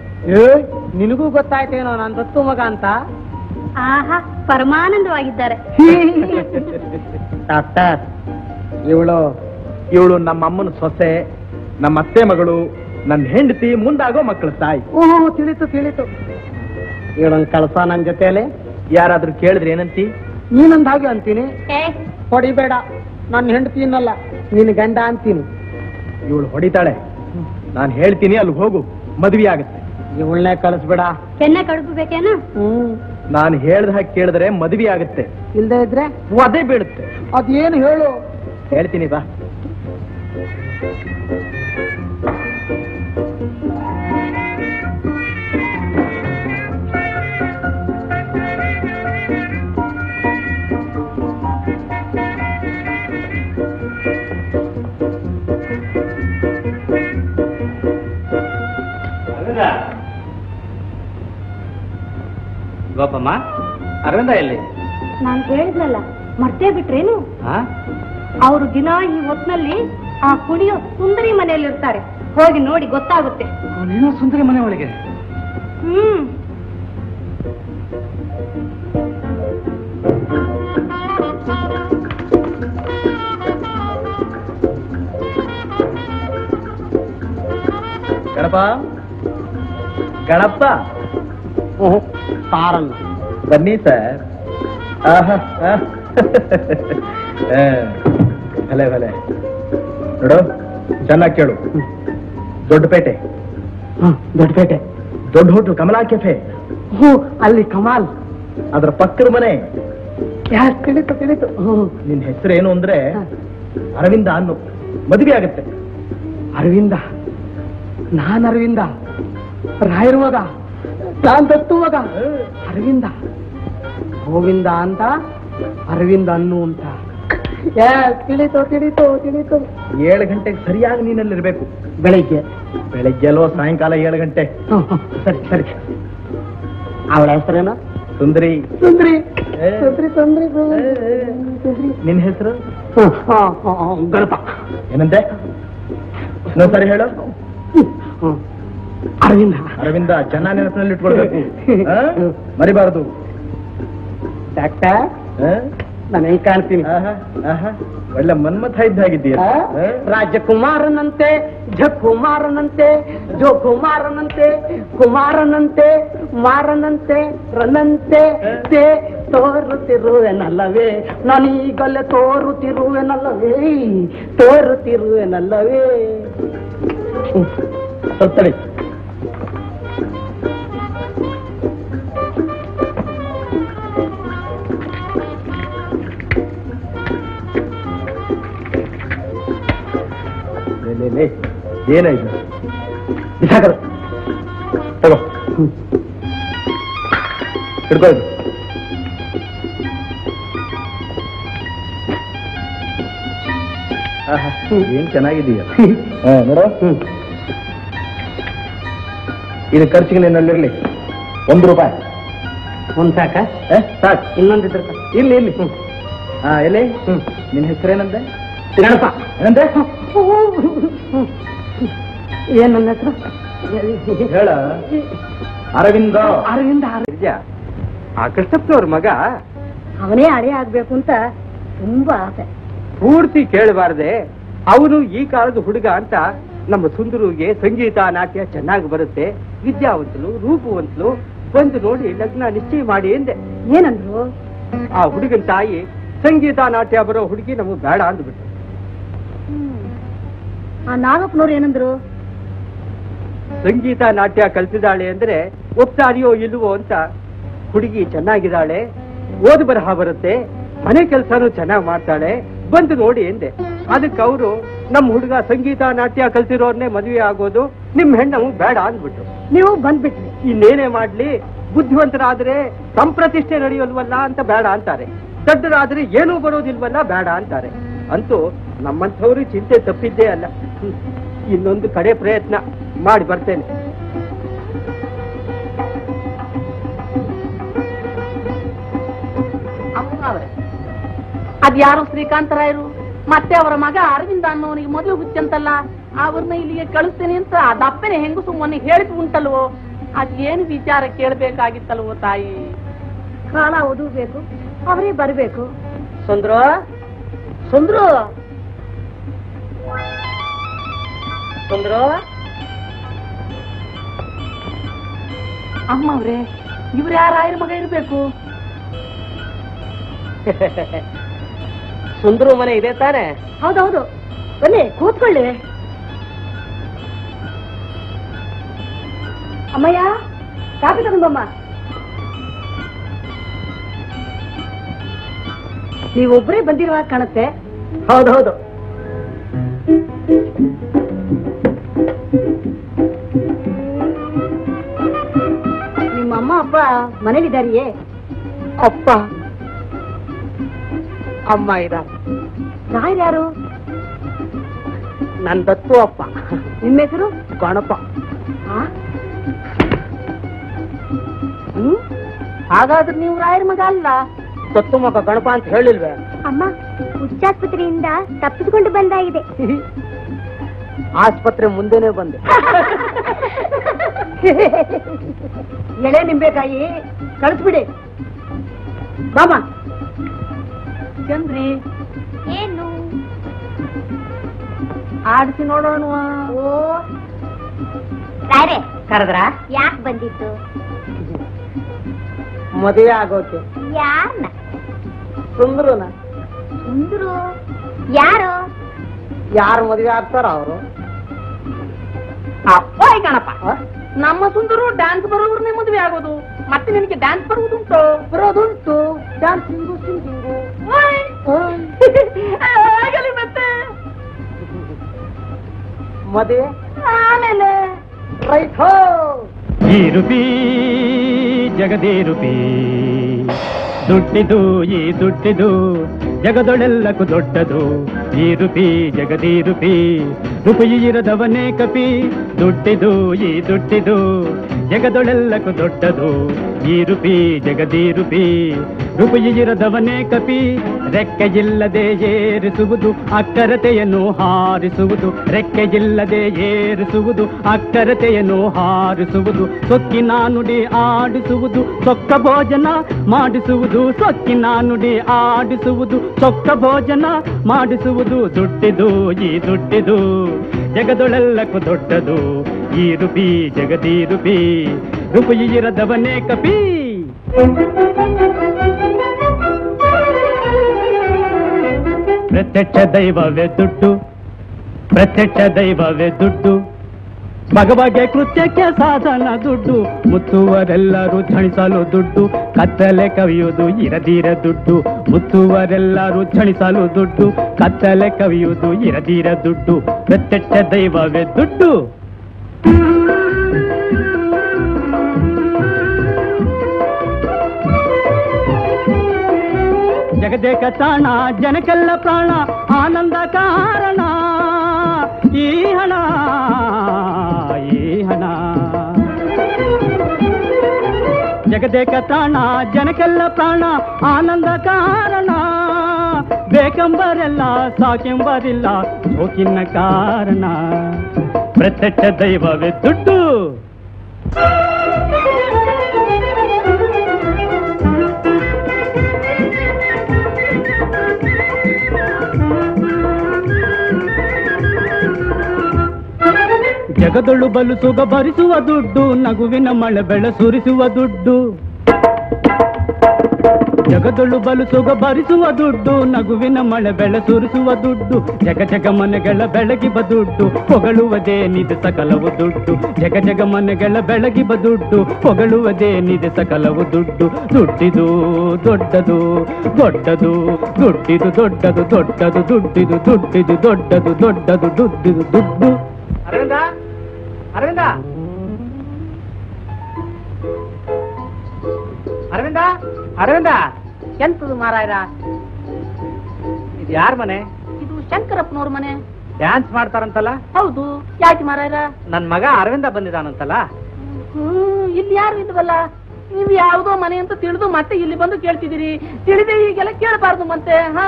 ನಿನಗೂ ಗೊತ್ತಾಯ್ತೇನೋ ನಾನು ದತ್ತು ಮಗ ಅಂತ? ಆಹಾ, ಪರಮಾನಂದವಾಗಿದ್ದಾರೆ. ಡಾಕ್ಟರ್, ಇವಳು ನಮ್ಮ ಅಮ್ಮನ ಸೊಸೆ, ನಮ್ಮ ಅತ್ತೆ ಮಗಳು, ನನ್ನ ಹೆಂಡತಿ, ಮುಂದಾಗೋ ಮಕ್ಕಳ ತಾಯಿ. ಓಹೋ, ತಿಳಿತು. ಇವಳೊಂದು ಕಳ್ಸ ನನ್ನ ಜೊತೆಯಲ್ಲಿ. ಯಾರಾದ್ರೂ ಕೇಳಿದ್ರೆ ಏನಂತಿ? ನೀನಂದ ಹಾಗೆ ಅಂತೀನಿ. ಹೊಡಿಬೇಡ, ನನ್ನ ಹೆಂಡತಿ ಅನ್ನಲ್ಲ, ನಿನ್ನ ಗಂಡ ಅಂತೀನಿ. ಇವಳು ಹೊಡಿತಾಳೆ, ನಾನು ಹೇಳ್ತೀನಿ, ಅಲ್ಲಿ ಹೋಗು, ಮದ್ವೆ ಆಗುತ್ತೆ. ಇವಳನ್ನೇ ಕಳಿಸ್ಬೇಡ. ಕೆನ್ನೆ ಕಡುಬು ಬೇಕೇನು? ನಾನು ಹೇಳ್ದ ಹಾಗೆ ಕೇಳಿದ್ರೆ ಮದ್ವೆ ಆಗುತ್ತೆ, ಇಲ್ದೇ ಇದ್ರೆ ಅದೇ ಬೀಳುತ್ತೆ. ಅದೇನು ಹೇಳು? ಹೇಳ್ತೀನಿ ಬಾ. ಗೋಪಮ್ಮ, ಅರವಿಂದ ಎಲ್ಲಿ? ನಾನು ಹೇಳಿದ್ನಲ್ಲ, ಮರ್ತೇ ಬಿಟ್ರೇನು? ಅವರು ದಿನ ಈ ಹೊತ್ನಲ್ಲಿ ಆ ಕುಣಿಯೋ ಸುಂದರಿ ಮನೆಯಲ್ಲಿ ಇರ್ತಾರೆ. ಹೋಗಿ ನೋಡಿ ಗೊತ್ತಾಗುತ್ತೆ. ನೀನು ಸುಂದರಿ ಮನೆ ಒಳಗೆ? ಗಣಪ ಸಾರಲ್ಲ. ಬನ್ನಿ ಸರ್. ಭಲೆ ನೋಡು, ಚೆನ್ನಾಗಿ ಕೇಳು. ದೊಡ್ಡಪೇಟೆ ದೊಡ್ಡ ಹೋಟ್ಲು ಕಮಲಾ ಕೆಫೆ. ಅಲ್ಲಿ ಕಮಾಲ್, ಅದರ ಪಕ್ಕದ ಮನೆ. ತಿಳಿತು. ನಿನ್ ಹೆಸರು ಏನು ಅಂದ್ರೆ ಅರವಿಂದ ಅನ್ನು. ಮದುವೆ ಆಗುತ್ತೆ. ಅರವಿಂದ? ನಾನ್ ಅರವಿಂದ? ರಾಯರ ಮಗ? ನಾನ್ ದತ್ತು ಮಗ? ಅರವಿಂದ ಗೋವಿಂದ ಅಂತ, ಅರವಿಂದ ಅನ್ನು ಅಂತ. ತಿಳಿತು. 7 ಗಂಟೆಗೆ ಸರಿಯಾಗಿ ನೀನಲ್ಲಿರ್ಬೇಕು. ಬೆಳಿಗ್ಗೆ ಅಲ್ವೋ? ಸಾಯಂಕಾಲ 7 ಗಂಟೆ. ಸರಿ. ಅವಳ ಹೆಸರೇನ? ಸುಂದರಿ. ನಿನ್ ಹೆಸರು? ಗಣಪ. ಏನಂತೆ? ಇನ್ನೊಂದ್ಸರಿ ಹೇಳು. ಅರವಿಂದ. ಚೆನ್ನಾಗಿ ನೆನಪಿನಲ್ಲಿ ಇಟ್ಕೊಳ್ಬೇಕು, ಮರಿಬಾರದು. ಡಾಕ್ಟರ್, ನಾನು ಹೆಂಗ್ ಕಾಣ್ತೀನಿ? ಒಳ್ಳೆ ಮನ್ಮಥ ಇದ್ದಾಗಿದ್ದೀಯ. ರಾಜಕುಮಾರನಂತೆ, ಜಕುಮಾರನಂತೆ, ಜೋಕುಮಾರನಂತೆ, ಕುಮಾರನಂತೆ, ಮಾರನಂತೆ, ರನಂತೆ ತೋರುತ್ತಿರುವೆನಲ್ಲವೇ? ನಾನೀಗಲೇ ತೋರುತ್ತಿರುವೆನಲ್ಲವೇ? ಸತ್ತಡಿ. ಏನಾಯ್ತು ಬಿಸಾಕದು ತಗೋ ಹಿಡ್ಕೋ ಇದು. ಏನ್ ಚೆನ್ನಾಗಿದೀಯ ನೋಡು. ಇದು ಖರ್ಚಿಗೆ ನಿನ್ನಲ್ಲಿರ್ಲಿ. 1 ರೂಪಾಯಿ. ಒಂದ್ ಸಾಕ ಸಾಕು. ಇನ್ನೊಂದಿದ್ರೆ ಇಲ್ಲಿ ಇಲ್ಲಿ. ಹಾ ಎಲ್ಲಿ ನಿನ್ನ ಹೆಸರೇನಂದೆ? ಗಣಪ ಏನಂದೆ? ಏನ್ ನನ್ನ ಹೆಸರು? ಹೇಳ. ಅರವಿಂದ. ಅರವಿಂದ. ಆ ಕೃಷ್ಣಪ್ಪನವ್ರ ಮಗ ಅವನೇ ಹಳೆ ಆಗ್ಬೇಕು ಅಂತ ತುಂಬಾ ಆಸೆ. ಪೂರ್ತಿ ಕೇಳಬಾರ್ದೆ. ಅವನು ಈ ಕಾಲದ ಹುಡುಗ ಅಂತ ನಮ್ಮ ಸುಂದರುಗೆ ಸಂಗೀತ ನಾಟ್ಯ ಚೆನ್ನಾಗಿ ಬರುತ್ತೆ, ವಿದ್ಯಾವಂತಲು ರೂಪವಂತಲು, ಬಂದು ನೋಡಿ ಲಗ್ನ ನಿಶ್ಚಯ ಮಾಡಿ ಎಂದೆ. ಏನಂದ್ರು? ಆ ಹುಡುಗನ ತಾಯಿ ಸಂಗೀತ ನಾಟ್ಯ ಬರೋ ಹುಡುಗಿ ನಮಗ್ ಬೇಡ ಅಂದ್ಬಿಟ್ಟು. ಆ ನಾಗಪ್ಪನವ್ರು ಏನಂದ್ರು? ಸಂಗೀತ ನಾಟ್ಯ ಕಲ್ತಿದ್ದಾಳೆ ಅಂದ್ರೆ ಒಪ್ತಾರಿಯೋ ಇಲ್ವೋ ಅಂತ. ಹುಡುಗಿ ಚೆನ್ನಾಗಿದ್ದಾಳೆ, ಓದು ಬರಹ ಬರುತ್ತೆ, ಮನೆ ಕೆಲಸನೂ ಚೆನ್ನಾಗಿ ಮಾಡ್ತಾಳೆ, ಬಂದು ನೋಡಿ ಎಂದೆ. ಅದಕ್ಕೆ ಅವರು ನಮ್ಮ ಹುಡುಗ ಸಂಗೀತ ನಾಟ್ಯ ಕಲ್ತಿರೋರ್ನೇ ಮದುವೆ ಆಗೋದು, ನಿಮ್ ಹೆಣ್ಣು ಬೇಡ ಅಂದ್ಬಿಟ್ಟು. ನೀವು ಬಂದ್ಬಿಟ್ರಿ. ಇನ್ನೇನೇ ಮಾಡ್ಲಿ, ಬುದ್ಧಿವಂತರಾದ್ರೆ ಸಂಪ್ರತಿಷ್ಠೆ ನಡೆಯೋಲ್ವಲ್ಲ ಅಂತ ಬೇಡ ಅಂತಾರೆ, ದೊಡ್ಡರಾದ್ರೆ ಏನೂ ಬರೋದಿಲ್ವಲ್ಲ ಬೇಡ ಅಂತಾರೆ. ಅಂತೂ ನಮ್ಮಂಥವ್ರು ಚಿಂತೆ ತಪ್ಪಿದ್ದೇ ಅಲ್ಲ. ಇನ್ನೊಂದು ಕಡೆ ಪ್ರಯತ್ನ ಮಾಡಿ ಬರ್ತೇನೆ. ಅದ್ಯಾರೋ ಶ್ರೀಕಾಂತರಾಯರು ಮತ್ತೆ ಅವರ ಮಗ ಅರವಿಂದ ಅನ್ನೋನಿಗೆ ಮದುವೆ ಹುಚ್ಚಂತಲ್ಲ, ಅವ್ರನ್ನ ಇಲ್ಲಿಗೆ ಕಳಿಸ್ತೇನೆ ಅಂತ ಅದಪ್ಪನೆ ಹೆಂಗಸು ಮೊನ್ನೆ ಹೇಳಿದ್ ಉಂಟಲ್ವೋ, ಅದೇನು ವಿಚಾರ ಕೇಳ್ಬೇಕಾಗಿತ್ತಲ್ವೋ ತಾಯಿ. ಕಾಲ ಓದಬೇಕು, ಅವರೇ ಬರ್ಬೇಕು. ಸುಂದ್ರು ಸುಂದ್ರು ಸುಂದ್ರು ಅಮ್ಮ ಅವ್ರೆ, ಇವ್ರು ಯಾರ ರಾಯರ ಮಗ ಇರ್ಬೇಕು? ಸುಂದ್ರು ಮನೆ ಇದೆ ತಾನೆ? ಹೌದೌದು, ಬನ್ನಿ ಕೂತ್ಕೊಳ್ಳಿ. ಅಮ್ಮಯ್ಯ, ಕಾಫಿ ತಗೊಂಡಮ್ಮ. ನೀವೊಬ್ಬರೇ ಬಂದಿರುವ ಕಾಣುತ್ತೆ. ಹೌದೌದು. ನಿಮ್ಮ ಅಮ್ಮ ಅಪ್ಪ ಮನೇಲಿದ್ದಾರಿಯೇ? ಅಪ್ಪ ಅಮ್ಮ ಇದ್ದಾರೆ. ರಾಯರ್ ಯಾರು? ನನ್ ದತ್ತು ಅಪ್ಪ. ನಿಮ್ಮ ಹೆಸರು? ಗಣಪ. ಹಾಗಾದ್ರೆ ನೀವು ರಾಯರ್ ಮಗ ಅಲ್ಲ? ದತ್ತು ಮಗ ಗಣಪ ಅಂತ ಹೇಳಿಲ್ವೇ? ಅಮ್ಮ, ಹುಚ್ಚಾಸ್ಪತ್ರೆಯಿಂದ ತಪ್ಪಿಸಿಕೊಂಡು ಬಂದಾಗಿದೆ. ಆಸ್ಪತ್ರೆ ಮುಂದೆನೆ ಬಂದೆ. ಎಳೆ ನಿಂಬೆಕಾಯಿ ಕಳಿಸ್ಬಿಡಿ. ಬಾಮ ಚಂದ್ರಿ, ಏನು? ಆಡಿಸಿ ನೋಡೋಣ. ಓ ರಾಯರೇ, ಕರೆದ್ರ? ಯಾಕೆ ಬಂದಿತ್ತು? ಮದುವೆ ಆಗೋಕೆ. ಯಾರನ್ನ? ಸುಂದ್ರನ. ಸುಂದ್ರು ಯಾರು? ಯಾರು ಮದುವೆ ಆಗ್ತಾರ ಅವರು? ಅಪ್ಪ ಗಣಪ. ನಮ್ಮ ಸುಂದರು ಡ್ಯಾನ್ಸ್ ಬರೋರ್ನೇ ಮದುವೆ ಆಗೋದು. ಮತ್ತೆ ನಿನಗೆ ಡ್ಯಾನ್ಸ್ ಬರುವುದುಂಟು? ಬರೋದುಂಟು. Dancing singing. ಆಗಲಿ ಮತ್ತೆ ಮದುವೆ ಆಮೇಲೆ. ರೈಟ್ ಹೋ. ಈ ರೂಪಿ ಜಗದೇ ರೂಪಿ, ದುಡ್ಡಿದು ಈ ದುಡ್ಡಿದು ಜಗದೊಳೆಲ್ಲಕ್ಕೂ ದೊಡ್ಡದು. ಈ ರೂಪಿ ಜಗದೀ ರೂಪಿ, ರೂಪಿ ಇರದವನೇ ಕಪಿ. ದುಡ್ಡಿದು ಈ ದುಡ್ಡಿದು ಜಗದೊಳೆಲ್ಲಕ್ಕೂ ದೊಡ್ಡದು. ಈ ರೂಪಿ ಜಗದೀ ರೂಪಿ, ರೂಪಿ ಇರದವನೇ ಕಪಿ. ರೆಕ್ಕೆಯಿಲ್ಲದೆ ಏರಿಸುವುದು ಅಕ್ಕರತೆಯನ್ನು ಹಾರಿಸುವುದು. ರೆಕ್ಕೆಯಿಲ್ಲದೆ ಏರಿಸುವುದು ಅಕ್ಕರತೆಯನ್ನು ಹಾರಿಸುವುದು. ಸೊಕ್ಕಿನ ನುಡಿ ಆಡಿಸುವುದು, ಸೊಕ್ಕ ಭೋಜನ ಮಾಡಿಸುವುದು. ಸೊಕ್ಕಿನ ನುಡಿ ಆಡಿಸುವುದು, ಸೊಕ್ಕ ಭೋಜನ ಮಾಡಿಸುವುದು. ದುಡ್ಡಿದು ಈ ದುಡ್ಡಿದು ಜಗದೊಳೆಲ್ಲಕ್ಕೂ ದೊಡ್ಡದು. ಈ ರೂಪಿ ಜಗದೀ ರೂಪಿ, ರೂಪಿ ಇರದವನೇ ಕಪಿ. ಪ್ರತ್ಯಕ್ಷ ದೈವವೇ ದುಡ್ಡು, ಪ್ರತ್ಯಕ್ಷ ದೈವವೇ ದುಡ್ಡು. ಬಗೆ ಕೃತ್ಯಕ್ಕೆ ಸಾಧನ ದುಡ್ಡು, ಮುತ್ತುವರೆಲ್ಲರೂ ಝಣಿಸಲು ದುಡ್ಡು, ಕತ್ತಲೆ ಕವಿಯುವುದು ಇರದಿರ ದುಡ್ಡು, ಮುತ್ತುವರೆಲ್ಲರೂ ಝಣಿಸಲು ದುಡ್ಡು, ಕತ್ತಲೆ ಕವಿಯುವುದು ಇರದಿರ ದುಡ್ಡು, ಪ್ರತ್ಯಕ್ಷ ದೈವವೇ ದುಡ್ಡು. ಜಗದೇಕ ತಾಣ ಜನಕ್ಕೆಲ್ಲ ಪ್ರಾಣ ಆನಂದ ಕಾರಣ, ಈ ಹಣ ಈ ಹಣ. ಜಗದೇಕ ತಾಣ ಜನಕ್ಕೆಲ್ಲ ಪ್ರಾಣ ಆನಂದ ಕಾರಣ, ಬೇಕೆಂಬರೆಲ್ಲ ಸಾಕೆಂಬರಿಲ್ಲ ಸೋಕಿನ ಕಾರಣ, ಪ್ರತ್ಯಕ್ಷ ದೈವವೇ ದುಡ್ಡು. ಜಗದೊಳು ಬಲು ಸುಗ ಭರಿಸುವ ದುಡ್ಡು, ನಗುವಿನ ಮಳೆ ಬೆಳೆ ಸುರಿಸುವ ದುಡ್ಡು. ಜಗದೊಳು ಬಲು ಸುಗ ಭರಿಸುವ ದುಡ್ಡು, ನಗುವಿನ ಮಳೆ ಬೆಳೆ ಸುರಿಸುವ ದುಡ್ಡು, ಜಗ ಜಗ ಮನೆಗಳ ಬೆಳಗಿಬ ದುಡ್ಡು, ಹೊಗಳುವುದೇ ನಿಧ ಸಕಲವು ದುಡ್ಡು, ಜಗ ಜಗ ಮನೆಗಳ ಬೆಳಗಿಬ ದುಡ್ಡು, ಹೊಗಳುವುದೇ ನಿಧ ಸಕಲವು ದುಡ್ಡು. ದುಡ್ಡಿದು ದೊಡ್ಡದು ದೊಡ್ಡದು, ದುಡ್ಡಿದು ದೊಡ್ಡದು ದೊಡ್ಡದು, ದುಡ್ಡಿದು ದುಡ್ಡಿದು ದೊಡ್ಡದು ದೊಡ್ಡದು, ದುಡ್ಡಿದು ದುಡ್ಡು. ಅರವಿಂದ ಅರವಿಂದ ಅರವಿಂದ ಅರವಿಂದ, ಎಂತದು ಮಾರಾಯರ? ಇದು ಯಾರ ಮನೆ? ಇದು ಶಂಕರಪ್ಪನವ್ರ ಮನೆ. ಡ್ಯಾನ್ಸ್ ಮಾಡ್ತಾರಂತಲ್ಲ? ಹೌದು, ಯಾಕೆ ಮಾರಾಯರ? ನನ್ ಮಗ ಅರವಿಂದ ಬಂದಿದ್ದಾನಂತಲ್ಲ? ಇಲ್ಲಿ ಯಾರು ಇಲ್ವಲ್ಲ. ನೀವು ಯಾವುದೋ ಮನೆ ಅಂತ ತಿಳಿದು ಮತ್ತೆ ಇಲ್ಲಿ ಬಂದು ಕೇಳ್ತಿದ್ದೀರಿ. ತಿಳಿದೆ ಈಗೆಲ್ಲ ಕೇಳಬಾರ್ದು ಮತ್ತೆ. ಹಾ,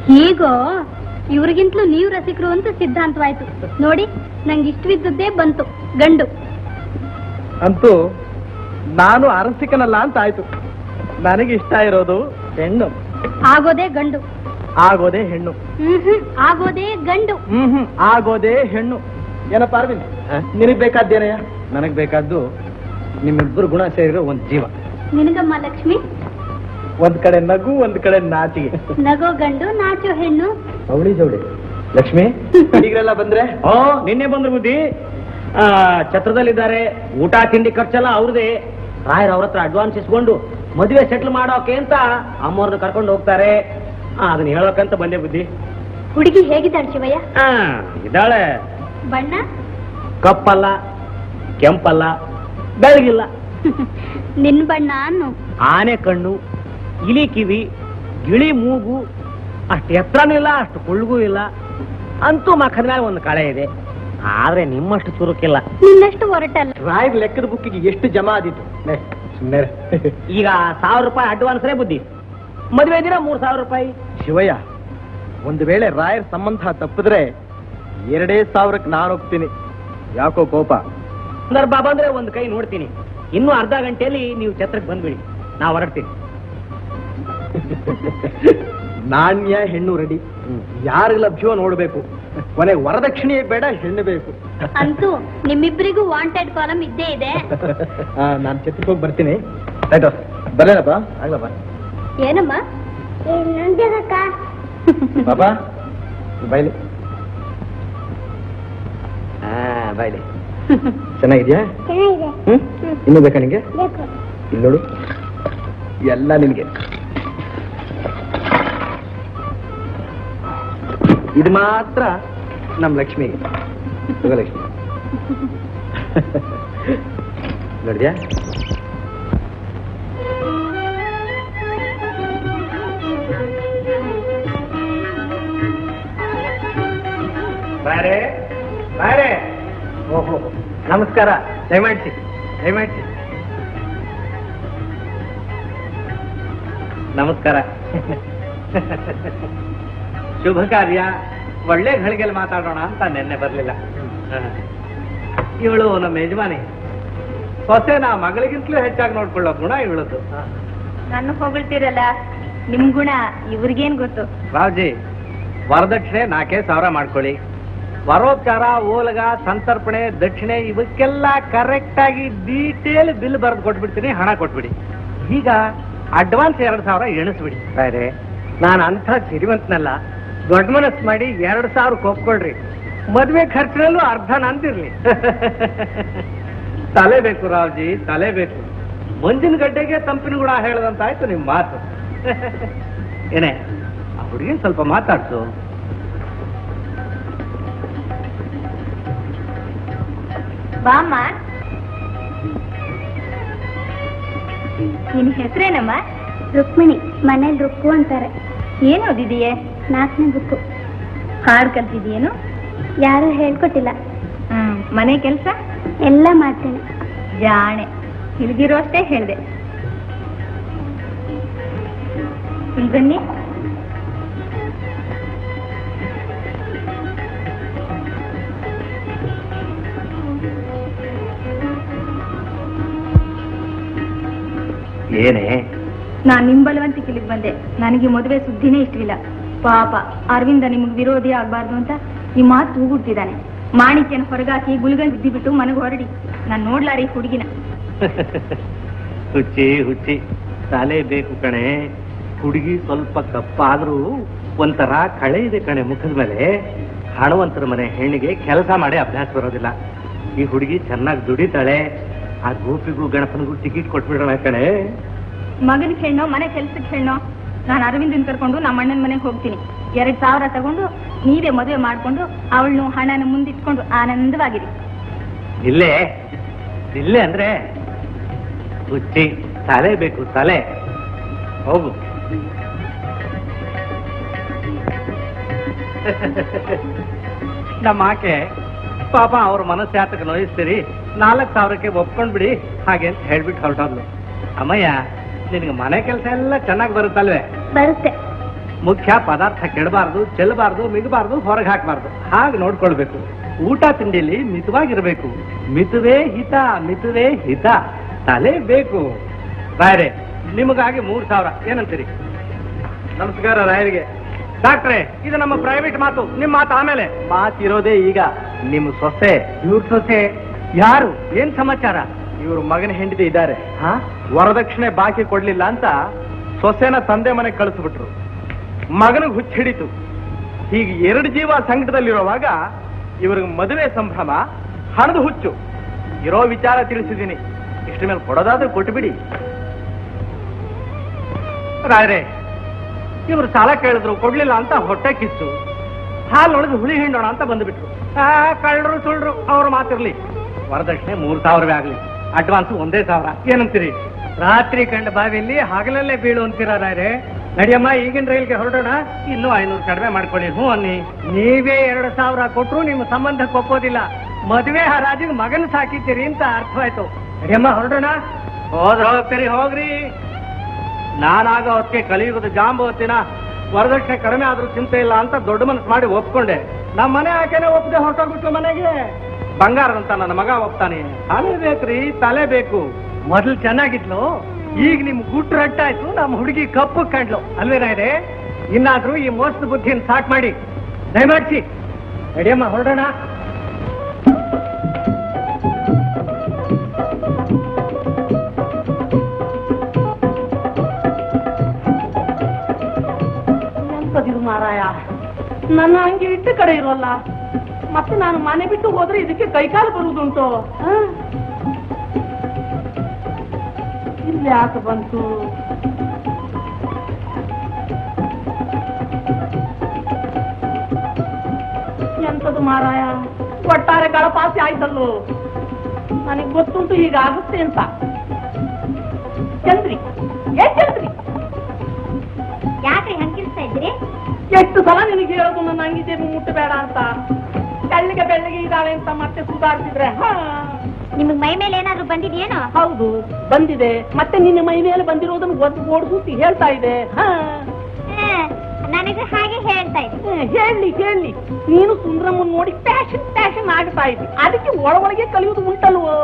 ಹೀಗೋ ಇವ್ರಿಗಿಂತಲೂ ನೀವು ರಸಿಕರು ಅಂತ ಸಿದ್ಧಾಂತವಾಯ್ತು ನೋಡಿ. ನಂಗೆ ಇಷ್ಟವಿದ್ದದ್ದೇ ಬಂತು, ಗಂಡು. ಅಂತೂ ನಾನು ಅರಸಿಕನಲ್ಲ ಅಂತ ಆಯ್ತು. ನನಗೆ ಇಷ್ಟ ಇರೋದು ಹೆಣ್ಣು. ಆಗೋದೇ ಗಂಡು. ಆಗೋದೇ ಹೆಣ್ಣು. ಆಗೋದೇ ಗಂಡು. ಆಗೋದೇ ಹೆಣ್ಣು. ಏನಪ್ಪ ಅರವಿಂದ್, ನಿನಗ್ ಬೇಕಾದ್ದೇನಯ್ಯ? ನನಗ್ ಬೇಕಾದ್ದು ನಿಮ್ಮಿಬ್ಬರು ಗುಣ ಸೇರಿರೋ ಒಂದ್ ಜೀವ. ನಿನಗಮ್ಮ ಲಕ್ಷ್ಮಿ? ಒಂದ್ ಕಡೆ ನಗು, ಒಂದ್ ಕಡೆ ನಾಚಿಗೆ. ನಗೋ ಗಂಡು, ನಾಚೋ ಹೆಣ್ಣು. ಅವಳಿ ಜೋಡಿ. ಲಕ್ಷ್ಮಿ, ಈಗರೆಲ್ಲ ಬಂದ್ರೆ? ಓ, ನಿನ್ನೆ ಬಂದ್ರು ಬುದ್ಧಿ. ಛತ್ರದಲ್ಲಿದ್ದಾರೆ. ಊಟ ತಿಂಡಿ ಖರ್ಚೆಲ್ಲ ಅವ್ರದೇ. ರಾಯರ್ ಅವ್ರ ಹತ್ರ ಅಡ್ವಾನ್ಸ್ ಇಸ್ಕೊಂಡು ಮದುವೆ ಸೆಟ್ಲ್ ಮಾಡೋಕೆ ಅಂತ ಅಮ್ಮವ್ರನ್ನ ಕರ್ಕೊಂಡು ಹೋಗ್ತಾರೆ. ಅದನ್ನ ಹೇಳೋಕಂತ ಬಂದೆ ಬುದ್ಧಿ. ಹುಡುಗಿ ಹೇಗಿದ್ದಾಳೆ ಶಿವಯ್ಯ? ಇದ್ದಾಳೆ. ಬಣ್ಣ? ಕಪ್ಪಲ್ಲ, ಕೆಂಪಲ್ಲ, ಬೆಳಗಿಲ್ಲ. ನಿನ್ ಬಣ್ಣ ಅನ್ನು? ಆನೆ ಕಣ್ಣು, ಇಲಿ ಕಿವಿ, ಗಿಳಿ ಮೂಗು, ಅಷ್ಟು ಎತ್ತರನೂ ಇಲ್ಲ, ಅಷ್ಟು ಕುಳ್ಗೂ ಇಲ್ಲ. ಅಂತೂ ಮಖದ ಮೇಲೆ ಒಂದು ಕಳೆ ಇದೆ. ಆದ್ರೆ ನಿಮ್ಮಷ್ಟು ಚುರುಕಿಲ್ಲ. ನಿನ್ನಷ್ಟು ಹೊರಟಲ್ಲ. ರಾಯರ್ ಲೆಕ್ಕದ ಬುಕ್ಕಿಗೆ ಎಷ್ಟು ಜಮಾ ಆದಿತ್ತು? ಈಗ 1000 ರೂಪಾಯಿ ಅಡ್ವಾನ್ಸ್ ರೇ ಬುದ್ಧಿ. ಮದುವೆ ದಿನ 3000 ರೂಪಾಯಿ. ಶಿವಯ್ಯ, ಒಂದು ವೇಳೆ ರಾಯರ್ ಸಂಬಂಧ ತಪ್ಪಿದ್ರೆ 2000ಕ್ಕೆ ನಾನು ಹೋಗ್ತೀನಿ. ಯಾಕೋ ಕೋಪ? ಸಂದರ್ಭ ಬಂದ್ರೆ ಒಂದು ಕೈ ನೋಡ್ತೀನಿ. ಇನ್ನೂ ಅರ್ಧ ಗಂಟೆಯಲ್ಲಿ ನೀವು ಛತ್ರಕ್ಕೆ ಬಂದ್ಬಿಡಿ, ನಾವು ಹೊರಡ್ತೀನಿ. ನಾಣ್ಯ ಹೆಣ್ಣು ರೆಡಿ. ಯಾರು ಲಭ್ಯವೋ ನೋಡ್ಬೇಕು. ಕೊನೆ ವರದಕ್ಷಿಣೆ ಬೇಡ, ಹೆಣ್ಣು ಬೇಕು. ಅಂತೂ ನಿಮ್ಮಿಬ್ಬರಿಗೂ ವಾಂಟೆಡ್ ಕಾಲಮ್ ಇದ್ದೇ ಇದೆ. ನಾನು ಛತ್ರಕ್ಕೆ ಹೋಗಿ ಬರ್ತೀನಿ. ಆಯ್ತು, ಬರಲೇನಪ್ಪ? ಆಗ್ಲಪ್ಪ. ಏನಮ್ಮ? ಪಾಪ ಬೈಲಿ. ಬೈಲಿ. ಚೆನ್ನಾಗಿದ್ಯಾ? ಇನ್ನೂ ಬೇಕಾ ನಿಂಗೆ? ಇಲ್ಲಿ ನೋಡು, ಎಲ್ಲ ನಿನಗೆ. ಇದು ಮಾತ್ರ ನಮ್ ಲಕ್ಷ್ಮಿಗೆ. ಲಕ್ಷ್ಮಿ ನೋಡಿದ್ಯಾ? ಬಾರೆ ಬಾರೆ. ಓಹೋ, ನಮಸ್ಕಾರ. ದಯಮಾಡಿಸಿ ದಯಮಾಡಿಸಿ. ನಮಸ್ಕಾರ. ಶುಭ ಕಾರ್ಯ, ಒಳ್ಳೆ ಘಳಿಗೆಲ್ಲಿ ಮಾತಾಡೋಣ ಅಂತ ನೆನ್ನೆ ಬರ್ಲಿಲ್ಲ. ಇವಳು ನಮ್ಮ ಯಜಮಾನಿ. ಸೊಸೆನ ಮಗಳಿಗಿಂತಲೂ ಹೆಚ್ಚಾಗಿ ನೋಡ್ಕೊಳ್ಳೋ ಗುಣ ಇವಳದ್ದು. ನನ್ನ ಹೊಗಳ್ತಿರಲ್ಲ, ನಿಮ್ ಗುಣ ಇವ್ರಿಗೇನ್ ಗೊತ್ತು? ರಾವ್ಜಿ, ವರದಕ್ಷಿಣೆ 4000 ಮಾಡ್ಕೊಳ್ಳಿ. ವರೋಪಚಾರ, ಓಲಗ, ಸಂತರ್ಪಣೆ, ದಕ್ಷಿಣೆ ಇವಕ್ಕೆಲ್ಲ ಕರೆಕ್ಟ್ ಆಗಿ ಡೀಟೇಲ್ ಬಿಲ್ ಬರೆದು ಕೊಟ್ಬಿಡ್ತೀನಿ, ಹಣ ಕೊಟ್ಬಿಡಿ. ಈಗ ಅಡ್ವಾನ್ಸ್ 2,000 ಎಣಿಸ್ಬಿಡಿ. ಬೇರೆ ನಾನು ಅಂಥ ಸಿರಿವಂತನಲ್ಲ, ದೊಡ್ಡ ಮನಸ್ಸು ಮಾಡಿ 2,000 ಒಪ್ಕೊಳ್ರಿ. ಮದುವೆ ಖರ್ಚಿನಲ್ಲೂ ಅರ್ಧ ನಂದಿರ್ಲಿ. ತಲೆ ಬೇಕು ರಾವ್ಜಿ, ತಲೆ ಬೇಕು. ಮಂಜಿನ ಗಡ್ಡೆಗೆ ತಂಪಿನ ಗುಣ ಹೇಳದಂತಾಯ್ತು ನಿಮ್ ಮಾತು. ಏನೇ ಆ ಹುಡುಗಿನ ಸ್ವಲ್ಪ ಮಾತಾಡ್ಸು. ಬಾಮ್ಮ, ನಿನ್ ಹೆಸರೇನಮ್ಮ? ರುಕ್ಮಿಣಿ. ಮನೇಲಿ ರುಕ್ಕು ಅಂತಾರೆ. ಏನ್ ಓದಿದೀಯೇ? 4ನೇ ಬುಕ್ಕು. ಹಾಡು ಕಲ್ತಿದೀಯೇನು? ಯಾರು ಹೇಳ್ಕೊಟ್ಟಿಲ್ಲ. ಮನೆ ಕೆಲ್ಸ ಎಲ್ಲ ಮಾಡ್ತೇನೆ. ಜಾಣೆ, ಹಿಲ್ಗಿರೋ ಅಷ್ಟೇ ಹೇಳ್ದೆ. ಇಲ್ಲಿ ಬನ್ನಿ. ಏನೇ? ನಾನ್ ನಿಮ್ ಬಲವಂತಿಕೆ ಇಲ್ಲಿಗೆ ಬಂದೆ. ನನಗೆ ಮದುವೆ ಸುದ್ದಿನೇ ಇಷ್ಟವಿಲ್ಲ. ಪಾಪ ಅರವಿಂದ ನಿಮ್ಗೆ ವಿರೋಧಿ ಆಗ್ಬಾರ್ದು ಅಂತ ಈ ಮಾತು ತೂಗುಡ್ತಿದ್ದಾನೆ. ಮಾಣಿಕ್ಯನ ಹೊರಗಾಕಿ ಗುಲ್ಗಲ್ ಬಿದ್ದಿ ಬಿಟ್ಟು ಮನೆಗೆ ಹೊರಡಿ. ನಾನ್ ನೋಡ್ಲಾರಿ ಹುಡುಗಿನ. ಹುಚ್ಚಿ ಹುಚ್ಚಿ, ತಲೆ ಬೇಕು ಕಣೆ. ಹುಡುಗಿ ಸ್ವಲ್ಪ ಕಪ್ಪಾದ್ರೂ ಒಂಥರ ಕಳೆ ಇದೆ ಕಣೆ ಮುಖದ ಮೇಲೆ. ಹಣವಂತರ ಮನೆ ಹೆಣ್ಣಿಗೆ ಕೆಲಸ ಮಾಡಿ ಅಭ್ಯಾಸ ಬರೋದಿಲ್ಲ. ಈ ಹುಡುಗಿ ಚೆನ್ನಾಗಿ ದುಡಿತಾಳೆ. ಆ ಗೋಪಿಗೂ ಗಣಪನಿಗೂ ಟಿಕೆಟ್ ಕೊಟ್ಬಿಡೋಣ ಕಣೆ. ಮಗನ ಹೆಣ್ಣೋ ಮನೆ ಕೆಲ್ಸಕ್ಕೆ ಹೆಣ್ಣೋ, ನಾನು ಅರವಿಂದನ್ ಕರ್ಕೊಂಡು ನಮ್ಮ ಅಣ್ಣನ ಮನೆಗೆ ಹೋಗ್ತೀನಿ. 2,000 ತಗೊಂಡು ನೀವೇ ಮದುವೆ ಮಾಡ್ಕೊಂಡು ಅವಳನ್ನು ಹಣನ ಮುಂದಿಟ್ಕೊಂಡು ಆನಂದವಾಗಿರಿ. ಇಲ್ಲೇ ಇಲ್ಲೇ ಅಂದ್ರೆ ಹುಚ್ಚಿ, ತಲೆ ಬೇಕು ತಲೆ. ಹೋಗು. ನಮ್ಮ ಆಕೆ ಪಾಪ ಅವ್ರ ಮನಸ್ಸಾತಕ್ಕೆ ನೋಯಿಸ್ತೀರಿ, 4,000ಕ್ಕೆ ಒಪ್ಕೊಂಡ್ಬಿಡಿ ಹಾಗೆ ಅಂತ ಹೇಳ್ಬಿಟ್ಟು ಹೊರಟೋದ್ಲು. ಅಮ್ಮಯ್ಯ, ನಿನಗೆ ಮನೆ ಕೆಲಸ ಎಲ್ಲ ಚೆನ್ನಾಗಿ ಬರುತ್ತಲ್ವೇ? ಬರುತ್ತೆ. ಮುಖ್ಯ ಪದಾರ್ಥ ಕೆಡಬಾರ್ದು, ಚೆಲ್ಲಬಾರ್ದು, ಮಿಗಬಾರ್ದು, ಹೊರಗೆ ಹಾಕಬಾರ್ದು. ಹಾಗೆ ನೋಡ್ಕೊಳ್ಬೇಕು. ಊಟ ತಿಂಡಿಲಿ ಮಿತವಾಗಿರ್ಬೇಕು. ಮಿತವೇ ಹಿತ, ಮಿತವೇ ಹಿತ. ತಲೆ ಬೇಕು. ರಾಯರೇ, ನಿಮಗಾಗಿ 3,000 ಏನಂತೀರಿ? ನಮಸ್ಕಾರ ರಾಯರಿಗೆ. ಡಾಕ್ಟ್ರೇ, ಇದು ನಮ್ಮ ಪ್ರೈವೇಟ್ ಮಾತು, ನಿಮ್ಮ ಮಾತು ಆಮೇಲೆ. ಮಾತಿರೋದೇ ಈಗ. ನಿಮ್ಮ ಸೊಸೆ. ಇವ್ರ ಸೊಸೆ ಯಾರು? ಏನ್ ಸಮಾಚಾರ? ಇವ್ರ ಮಗನ ಹೆಂಡತಿ ಇದ್ದಾರೆ. ವರದಕ್ಷಿಣೆ ಬಾಕಿ ಕೊಡ್ಲಿಲ್ಲ ಅಂತ ಸೊಸೆನ ತಂದೆ ಮನೆಗೆ ಕಳಿಸ್ಬಿಟ್ರು. ಮಗನಿಗೆ ಹುಚ್ಚ ಹಿಡಿತು. ಹೀಗೆ 2 ಜೀವ ಸಂಕಟದಲ್ಲಿರುವಾಗ ಇವ್ರಿಗೆ ಮದುವೆ ಸಂಭ್ರಮ, ಹಣದ ಹುಚ್ಚು. ಇರೋ ವಿಚಾರ ತಿಳಿಸಿದ್ದೀನಿ. ಇಷ್ಟ ಮೇಲೆ ಕೊಡೋದಾದ್ರೂ ಕೊಟ್ಟುಬಿಡಿ. ರಾಯರೇ, ಇವರು ಸಾಲ ಕೇಳಿದ್ರು, ಕೊಡ್ಲಿಲ್ಲ ಅಂತ ಹೊಟ್ಟೆ ಕಿತ್ತು. ಹಾಲು ಒಳಗೆ ಹುಳಿ ಹಿಂಡೋಣ ಅಂತ ಬಂದುಬಿಟ್ರು. ಕಳ್ಳರು ಸುಳ್ರು ಅವ್ರ ಮಾತಿರ್ಲಿ. ವರದಕ್ಷಿಣೆ 3,000 ಆಗ್ಲಿ, ಅಡ್ವಾನ್ಸ್ 1,000. ಏನಂತೀರಿ? ರಾತ್ರಿ ಕಂಡ ಬಾವಿಯಲ್ಲಿ ಹಗಲಲ್ಲೇ ಬೀಳು ಅಂತೀರ ರಾಯರೇ. ನಡಿಯಮ್ಮ, ಈಗಿನ ರೈಲ್ಗೆ ಹೊರಡೋಣ. ಇನ್ನೂ 500 ಕಡಿಮೆ ಮಾಡ್ಕೊಳ್ಳಿ. ಹ್ಞೂ ಅನ್ನಿ. ನೀವೇ 2,000 ಕೊಟ್ರು ನಿಮ್ಮ ಸಂಬಂಧಕ್ಕೆ ಒಪ್ಪೋದಿಲ್ಲ. ಮದುವೆ ಹರಾಜಿಗೆ ಮಗನ ಸಾಕಿದ್ದೀರಿ ಅಂತ ಅರ್ಥವಾಯ್ತು. ನಡಿಯಮ್ಮ, ಹೊರಡೋಣ. ಹೋಗ್ತೀರಿ ಹೋಗ್ರಿ. ನಾನಾಗ ಹೊತ್ತಿಗೆ ಕಲಿಯುಗದ ಜಾಂಬವತ್ತಿನ ವರದಕ್ಷಿಣೆ ಕಡಿಮೆ ಆದ್ರೂ ಚಿಂತೆ ಇಲ್ಲ ಅಂತ ದೊಡ್ಡ ಮನಸ್ಸು ಮಾಡಿ ಒಪ್ಕೊಂಡೆ. ನಮ್ಮ ಮನೆ ಆಕೆನೆ ಒಪ್ಪದೆ ಹೊರಟೋಗ್ಬಿಟ್ಲು ಮನೆಗೆ. ಬಂಗಾರದಂತ ನನ್ನ ಮಗ ಒಪ್ತಾನೆ. ತಲೆ ಬೇಕ್ರಿ, ತಲೆ ಬೇಕು. ಮೊದಲು ಚೆನ್ನಾಗಿದ್ಲು, ಈಗ ನಿಮ್ ಗುಟ್ಟು ರಟ್ಟಾಯ್ತು. ನಮ್ಮ ಹುಡುಗಿ ಕಪ್ಪು ಕಂಡ್ಲು ಅಲ್ವೇನಾ ಇದೆ? ಇನ್ನಾದ್ರೂ ಈ ಮೋಸದ ಬುದ್ಧಿಯನ್ನು ಸಾಕ್ ಮಾಡಿ ದಯಮಾಡಿಸಿ. ನಡಿಯಮ್ಮ, ಹೊರಡೋಣ. ಎಂತದಿದು ಮಾರಾಯ, ನನ್ನ ಹಂಗೆ ಇಟ್ಟು ಕಡೆ ಇರೋಲ್ಲ. ಮತ್ತೆ ನಾನು ಮನೆ ಬಿಟ್ಟು ಹೋದ್ರೆ ಇದಕ್ಕೆ ಕೈಕಾಲು ಬರುವುದುಂಟು. ಇಲ್ಲಿ ಯಾಕೆ ಬಂತು? ಎಂತದು ಮಾರಾಯ, ಒಟ್ಟಾರೆ ಗಳಪಾಸಿ ಆಯ್ತಲ್ಲೋ. ನನಗೆ ಗೊತ್ತುಂಟು ಹೀಗಾಗುತ್ತೆ ಅಂತ. ಚಂದ್ರಿ, ಚಂದ್ರಿ, ಯಾಕ್ರಿ ಹಂಗಿಸ್ತಾ ಇದ್ರಿ? ಎಷ್ಟು ಸಲ ನಿನಗೆ ಹೇಳೋದು ನನ್ನ ಅಂಗಿ ಮುಟ್ಟಬೇಡ ಅಂತ. ಬೆಳ್ಳಿಗೆ ಬೆಳ್ಳಿಗೆ ಇದ್ದಾಳೆ ಅಂತ ಮತ್ತೆ ಸುಧಾರಿಸಿದ್ರೆ. ನಿಮಗ್ ಮೈ ಮೇಲೆ ಏನಾದ್ರು ಬಂದಿದ್ಯೇನೋ? ಹೌದು, ಬಂದಿದೆ. ಮತ್ತೆ ನಿನ್ನ ಮೈ ಮೇಲೆ ಬಂದಿರೋದನ್ನು ಒಂದು ಓಡಿಸುತ್ತಿ ಹೇಳ್ತಾ ಇದೆ. ನನಗೆ ಹಾಗೆ ಹೇಳ್ತಾ ಇದ್ದೆ. ಹೇಳಿ ನೀನು ಸುಂದ್ರಮ್ಮನ್ ನೋಡಿ ಪ್ಯಾಷನ್ ಪ್ಯಾಷನ್ ಆಗ್ತಾ ಇದ್ದಿ. ಅದಕ್ಕೆ ಒಳಗೆ ಕಲಿಯೋದು ಉಂಟಲ್ವೋ?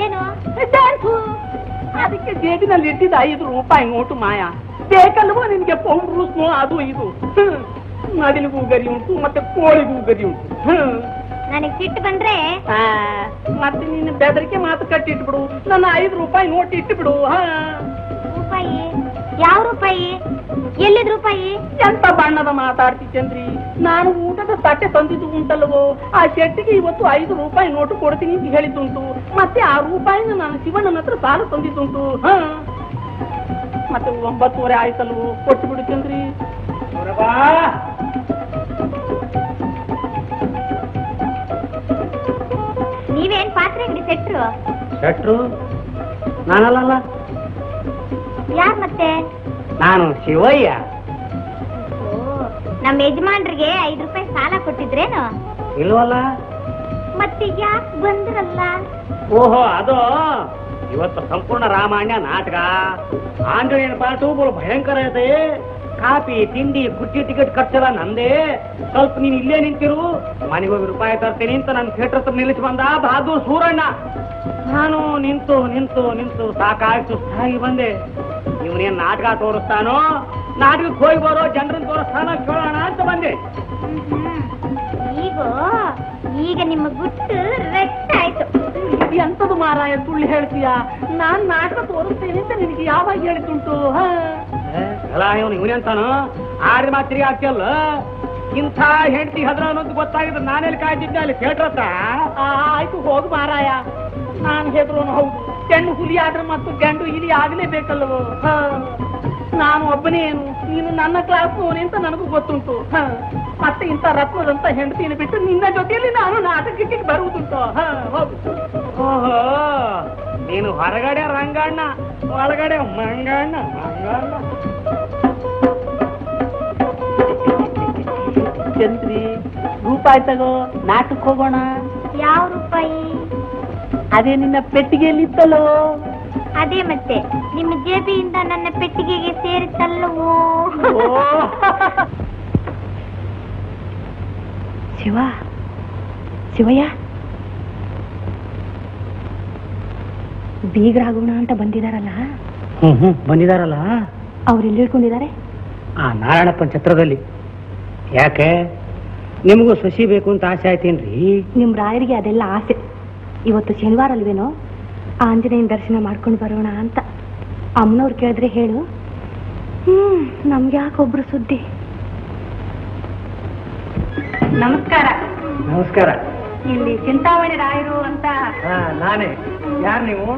ಏನು? ಡ್ಯಾನ್ಸು. ಅದಕ್ಕೆ ಜೇಬಿನಲ್ಲಿ ಇಟ್ಟಿದ್ದ 5 ರೂಪಾಯಿ ನೋಟು ಮಾಯ. ಬೇಕಲ್ವೋ ನಿನ್ಗೆ ಪೌಂಡ್ರು ಸ್ನೋ ಅದು ಇದು. ನಡಿಲಿಗೂ ಗರಿ ಉಂಟು, ಮತ್ತೆ ಕೋಳಿಗೂ ಗರಿ ಉಂಟು. ನನಗೆ ಸಿಟ್ಟು ಬಂದ್ರೆ ಮತ್ತೆ ನೀನು ಬೆದರಿಕೆ ಮಾತು ಕಟ್ಟಿಟ್ಬಿಡು, ನನ್ನ 5 ರೂಪಾಯಿ ನೋಟ್ ಇಟ್ಟುಬಿಡು. ರೂಪಾಯಿ? ಯಾವ ರೂಪಾಯಿ? ಎಲ್ಲಿದ್ ರೂಪಾಯಿ? ಎಂತ ಬಣ್ಣದ ಮಾತಾಡ್ತಿ ಚಂದ್ರಿ, ನಾನು ಊಟದ ತಟ್ಟೆ ತಂದಿದ್ದು ಉಂಟಲ್ವೋ, ಆ ಶೆಟ್ಟಿಗೆ ಇವತ್ತು 5 ರೂಪಾಯಿ ನೋಟು ಕೊಡ್ತೀನಿ ಅಂತ ಹೇಳಿದ್ದುಂಟು. ಮತ್ತೆ ಆ ರೂಪಾಯಿನ ನಾನು ಶಿವಣ್ಣನ ಹತ್ರ ಸಾಲ ತಂದಿದ್ದುಂಟು. ಮತ್ತೆ 9:30 ಆಯ್ತಲ್ವೋ, ಕೊಟ್ಟು ಬಿಡು ಚಂದ್ರಿ. ನೀವೇನ್ ಪಾತ್ರೆ ಅಂಗಡಿ ಸೆಟ್ರು? ಶೆಟ್ರು ನಾನಲ್ಲ, ಯಾರ್ ಮತ್ತೆ? ನಾನು ಶಿವಯ್ಯ. ನಮ್ಮ ಯಜಮಾನ್ರಿಗೆ 5 ರೂಪಾಯಿ ಸಾಲ ಕೊಟ್ಟಿದ್ರೇನು? ಇಲ್ವಲ್ಲ. ಮತ್ತೆ ಯಾಕೆ ಬಂದ್ರಲ್ಲ? ಓಹೋ, ಅದು ಇವತ್ತು ಸಂಪೂರ್ಣ ರಾಮಾಯಣ ನಾಟಕ. ಆಂಜನೇಯನ ಪಾಠು ಭಯಂಕರ ಇದೆ. ಕಾಫಿ ತಿಂಡಿ ಕುಟ್ಟಿ ಟಿಕೆಟ್ ಖರ್ಚೆಲ್ಲ ನಂದೇ. ಸ್ವಲ್ಪ ನೀನು ಇಲ್ಲೇ ನಿಂತಿರು, ಮನೆಗೆ ಹೋಗಿ ರೂಪಾಯಿ ತರ್ತೀನಿ ಅಂತ ನನ್ನ ಥಿಯೇಟರ್ ಹತ್ರ ನಿಲ್ಲಿಸಿ ಬಂದ ಬಹದ್ದೂರ್ ಸೂರಣ್ಣ. ನಾನು ನಿಂತು ನಿಂತು ನಿಂತು ಸಾಕಾಗಿ ಸುಸ್ತಾಗಿ ಬಂದೆ. ಇವನೇನ್ ನಾಟಕ ತೋರಿಸ್ತಾನೋ, ನಾಟಕಕ್ಕೆ ಹೋಗಿ ಬರೋ ಜನರನ್ನ ತೋರಿಸ್ತಾನೋ ಕೇಳೋಣ ಅಂತ ಬಂದೆ. ಈಗ ನಿಮ್ಮ ಗುಟ್ಟು ರೆಸ್ಟ್ ಆಯ್ತು. ಎಂತದು ಮಾರಾಯ ಸುಳ್ಳು ಹೇಳ್ತೀಯ? ನಾನ್ ನಾಟಕ ತೋರಿಸ್ತೇನೆ ಅಂತ ನಿನಗೆ ಯಾವಾಗ ಹೇಳಿದ್ದುಂಟು? ಅಲ್ಲ ಇವನೆಂತಾನು ಆಡಿದ ಮಾತು ತಿರುಗಿ ಆಗ್ತಿಯಲ್ಲ. ಇಂಥ ಹೆಂಡತಿ ಹದ್ರ ಅನ್ನೋದು ಗೊತ್ತಾಗಿದ್ರೆ ನಾನೆಲ್ಲಿ ಕಾಯ್ತಿದ್ದೆ ಅಲ್ಲಿ ಥಿಯೇಟರ್ ಹತ್ರ. ಆಯ್ತು ಹೋಗು ಮಾರಾಯ, ನಾನು ಹೆದ್ರೋನು ಹೌದು. ಹೆಣ್ಣು ಹುಲಿ ಆದ್ರೆ ಮತ್ತು ಗಂಡು ಇಲಿ ಆಗ್ಲೇಬೇಕಲ್ವೋ? ನಾನು ಒಬ್ಬನೇ ಏನು, ನೀನು ನನ್ನ ಕ್ಲಾಸ್ನವನೇ ಅಂತ ನನಗೂ ಗೊತ್ತುಂಟು. ಮತ್ತೆ ಇಂಥ ರತ್ನದಂತ ಹೆಂಡತಿನ ಬಿಟ್ಟು ನಿನ್ನ ಜೊತೆಯಲ್ಲಿ ನಾನು ನಾಟಕಕ್ಕೆ ಬರುವುದುಂಟು. ಓಹೋ, ನೀನು ಹೊರಗಡೆ ರಂಗಣ್ಣ, ಒಳಗಡೆ ಮಂಗಣ್ಣ. ಚಂದ್ರಿ, ರೂಪಾಯಿ ತಗೋ, ನಾಟಕಕ್ಕೆ ಹೋಗೋಣ. ಯಾವ ರೂಪಾಯಿ? ಅದೇ ನಿನ್ನ ಪೆಟ್ಟಿಗೆಯಲ್ಲಿ ಇತ್ತಲ್ಲೋ. ಅದೇ ಮತ್ತೆ ನಿಮ್ಮ ಜೇಬಿಯಿಂದ ನನ್ನ ಪೆಟ್ಟಿಗೆಗೆ ಸೇರಿತಲ್ಲವೋ? ಶಿವಯ್ಯ, ಬೀಗರಾಗೋಣ ಅಂತ ಬಂದಿದಾರಲ್ಲ? ಬಂದಿದಾರಲ್ಲ. ಅವ್ರು ಎಲ್ಲಿ ಇಟ್ಕೊಂಡಿದ್ದಾರೆ? ಆ ನಾರಾಯಣಪ್ಪನ ಛತ್ರದಲ್ಲಿ. ಯಾಕೆ ನಿಮಗೂ ಸಸಿ ಬೇಕು ಅಂತ ಆಸೆ ಆಯ್ತೇನ್ರಿ? ನಿಮ್ ರಾಯರಿಗೆ ಅದೆಲ್ಲ ಆಸೆ. ಇವತ್ತು ಶನಿವಾರ ಅಲ್ವೇನೋ, ಆಂಜನೇಯನ ದರ್ಶನ ಮಾಡ್ಕೊಂಡು ಬರೋಣ ಅಂತ. ಅಮ್ಮನವ್ರು ಕೇಳಿದ್ರೆ ಹೇಳು. ನಮ್ಗೆ ಯಾಕೊಬ್ರು ಸುದ್ದಿ. ನಮಸ್ಕಾರ. ನಮಸ್ಕಾರ. ಇಲ್ಲಿ ಚಿಂತಾಮಣಿ ರಾಯರು ಅಂತ. ನಾನೇ. ಯಾರು ನೀವು?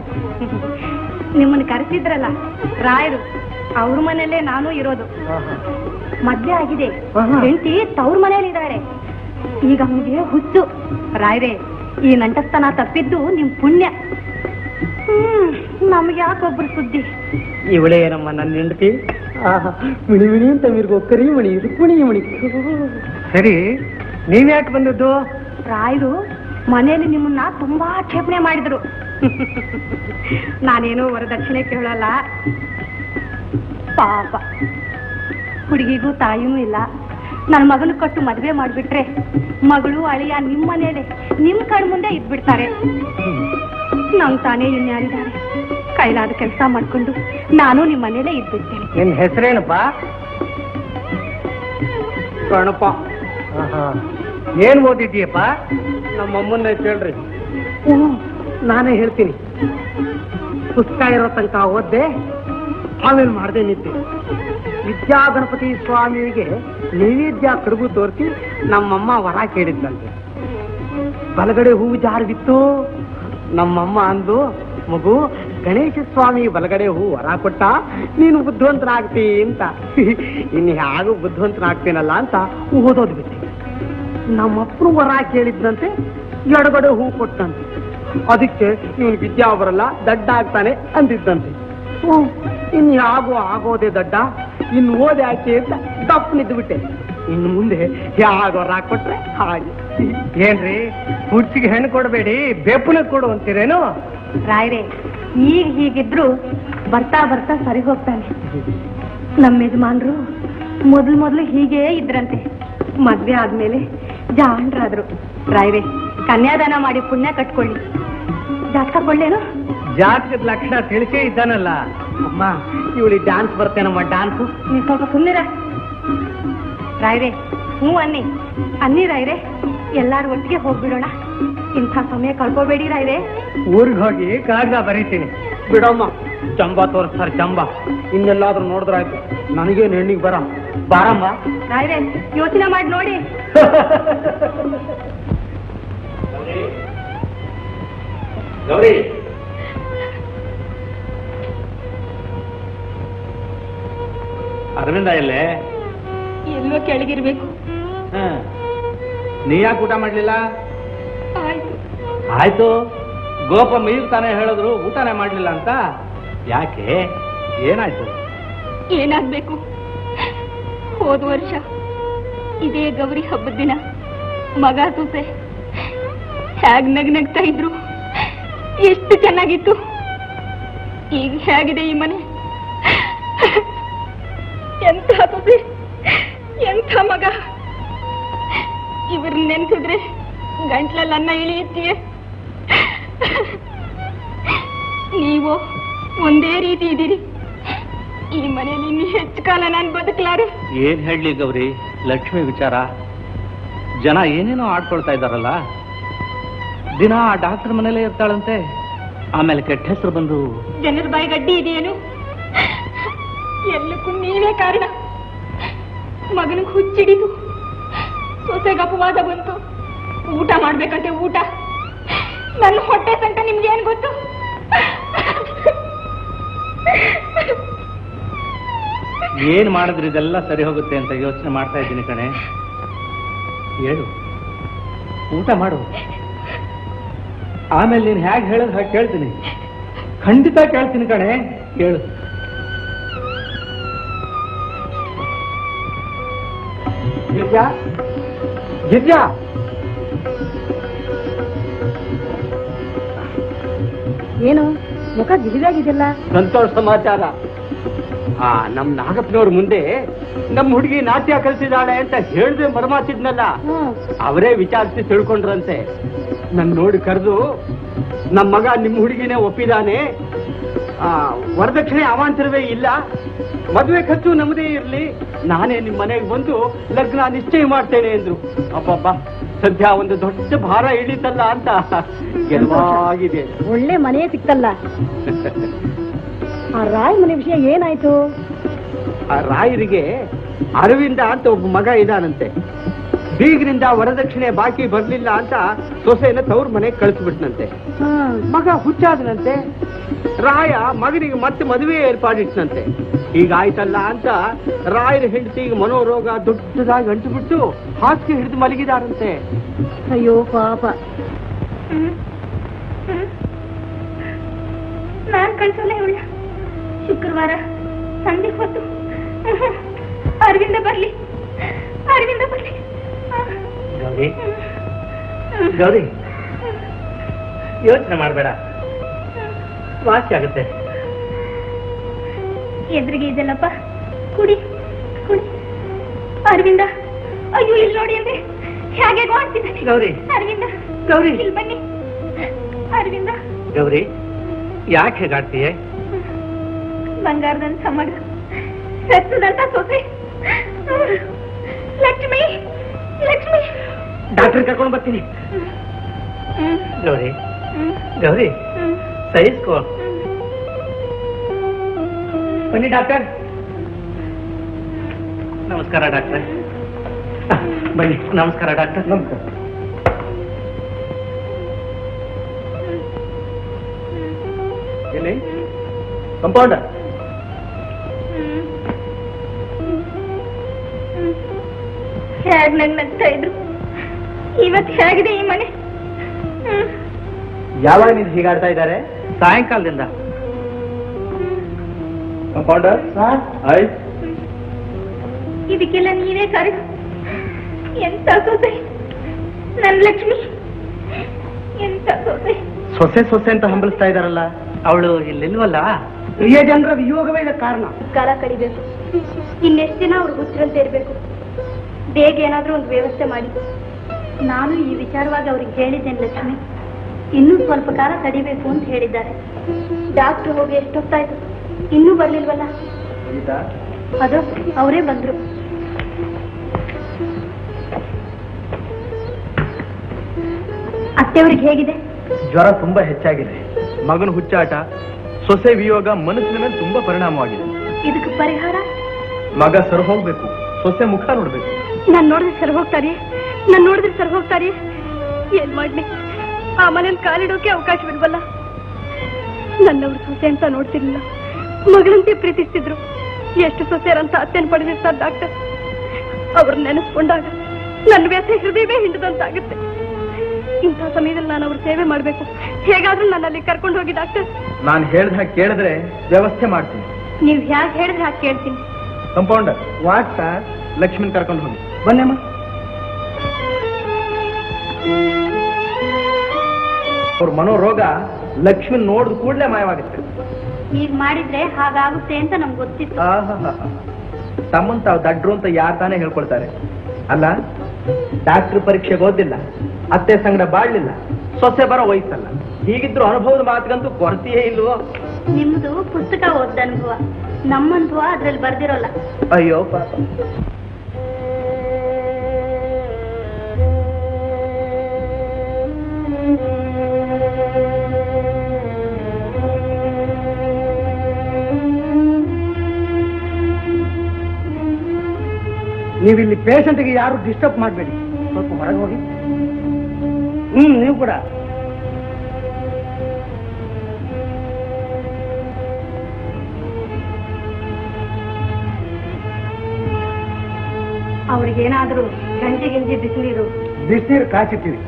ನಿಮ್ಮನ್ನ ಕರೆಸಿದ್ರಲ್ಲ ರಾಯರು, ಅವ್ರ ಮನೆಯಲ್ಲೇ ನಾನು ಇರೋದು. ಮದ್ವೆ ಆಗಿದೆ, ಹೆಂಡತಿ ತವ್ರ ಮನೇಲಿ ಇದ್ದಾಳೆ. ಈಗ ಅವನಿಗೆ ಹುಚ್ಚು. ರಾಯರೇ, ಈ ನಂಟಸ್ತನ ತಪ್ಪಿದ್ದು ನಿಮ್ ಪುಣ್ಯ. ನಮ್ಗೆ ಯಾಕೊಬ್ರು ಸುದ್ದಿ. ಇವಳೇ ನಮ್ಮ ನನ್ನ ಹೆಂಡತಿ. ಮಿಣಿ ಮಿಣಿ ಅಂತ ಮಿರ್ಗೋಕ್ಕರಿ ಮಣಿ ರುಕ್ಮಿಣಿ ಮಣಿ. ಸರಿ, ನೀವ್ಯಾಕೆ ಬಂದದ್ದು? ರಾಯರು ಮನೆಯಲ್ಲಿ ನಿಮ್ಮನ್ನ ತುಂಬಾ ಕ್ಷೇಪಣೆ ಮಾಡಿದ್ರು. ನಾನೇನು ವರದಕ್ಷಿಣೆ ಕೇಳಲ್ಲ. ಪಾಪ, ಹುಡುಗಿಗೂ ತಾಯಿನೂ ಇಲ್ಲ. ನನ್ನ ಮಗನ ಕೊಟ್ಟು ಮದುವೆ ಮಾಡ್ಬಿಟ್ರೆ ಮಗಳು ಅಳಿಯ ನಿಮ್ಮ ಮನೇಲೆ ನಿಮ್ ಕಣ್ ಮುಂದೆ ಇದ್ಬಿಡ್ತಾರೆ. ನಮ್ ತಾನೇ ಇನ್ಯಾರಿದ್ದಾರೆ? ಕೈಲಾದ ಕೆಲಸ ಮಾಡ್ಕೊಂಡು ನಾನು ನಿಮ್ಮ ಮನೇಲೆ ಇದ್ಬಿಡ್ತೇನೆ. ನಿನ್ ಹೆಸರೇನಪ್ಪ? ಕಣಪ್ಪ. ಏನ್ ಓದಿದ್ದೀಯಪ್ಪ? ನಮ್ಮಮ್ಮನ್ನ ಕೇಳ್ರಿ, ನಾನೇ ಹೇಳ್ತೀನಿ. ಪುಸ್ತಕ ಇರೋ ತನಕ ಓದ್ದೆ, ಆಮೇಲೆ ಮಾಡ್ದೆ ನಿದ್ದೆ. ವಿದ್ಯಾ ಗಣಪತಿ ಸ್ವಾಮಿಗೆ ನೈವೇದ್ಯ ಕಡುಬು ತೋರಿಸಿ ನಮ್ಮಮ್ಮ ವರ ಕೇಳಿದ್ದಂತೆ. ಬಲಗಡೆ ಹೂವು ಜಾರಬಿತ್ತು. ನಮ್ಮಮ್ಮ ಅಂದು, ಮಗು ಗಣೇಶ ಸ್ವಾಮಿ ಬಲಗಡೆ ಹೂ ವರ ಕೊಟ್ಟ, ನೀನು ಬುದ್ಧಿವಂತನಾಗ್ತಿ ಅಂತ. ಇನ್ನು ಹೇಗೂ ಬುದ್ಧಿವಂತನಾಗ್ತೀನಲ್ಲ ಅಂತ ಓದೋದು ಬಿಟ್ಟೆ. ನಮ್ಮಪ್ಪನು ವರ ಕೇಳಿದ್ದಂತೆ, ಎಡಗಡೆ ಹೂ ಕೊಟ್ಟಂತೆ. ಅದಕ್ಕೆ ಇವನು ವಿದ್ಯಾ ಬರಲ್ಲ, ದಡ್ಡ ಆಗ್ತಾನೆ ಅಂದಿದ್ದಂತೆ. ಇನ್ನು ಯಾಗೋ ಆಗೋದೆ ದಡ್ಡ, ಇನ್ನು ಓದೆ ಆಕೆ ಅಂತ ದಪ್ಪನಿದ್ದು ಬಿಟ್ಟೆ. ಇನ್ನು ಮುಂದೆ ಯಾಗೋ ಕೊಟ್ರೆ ಹಾಗೆ. ಏನ್ರಿ, ಹುಡ್ಸಿಗೆ ಹೆಣ್ಣು ಕೊಡಬೇಡಿ, ಬೆಪ್ಪನ ಕೊಡು ಅಂತೀರೇನು? ರಾಯರೇ, ಈಗ ಹೀಗಿದ್ರು ಬರ್ತಾ ಬರ್ತಾ ಸರಿ ಹೋಗ್ತಾನೆ. ನಮ್ಮ ಯಜಮಾನ್ರು ಮೊದಲು ಹೀಗೇ ಇದ್ರಂತೆ. ಮದ್ವೆ ಆದ್ಮೇಲೆ ಜಾಂಡ್ರಾದ್ರು. ರಾಯರೇ, ಕನ್ಯಾದಾನ ಮಾಡಿ ಪುಣ್ಯ ಕಟ್ಕೊಳ್ಳಿ. ಜಾತಕ ಕೊಳ್ಳೇನು? ಜಾತಕದ ಲಕ್ಷಣ ತಿಳಿಸೇ ಇದ್ದಾನಲ್ಲ. ಅಮ್ಮ, ಇವಳಿಗೆ ಡ್ಯಾನ್ಸ್ ಬರ್ತೇನಮ್ಮ, ಡ್ಯಾನ್ಸು. ನೀವು ಸ್ವಲ್ಪ ಸುಮ್ಮನಿರ ರಾಯರೇ. ಹ್ಞೂ ಅನ್ನಿ ರಾಯರೇ. ಎಲ್ಲಾರು ಒಟ್ಟಿಗೆ ಹೋಗ್ಬಿಡೋಣ. ಇಂಥ ಸಮಯ ಕಳ್ಕೋಬೇಡಿರ ಇದೆ. ಊರಿಗೆ ಹೋಗಿ ಕಾಗದ ಬರೀತೀನಿ. ಬಿಡಮ್ಮ, ಚಂಬ ತೋರಿಸ್ತಾರೆ ಚಂಬ. ಇನ್ನೆಲ್ಲಾದ್ರೂ ನೋಡಿದ್ರಾಯ್ತು. ನನಗೇನು ಹೆಣ್ಣಿಗೆ ಬಾರಮ್ಮ. ರಾಯ್ರೆ ಯೋಚನೆ ಮಾಡಿ ನೋಡಿ. ಗೌರಿ, ಅರವಿಂದ ಎಲ್ಲೇ? ಎಲ್ಲೋ ಕೆಳಗಿರ್ಬೇಕು. ನೀ ಯಾಕೆ ಊಟ ಮಾಡ್ಲಿಲ್ಲ? ಆಯ್ತು ಆಯ್ತು, ಗೋಪಮ್ಮ ಈಗ ತಾನೇ ಹೇಳಿದ್ರು ಊಟನೇ ಮಾಡ್ಲಿಲ್ಲ ಅಂತ. ಯಾಕೆ, ಏನಾಯ್ತು? ಏನಾಗ್ಬೇಕು? ಹೋದ ವರ್ಷ ಇದೇ ಗೌರಿ ಹಬ್ಬದ ದಿನ ಮಗ ಸೊಸೆ ಹೇಗ್ ನಗ್ನಗ್ತಾ ಇದ್ರು, ಎಷ್ಟು ಚೆನ್ನಾಗಿತ್ತು. ಈಗ ಹೇಗಿದೆ ಈ ಮನೆ? ಎಂಥ ಸೊಸೆ, ಎಂಥ ಮಗ. ಇವ್ರನ್ನ ನೆನ್ಸಿದ್ರೆ ಗಂಟ್ಲಲ್ಲಿ ಅನ್ನ ಇಳಿಯುತ್ತೀಯ. ನೀವು ಒಂದೇ ರೀತಿ ಇದ್ದೀರಿ. ಈ ಮನೆಯಲ್ಲಿ ಇನ್ನು ಹೆಚ್ಚು ಕಾಲ ನಾನು ಬದುಕಲಾರೆ. ಏನ್ ಹೇಳಲಿ ಗೌರಿ, ಲಕ್ಷ್ಮಿ ವಿಚಾರ ಜನ ಏನೇನೋ ಆಡ್ಕೊಳ್ತಾ ಇದ್ದಾರಲ್ಲ. ದಿನ ಆ ಡಾಕ್ಟರ್ ಮನೇಲೇ ಇರ್ತಾಳಂತೆ. ಆಮೇಲೆ ಕೆಟ್ಟ ಹೆಸರು ಬಂದು ಜನರ ಬಾಯಿಗೆ ಅಡ್ಡಿ ಇದೆಯೇನು? ಎಲ್ಲಕ್ಕೂ ನೀವೇ ಕಾರಣ. ಮಗನಿಗೆ ಹುಚ್ಚಿಡಿತು, ಸೊಸೆಗೆ ಅಪವಾದ ಬಂತು. ಊಟ ಮಾಡ್ಬೇಕಂತೆ ಊಟ. ನನ್ನ ಹೊಟ್ಟೆ ಸಂಕಟ ನಿಮ್ಗೆ ಏನ್ ಗೊತ್ತು? ಏನ್ ಮಾಡಿದ್ರೆ ಇದೆಲ್ಲ ಸರಿ ಹೋಗುತ್ತೆ ಅಂತ ಯೋಚನೆ ಮಾಡ್ತಾ ಇದ್ದೀನಿ ಕಣೆ. ಹೇಳು, ಊಟ ಮಾಡು. ಆಮೇಲೆ ನೀನು ಹೇಗೆ ಹೇಳೋದು ಹಾಗೆ ಕೇಳ್ತೀನಿ. ಖಂಡಿತ ಕೇಳ್ತೀನಿ ಕಣೆ, ಹೇಳು. ಗಿರ್ಜಾ, ಗಿರ್ಜಾ, ಏನು ಮುಖ ಜಿಲಿದಾಗಿದೆಯಲ್ಲ? ಸಂತೋಷ ಸಮಾಚಾರ. ನಮ್ ನಾಗಪ್ಪನವ್ರ ಮುಂದೆ ನಮ್ ಹುಡುಗಿ ನಾಟ್ಯ ಕಲಿಸಿದಾಳೆ ಅಂತ ಹೇಳ್ದೆ ಮರಮಾತಿದ್ನಲ್ಲ, ಅವರೇ ವಿಚಾರಿಸಿ ತಿಳ್ಕೊಂಡ್ರಂತೆ. ನನ್ ನೋಡಿ ಕರೆದು ನಮ್ ಮಗ ನಿಮ್ ಹುಡುಗಿನೇ ಒಪ್ಪಿದಾನೆ, ವರದಕ್ಷಿಣೆ ಅವಾಂತರವೇ ಇಲ್ಲ, ಮದುವೆ ಖರ್ಚು ನಮ್ಮದೇ ಇರ್ಲಿ, ನಾನೇ ನಿಮ್ ಮನೆಗೆ ಬಂದು ಲಗ್ನ ನಿಶ್ಚಯ ಮಾಡ್ತೇನೆ ಅಂದ್ರು. ಅಬ್ಬಬ್ಬಾ, ಸದ್ಯ ಒಂದು ದೊಡ್ಡ ಭಾರ ಇಳಿತಲ್ಲ ಅಂತ ಗೆಲುವಾಗಿದೆ. ಒಳ್ಳೆ ಮನೆ ಸಿಕ್ತಲ್ಲ. ಆ ರಾಯ್ ಮನೆ ವಿಷಯ ಏನಾಯ್ತು? ಆ ರಾಯರಿಗೆ ಅರವಿಂದ ಅಂತ ಒಬ್ಬ ಮಗ ಇದಾನಂತೆ. ಬೀಗರಿಂದ ವರದಕ್ಷಿಣೆ ಬಾಕಿ ಬರ್ಲಿಲ್ಲ ಅಂತ ಸೊಸೆನ ತವ್ರ ಮನೆಗೆ ಕಳಿಸ್ಬಿಟ್ನಂತೆ. ಮಗ ಹುಚ್ಚಾದನಂತೆ. ರಾಯ ಮಗನಿಗೆ ಮತ್ತೆ ಮದುವೆ ಏರ್ಪಾಡಿಟ್ನಂತೆ. ಹೀಗಾಯ್ತಲ್ಲ ಅಂತ ರಾಯರ ಹೆಂಡತಿಗೆ ಮನೋರೋಗ ದೊಡ್ಡದಾಗಿ ಅಂಟುಬಿಟ್ಟು ಹಾಸಿಗೆ ಹಿಡಿದು ಮಲಗಿದಾರಂತೆ. ಅಯ್ಯೋ ಪಾಪ. ನಾನ್ ಕಳ್ಸಲ್ಲ ಇವಳ. ಶುಕ್ರವಾರ ಸಂಜೆ ಹೊತ್ತು ಅರವಿಂದ ಬರ್ಲಿ, ಅರವಿಂದ ಬರ್ಲಿ. ಗೌರಿ, ಗೌರಿ, ಯೋಚನೆ ಮಾಡಬೇಡ, ವಾಸಿ ಆಗುತ್ತೆ. ಎದುರಿಗೆ ಇದೆಲ್ಲಪ್ಪ, ಕುಡಿ ಕುಡಿ. ಅರವಿಂದ, ಅಯ್ಯೋ ಇಲ್ಲಿ ನೋಡಿ ಅಂದ್ರೆ ಹೇಗೆ ಮಾಡ್ತಿದ್ದಾನೆ. ಗೌರಿ, ಅರವಿಂದ, ಗೌರಿ, ಇಲ್ಲಿ ಬನ್ನಿ. ಅರವಿಂದ, ಗೌರಿ, ಯಾಕೆ ಹೇಗಾಡ್ತೀಯೇ? ಬಂಗಾರದಂತ ಮಗ, ಸತ್ತದಂತ ಸೊಸೆ. ಲಕ್ಷ್ಮಿ, ಲಕ್ಷ್ಮಿ. ಡಾಕ್ಟರ್ ಕರ್ಕೊಂಡು ಬರ್ತೀನಿ. ಗೌರಿ, ಗೌರಿ, ಸಹಿಸ್ಕೋ. ಬನ್ನಿ ಡಾಕ್ಟರ್. ನಮಸ್ಕಾರ ಡಾಕ್ಟರ್. ಬನ್ನಿ. ನಮಸ್ಕಾರ ಡಾಕ್ಟರ್. ನಮಸ್ಕಾರ. ಎಲ್ಲಿ ಕಂಪೌಂಡರ್? ಹೇಗ್ ನಗ್ತಾ ಇದ್ರು, ಇವತ್ತು ಹೇಗಿದೆ ಈ ಮನೆ? ಯಾವಾಗ ನೀವು ಹೀಗಾಡ್ತಾ ಇದ್ದಾರೆ? ಸಾಯಂಕಾಲದಿಂದ. ಕಂಪೌಂಡರ್ ಆಯ್ತು. ಇದಕ್ಕೆಲ್ಲ ನೀವೇ ಕಾರಣ. ಎಂತ ಸೊಸೆ ನನ್ ಲಕ್ಷ್ಮಿ, ಎಂತ ಸೊಸೆ. ಸೊಸೆ ಸೊಸೆ ಅಂತ ಹಂಬಲಿಸ್ತಾ ಇದಾರಲ್ಲ, ಅವಳು ಇಲ್ಲಿಲ್ವಲ್ಲ? ಪ್ರಿಯ ಜನರ ವಿಯೋಗವೇ ಇದಕ್ಕೆ ಕಾರಣ. ಕಾಲ ಕಳಿಬೇಕು. ಇನ್ನೆಷ್ಟು ದಿನ ಅವ್ರು ಹುಚ್ಚರಂತೆ ಇರ್ಬೇಕು? ಬೇಗ ಏನಾದ್ರೂ ಒಂದು ವ್ಯವಸ್ಥೆ ಮಾಡಿ. ನಾನು ಈ ವಿಚಾರವಾಗಿ ಅವ್ರಿಗೆ ಹೇಳಿದ್ದೇನೆ ಲಕ್ಷ್ಮಿ. ಇನ್ನೂ ಸ್ವಲ್ಪ ಕಾಲ ತಡಿಬೇಕು ಅಂತ ಹೇಳಿದ್ದಾರೆ. ಡಾಕ್ಟರ್ ಹೋಗಿ ಎಷ್ಟೊತ್ತಾಯ್ತು, ಇನ್ನೂ ಬರ್ಲಿಲ್ವಲ್ಲ? ಅದು ಅವರೇ ಬಂದ್ರು. ಅತ್ತೆಯವ್ರಿಗೆ ಹೇಗಿದೆ? ಜ್ವರ ತುಂಬಾ ಹೆಚ್ಚಾಗಿದೆ. ಮಗನ ಹುಚ್ಚಾಟ, ಸೊಸೆ ವಿಯೋಗ ಮನಸ್ಸಿನ ಮೇಲೆ ತುಂಬಾ ಪರಿಣಾಮವಾಗಿದೆ. ಇದಕ್ಕೆ ಪರಿಹಾರ? ಮಗ ಸರ್ ಹೋಗ್ಬೇಕು, ಸೊಸೆ ಮುಖ ನೋಡ್ಬೇಕು. ನಾನ್ ನೋಡಿದ್ರೆ ಸರ್ ಹೋಗ್ತಾರೆ. ಏನ್ ಮಾಡ್ಲಿ, ಆ ಮನೇಲಿ ಕಾಲಿಡೋಕೆ ಅವಕಾಶ ಬಿಡ್ವಲ್ಲ. ನನ್ನವ್ರು ಸೊಸೆ ಅಂತ ನೋಡ್ತಿರ್ಲಿಲ್ಲ, ಮಗಳಂತೆ ಪ್ರೀತಿಸ್ತಿದ್ರು. ಎಷ್ಟು ಸೊಸೆಯರಂತ ಅತ್ತೆನ ಪಡೆದಿರ್ತಾರೆ ಡಾಕ್ಟರ್. ಅವ್ರನ್ನ ನೆನೆಸ್ಕೊಂಡಾಗ ನನ್ನ ವ್ಯಥೆ ಹೃದಯವೇ ಹಿಂಡದಂತಾಗುತ್ತೆ. ಇಂಥ ಸಮಯದಲ್ಲಿ ನಾನು ಅವ್ರ ಸೇವೆ ಮಾಡ್ಬೇಕು. ಹೇಗಾದ್ರೂ ನನ್ನಲ್ಲಿ ಕರ್ಕೊಂಡು ಹೋಗಿ ಡಾಕ್ಟರ್. ನಾನು ಹೇಳ್ದ ಹಾಗೆ ಕೇಳಿದ್ರೆ ವ್ಯವಸ್ಥೆ ಮಾಡ್ತೀನಿ. ನೀವ್ ಹ್ಯಾಕ್ ಹೇಳಿದ್ರೆ ಹಾಗೆ ಕೇಳ್ತೀನಿ. ಕಂಪೌಂಡರ್ ವಾಟ್ ಸರ್, ಲಕ್ಷ್ಮಣ್ ಕರ್ಕೊಂಡು ಹೋಗಿ. ಬನ್ನೇಮ್ಮ. ಅವ್ರ ಮನೋರೋಗ ಲಕ್ಷ್ಮಣ್ ನೋಡಿದ ಕೂಡಲೇ ಮಾಯವಾಗುತ್ತೆ. ಈಗ ಮಾಡಿದ್ರೆ ಹಾಗಾಗುತ್ತೆ ಅಂತ ನಮ್ಗೆ ಗೊತ್ತಿತ್ತು. ತಮ್ಮನ್ ತಾವು ದಡ್ರು ಅಂತ ಯಾರು ತಾನೇ ಹೇಳ್ಕೊಳ್ತಾರೆ? ಅಲ್ಲ, ಡಾಕ್ಟರ್ ಪರೀಕ್ಷೆಗೆ ಓದಿಲ್ಲ, ಅತ್ತೆ ಸಂಗಡ ಬಾಳ್ಲಿಲ್ಲ, ಸೊಸೆ ಬರೋ ವಯಸ್ಸಲ್ಲ. ಹೀಗಿದ್ರು ಅನುಭವದ ಮಾತಿಗಂತೂ ಕೊರತೆಯೇ ಇಲ್ವೋ? ನಿಮ್ದು ಪುಸ್ತಕ ಓದ್ದ ಅನುಭವ, ನಮ್ಮ ಅನುಭವ ಅದ್ರಲ್ಲಿ ಬರ್ದಿರೋಲ್ಲ. ಅಯ್ಯೋ ಪಾಪ. ನೀವಿಲ್ಲಿ ಪೇಷಂಟ್ಗೆ ಯಾರು ಡಿಸ್ಟರ್ಬ್ ಮಾಡಬೇಡಿ, ಸ್ವಲ್ಪ ಹೊರಗೆ ಹೋಗಿ. ನೀವು ಕೂಡ. ಅವ್ರಿಗೇನಾದ್ರೂ ಗಂಜಿ ಬಿಸಿನೀರು ಕಾಯಿಸಿಟ್ಟಿರಿ.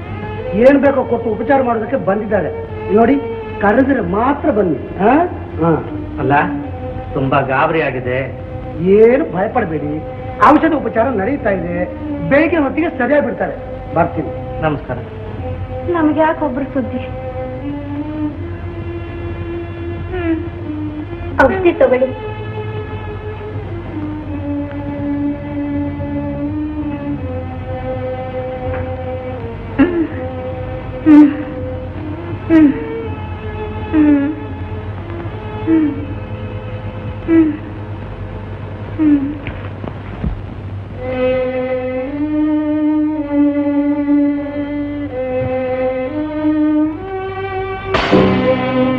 ಏನ್ ಬೇಕೋ ಕೊಟ್ಟು ಉಪಚಾರ ಮಾಡೋದಕ್ಕೆ ಬಂದಿದ್ದಾರೆ ನೋಡಿ. ಕರೆದ್ರೆ ಮಾತ್ರ ಬನ್ನಿ. ಅಲ್ಲ, ತುಂಬಾ ಗಾಬರಿ ಆಗಿದೆ. ಏನು ಭಯಪಡಬೇಡಿ, ಔಷಧ ಉಪಚಾರ ನಡೀತಾ ಇದೆ. ಬೆಳಿಗ್ಗೆ ಹೊತ್ತಿಗೆ ಸರಿಯಾಗಿ ಬಿಡ್ತಾರೆ. ಬರ್ತೀನಿ. ನಮಸ್ಕಾರ. ನಮ್ಗೆ ಯಾಕೊಬ್ರು ಸುದ್ದಿ. ಔಷಧಿ ತಗೊಳ್ಳಿ.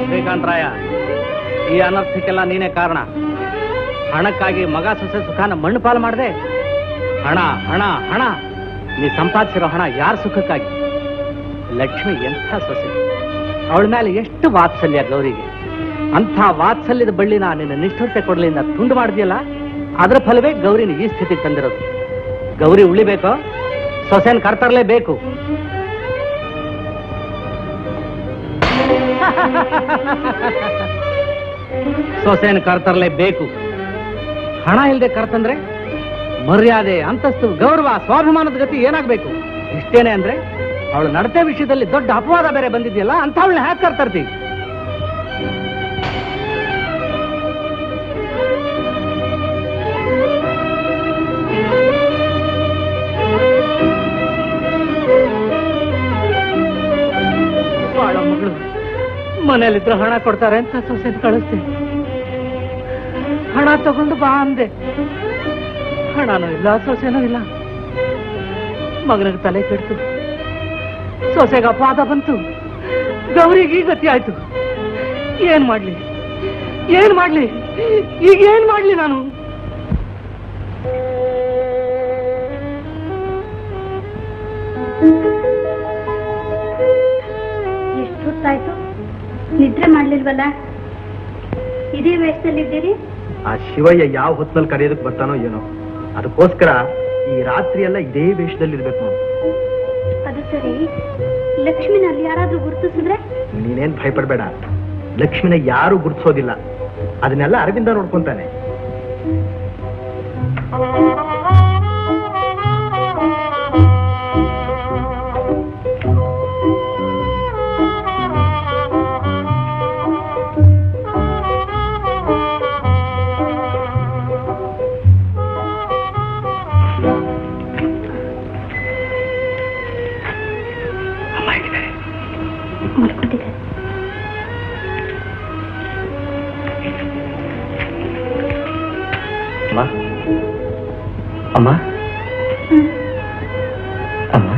ಶ್ರೀಕಾಂತರಾಯ, ಈ ಅನರ್ಥಕ್ಕೆಲ್ಲ ನೀನೇ ಕಾರಣ. ಹಣಕ್ಕಾಗಿ ಮಗ ಸೊಸೆ ಸುಖಾನ ಮಣ್ಣು ಪಾಲು ಮಾಡಿದೆ. ಹಣ ಹಣ ಹಣ, ನೀ ಸಂಪಾದಿಸಿರೋ ಹಣ ಯಾರ ಸುಖಕ್ಕಾಗಿ? ಲಕ್ಷ್ಮಿ ಎಂಥ ಸೊಸೆ, ಅವಳ ಮೇಲೆ ಎಷ್ಟು ವಾತ್ಸಲ್ಯ ಗೌರಿಗೆ. ಅಂಥ ವಾತ್ಸಲ್ಯದ ಬಳ್ಳಿನ ನಿನ್ನ ನಿಷ್ಠುರತೆ ಕೊಡಲಿಂದ ತುಂಡು ಮಾಡಿದ್ಯಲ್ಲ, ಅದರ ಫಲವೇ ಗೌರಿನ ಈ ಸ್ಥಿತಿಗೆ ತಂದಿರೋದು. ಗೌರಿ ಉಳಿಬೇಕೋ, ಸೊಸೆನ ಕರ್ತರಲೇಬೇಕು. ಸೊಸೆನ ಕರ್ತರಲೇಬೇಕು. ಹಣ ಇಲ್ಲದೆ ಕರ್ತಂದ್ರೆ ಮರ್ಯಾದೆ, ಅಂತಸ್ತು, ಗೌರವ, ಸ್ವಾಭಿಮಾನದ ಗತಿ ಏನಾಗಬೇಕು? ಇಷ್ಟೇನೆ ಅಂದ್ರೆ ಅವಳು ನಡತೆ ವಿಷಯದಲ್ಲಿ ದೊಡ್ಡ ಅಪವಾದ ಬೇರೆ ಬಂದಿದೆಯಲ್ಲ, ಅಂತ ಅವಳನ್ನ ಹ್ಯಾಕ್ ಕರ್ತರ್ತಿ? ಮಗಳು ಮನೇಲಿದ್ರು ಹಣ ಕೊಡ್ತಾರೆ ಅಂತ ಸೊಸೆ ಕಳಿಸ್ತೆ. ಹಣ ತಗೊಂಡು ಬಾ ಅಂದೆ. ಹಣನೂ ಇಲ್ಲ, ಸೊಸೆನೂ ಇಲ್ಲ. ಮಗನಿಗೆ ತಲೆ ಕೆಡ್ತು, ಸೊಸೆಗೆ ಅಪವಾದ ಬಂತು, ಗೌರಿಗೆ ಈ ಗತಿ ಆಯ್ತು. ಏನ್ ಮಾಡ್ಲಿ ಈಗ ಏನ್ ಮಾಡ್ಲಿ ನಾನು? ಎಷ್ಟು ಹೊತ್ತಾಯ್ತು, ನಿದ್ರೆ ಮಾಡ್ಲಿಲ್ವಲ್ಲ? ಇದೇ ವೇಷದಲ್ಲಿದ್ದೀರಿ? ಆ ಶಿವಯ್ಯ ಯಾವ ಹೊತ್ತಿನಲ್ಲಿ ಕರೆಯೋದಕ್ಕೆ ಬರ್ತಾನೋ ಏನೋ, ಅದಕ್ಕೋಸ್ಕರ ಈ ರಾತ್ರಿ ಎಲ್ಲ ಇದೇ ವೇಷದಲ್ಲಿ ಇರ್ಬೇಕು ನಾವು. ಅದು ಸರಿ, ಲಕ್ಷ್ಮಿನಲ್ಲಿ ಯಾರಾದ್ರೂ ಗುರುತಿಸಿದ್ರೆ? ನೀನೇನ್ ಭಯಪಡ್ಬೇಡ, ಲಕ್ಷ್ಮಿನ ಯಾರು ಗುರುತಿಸೋದಿಲ್ಲ. ಅದನ್ನೆಲ್ಲ ಅರವಿಂದ ನೋಡ್ಕೊಂತಾನೆ. ಅಮ್ಮ ಅಮ್ಮ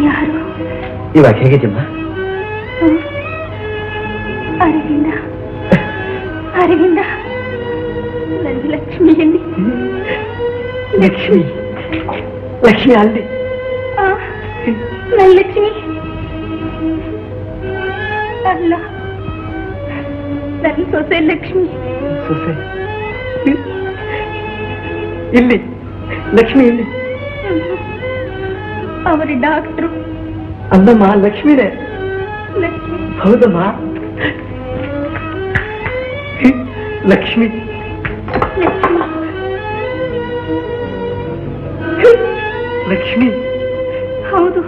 ಯಾರು? ಇವಾಗ ಹೇಗಿದ್ದೀಮ್ಮ? ಅರವಿಂದ, ಅರವಿಂದ, ನನ್ನ ಲಕ್ಷ್ಮಿಯಲ್ಲಿ. ಲಕ್ಷ್ಮಿ, ಲಕ್ಷ್ಮಿ ಅಲ್ಲಿ ನನ್ನ ಲಕ್ಷ್ಮಿ ಅಲ್ಲ, ನನ್ನ ಸೊಸೆ ಲಕ್ಷ್ಮಿ. ಸೊಸೆ ಇಲ್ಲಿ, ಲಕ್ಷ್ಮಿ ಇಲ್ಲಿ. ಅವರ ಡಾಕ್ಟ್ರು. ಅಲ್ಲಮ್ಮ, ಲಕ್ಷ್ಮಿನೇ. ಲಕ್ಷ್ಮಿ. ಹೌದಮ್ಮ, ಲಕ್ಷ್ಮಿ. ಲಕ್ಷ್ಮಿ, ಲಕ್ಷ್ಮಿ. ಹೌದು,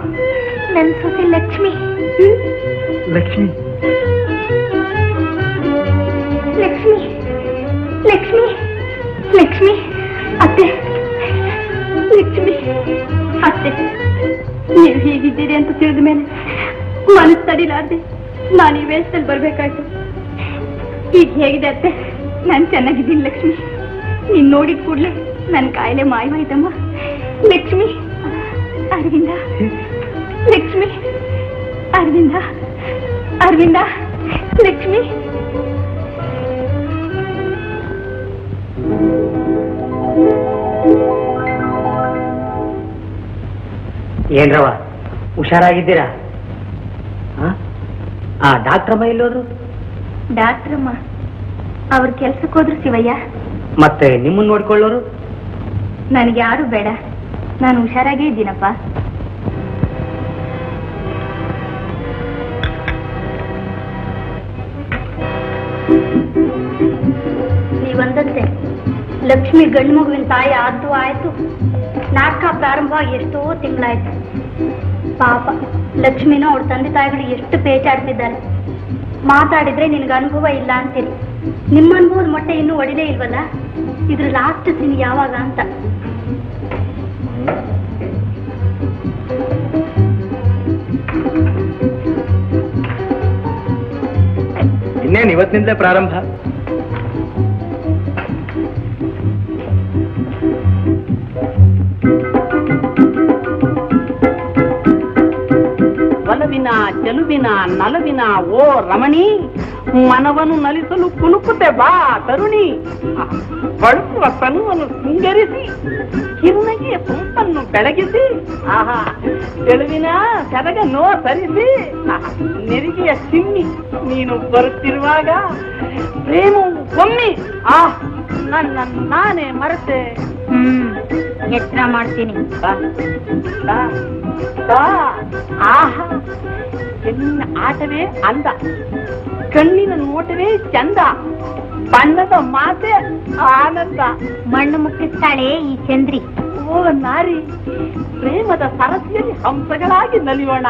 ನನ್ನ ಸೊಸೆ ಲಕ್ಷ್ಮಿ. ಲಕ್ಷ್ಮಿ, ಲಕ್ಷ್ಮಿ, ಲಕ್ಷ್ಮಿ, ಲಕ್ಷ್ಮಿ. ಅತ್ತೆ, ಲಕ್ಷ್ಮಿ, ಅತ್ತೆ, ನೀವು ಹೀಗಿದ್ದೀರಿ ಅಂತ ತಿಳಿದ ಮೇಲೆ ಮನಸ್ಸು ತಡಿಲಾರ್ದೆ ನಾನು ಈ ವೇಷದಲ್ಲಿ ಬರ್ಬೇಕಾಯ್ತು. ಈಗ ಹೇಗಿದೆ ಅತ್ತೆ? ನಾನು ಚೆನ್ನಾಗಿದ್ದೀನಿ ಲಕ್ಷ್ಮಿ. ನೀನ್ ನೋಡಿದ ಕೂಡ್ಲೆ ನನ್ನ ಕಾಯಿಲೆ ಮಾಯವಾಯ್ತಮ್ಮ. ಲಕ್ಷ್ಮಿ, ಅರವಿಂದ, ಲಕ್ಷ್ಮಿ, ಅರವಿಂದ, ಅರವಿಂದ, ಲಕ್ಷ್ಮಿ. ಏನ್ರವ, ಹುಷಾರಾಗಿದ್ದೀರಾ? ಆ ಡಾಕ್ಟ್ರಮ್ಮ ಎಲ್ಲೋದ್ರು? ಡಾಕ್ಟ್ರಮ್ಮ ಅವ್ರ ಕೆಲ್ಸಕ್ಕೆ ಹೋದ್ರು ಶಿವಯ್ಯ. ಮತ್ತೆ ನಿಮ್ಮನ್ನ ನೋಡ್ಕೊಳ್ಳೋರು? ನನಗೆ ಯಾರು ಬೇಡ, ನಾನು ಹುಷಾರಾಗೇ ಇದ್ದೀನಪ್ಪ. ನೀವಂದಂತೆ ಲಕ್ಷ್ಮಿ ಗಂಡು ಮಗುವಿನ ತಾಯಿ ಆದ್ದು ಆಯ್ತು. ನಾಟಕ ಪ್ರಾರಂಭವಾಗಿ ಎಷ್ಟೋ ತಿಂಗಳಾಯ್ತು. ಪಾಪ ಲಕ್ಷ್ಮಿನೂ ಅವ್ರ ತಂದೆ ತಾಯಿಗಳು ಎಷ್ಟು ಪೇಚಾಡ್ತಿದ್ದಾರೆ. ಮಾತಾಡಿದ್ರೆ ನಿನ್ಗೆ ಅನುಭವ ಇಲ್ಲ ಅಂತೀರಿ. ನಿಮ್ಮ ಅನುಭವದ ಮೊಟ್ಟೆ ಇನ್ನೂ ಒಡಿಲೇ ಇಲ್ವಲ್ಲ. ಇದ್ರ ಲಾಸ್ಟ್ ಸೀನ್ ಯಾವಾಗ ಅಂತ. ಇನ್ನೇನು ಇವತ್ತಿನಿಂದಲೇ ಪ್ರಾರಂಭ. ಒಲವಿನ ಚೆಲುವಿನ ನಲವಿನ ಓ ರಮಣಿ, ಮನವನ್ನು ನಲಿಸಲು ಕುಲುಕುತ್ತೆ ಬಾ ತರುಣಿ. ಬಳುಕುವ ತನುವನ್ನು ಸಿಂಗರಿಸಿ ಕಿರುನಗೆಯ ಸೊಂಪನ್ನು ಬೆಳಗಿಸಿ, ಆಹಾ ಚೆಲುವಿನ ಸೆರಗನ್ನು ಸರಿಸಿ, ನೆರಿಗೆಯ ಚಿಮ್ಮಿ ನೀನು ಬರುತ್ತಿರುವಾಗ ಪ್ರೇಮವು ಒಮ್ಮೆ ನನ್ನ ನಾನೇ ಮರೆತೆ. ಎಚ್ಚರ ಮಾಡ್ತೀನಿ. ಆಹಾ ಹೆಣ್ಣಿನ ಆಟವೇ ಅಂದ, ಕಣ್ಣಿನ ನೋಟವೇ ಚಂದ, ಬಣ್ಣದ ಮಾತೆ ಆನಂದ. ಮಣ್ಣು ಮುಟ್ಟಿಸ್ತಾಳೆ ಈ ಚಂದ್ರಿ. ಓ ನಾರಿ, ಪ್ರೇಮದ ಸರಸಿಯಲ್ಲಿ ಹಂಸಗಳಾಗಿ ನಲಿಯೋಣ.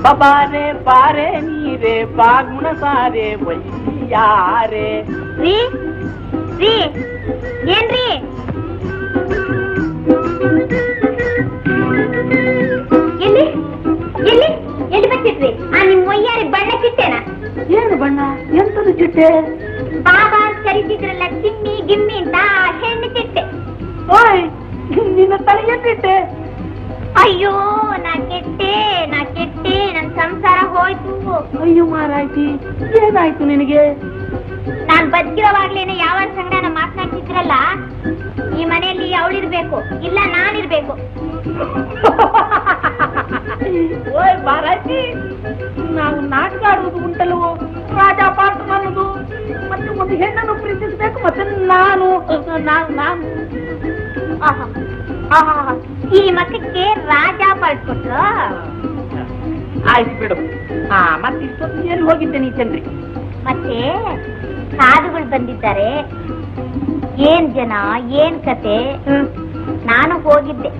ಬಬಾರೆ ಬಾರೆ ನೀರೆ ಬಾಗುಣ ಸಾರೆ ವೈಯಾರೆ. ರೀ ರೀ, ಏನ್ರಿ? ಎಲ್ಲಿ ಎಲ್ಲಿ ಎಲ್ಲಿ ಬಚ್ಚಿಟ್ರಿ? ನಿಮ್ ಒಯ್ಯಾರಿ ಬಣ್ಣ ಚಿಟ್ಟೆನಾ? ಏನು ಬಣ್ಣ? ಎಂತದು ಚಿಟ್ಟೆ? ಬಾಬಾ ಕರಿತಿದ್ರಲ್ಲ ಗಿಮ್ಮಿ ಗಿಮ್ಮಿ ಅಂತ, ಹೆಣ್ಣು ಚಿಟ್ಟೆ. ಓಯ್, ನಿನ್ನ ತಲೆಯಲ್ಲಿಟ್ಟೆ. ಅಯ್ಯೋ ನಾ ಕೆಟ್ಟೆ, ನನ್ ಸಂಸಾರ ಹೋಯ್ತು. ಅಯ್ಯೋ ಮಾರಾಯ್ತಿ, ಏನಾಯ್ತು ನಿನಗೆ? ನಾನ್ ಬದುಕಿರೋವಾಗ್ಲೇನೆ ಯಾವ ಸಂಗಡ ಮಾತನಾಡ್ತಿದ್ರಲ್ಲ, ಈ ಮನೆಯಲ್ಲಿ ಅವಳಿರ್ಬೇಕು, ಇಲ್ಲ ನಾನಿರ್ಬೇಕು. ಓಯ್ ಮಾರಾಯ್ತಿ, ನಾವು ನಾಟಕ ಆಡುವುದು ಉಂಟಲ್ವೋ, ರಾಜಾ ಪಾತ್ರ ಅನ್ನೋದು, ಮತ್ತೆ ಒಂದು ಹೆಣ್ಣನ್ನು ಪ್ರೀತಿಸ್ಬೇಕು, ಮತ್ತೆ ನಾನು ಈ ಮಕ್ಕಕ್ಕೆ ರಾಜ ಪಡ್ಕೊಟ್ರು. ಆಯ್ತು ಬಿಡು. ಮತ್ತೆ ಇಷ್ಟೊತ್ತು ಎಲ್ಲಿ ಹೋಗಿದ್ದೆ ನೀ ಚಂದ್ರಿ? ಮತ್ತೆ ಸಾಧುಗಳು ಬಂದಿದ್ದಾರೆ, ಏನ್ ಜನ ಏನ್ ಕತೆ, ನಾನು ಹೋಗಿದ್ದೆ.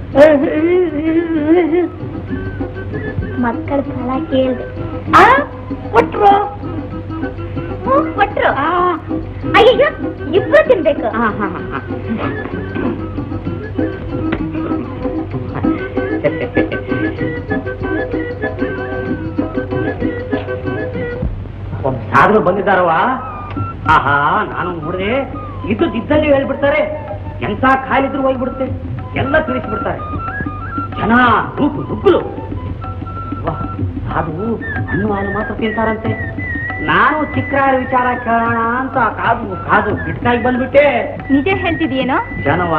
ಮಕ್ಕಳ ಫಲ ಕೇಳ್ದೆ. ಕೊಟ್ರು ಕೊಟ್ರು. ಅಯ್ಯೋ, ಇಬ್ರು ತಿನ್ಬೇಕು. ಒಬ್ಬ ಸಾಧು ಬಂದಿದ್ದಾರವಾ? ಆಹಾ, ನಾನು ನೋಡಿದೆ, ಇದ್ದಲ್ಲಿ ಹೇಳ್ಬಿಡ್ತಾರೆ. ಎಂತ ಖಾಲಿದ್ರು ಹೋಗ್ಬಿಡುತ್ತೆ, ಎಲ್ಲ ತಿಳಿಸ್ಬಿಡ್ತಾರೆ. ಜನ ನುಗ್ಗಲು ಹಣ್ಣು ಹಾಲು ಮಾತ್ರ ತಿಂತಾರಂತೆ. ನಾನು ಚಿಕ್ಕರಾಯರ ವಿಚಾರ ಕೇಳೋಣ ಅಂತ ಕಾದು ಗಿಟ್ಟಾಗಿ ಬಂದ್ಬಿಟ್ಟೆ. ನಿಜ ಹೇಳ್ತಿದೀಯೇನೋ? ಜನವ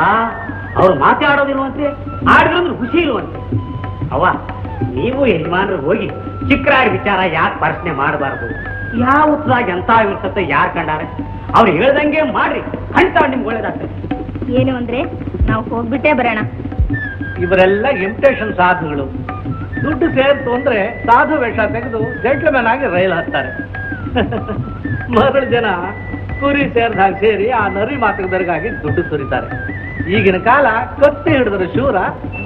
ಅವ್ರು ಮಾತಾಡೋದಿಲ್ವಂತೆ, ಆಡಿದ್ರು ಖುಷಿ ಇಲ್ವಂತೆ. ಅವ್ವ, ನೀವು ಯಜಮಾನರು ಹೋಗಿ ಚಿಕ್ಕರಾಯರ ವಿಚಾರ ಯಾಕೆ ಪ್ರಶ್ನೆ ಮಾಡಬಾರ್ದು? ಯಾವ ಉತ್ತರಾಗಿ ಎಂತ ಇರ್ತತೆ ಯಾರು ಕಂಡಾರೆ? ಅವ್ರು ಹೇಳ್ದಂಗೆ ಮಾಡ್ರಿ, ಖಂಡಿತ ನಿಮ್ಗೆ ಒಳ್ಳೇದಾಗ್ತದೆ. ಏನು ಅಂದ್ರೆ ನಾವು ಹೋಗ್ಬಿಟ್ಟೇ ಬರೋಣ. ಇವರೆಲ್ಲ ಇಮಿಟೇಷನ್ ಸಾಧುಗಳು. ದುಡ್ಡು ಸೇರ್ತು ಅಂದ್ರೆ ಸಾಧು ವೇಷ ತೆಗೆದು ಜೆಂಟ್ಲ್ಮನ್ ಆಗಿ ರೈಲ್ ಹತ್ತಾರೆ. ಮರಳು ಜನ ಕುರಿ ಸೇರಿದಾಗ ಸೇರಿ ಆ ನರಿ ಮಾತುಕದರಿಗಾಗಿ ದುಡ್ಡು ಸುರಿತಾರೆ. ಈಗಿನ ಕಾಲ ಕತ್ತಿ ಹಿಡಿದ್ರೆ ಶೂರ,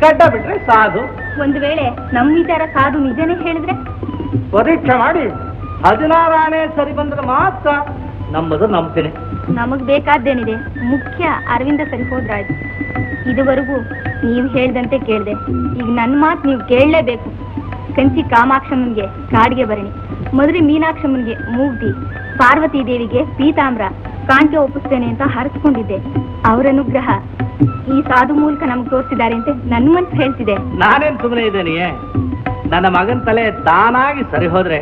ಗಡ್ಡ ಬಿಟ್ರೆ ಸಾಧು. ಒಂದು ವೇಳೆ ನಮ್ಮ ವಿಚಾರ ಸಾಧು ನಿಜನೇ ಹೇಳಿದ್ರೆ ಪರೀಕ್ಷೆ ಮಾಡಿ 16 ಆಣೆ ಸರಿ ಬಂದ್ರೆ ಮಾತ್ರ ನಮ್ಮದು ನಂಬ್ತೀನಿ. ನಮಗ್ ಬೇಕಾದ್ದೇನಿದೆ, ಮುಖ್ಯ ಅರವಿಂದ ಸರಿ ಹೋದ್ರಾಯ್ತು. ಇದುವರೆಗೂ ನೀವು ಹೇಳ್ದಂತೆ ಕೇಳಿದೆ, ಈಗ ನನ್ನ ಮಾತು ನೀವು ಕೇಳಲೇಬೇಕು. ಕಂಚಿ ಕಾಮಾಕ್ಷಮ್ಮನ್ಗೆ ಕಾಡಿಗೆ ಬರಣಿ, ಮದುವೆ ಮೀನಾಕ್ಷಮ್ಮನ್ಗೆ ಮೂಗ್ತಿ, ಪಾರ್ವತಿ ದೇವಿಗೆ ಪೀತಾಂಬ್ರ ಕಾಣಿಕೆ ಒಪ್ಪಿಸ್ತೇನೆ ಅಂತ ಹರಿಸ್ಕೊಂಡಿದ್ದೆ. ಅವರ ಅನುಗ್ರಹ ಈ ಸಾಧು ಮೂಲಕ ನಮ್ಗೆ ತೋರಿಸಿದ್ದಾರೆ ಅಂತ ನನ್ನ ಮನಸ್ಸು ಹೇಳ್ತಿದೆ. ನಾನೇನ್ ಸುಮ್ಮನೆ ಇದ್ದೇನೆಯೇ? ನನ್ನ ಮಗನ ತಲೆ ತಾನಾಗಿ ಸರಿ ಹೋದ್ರೆ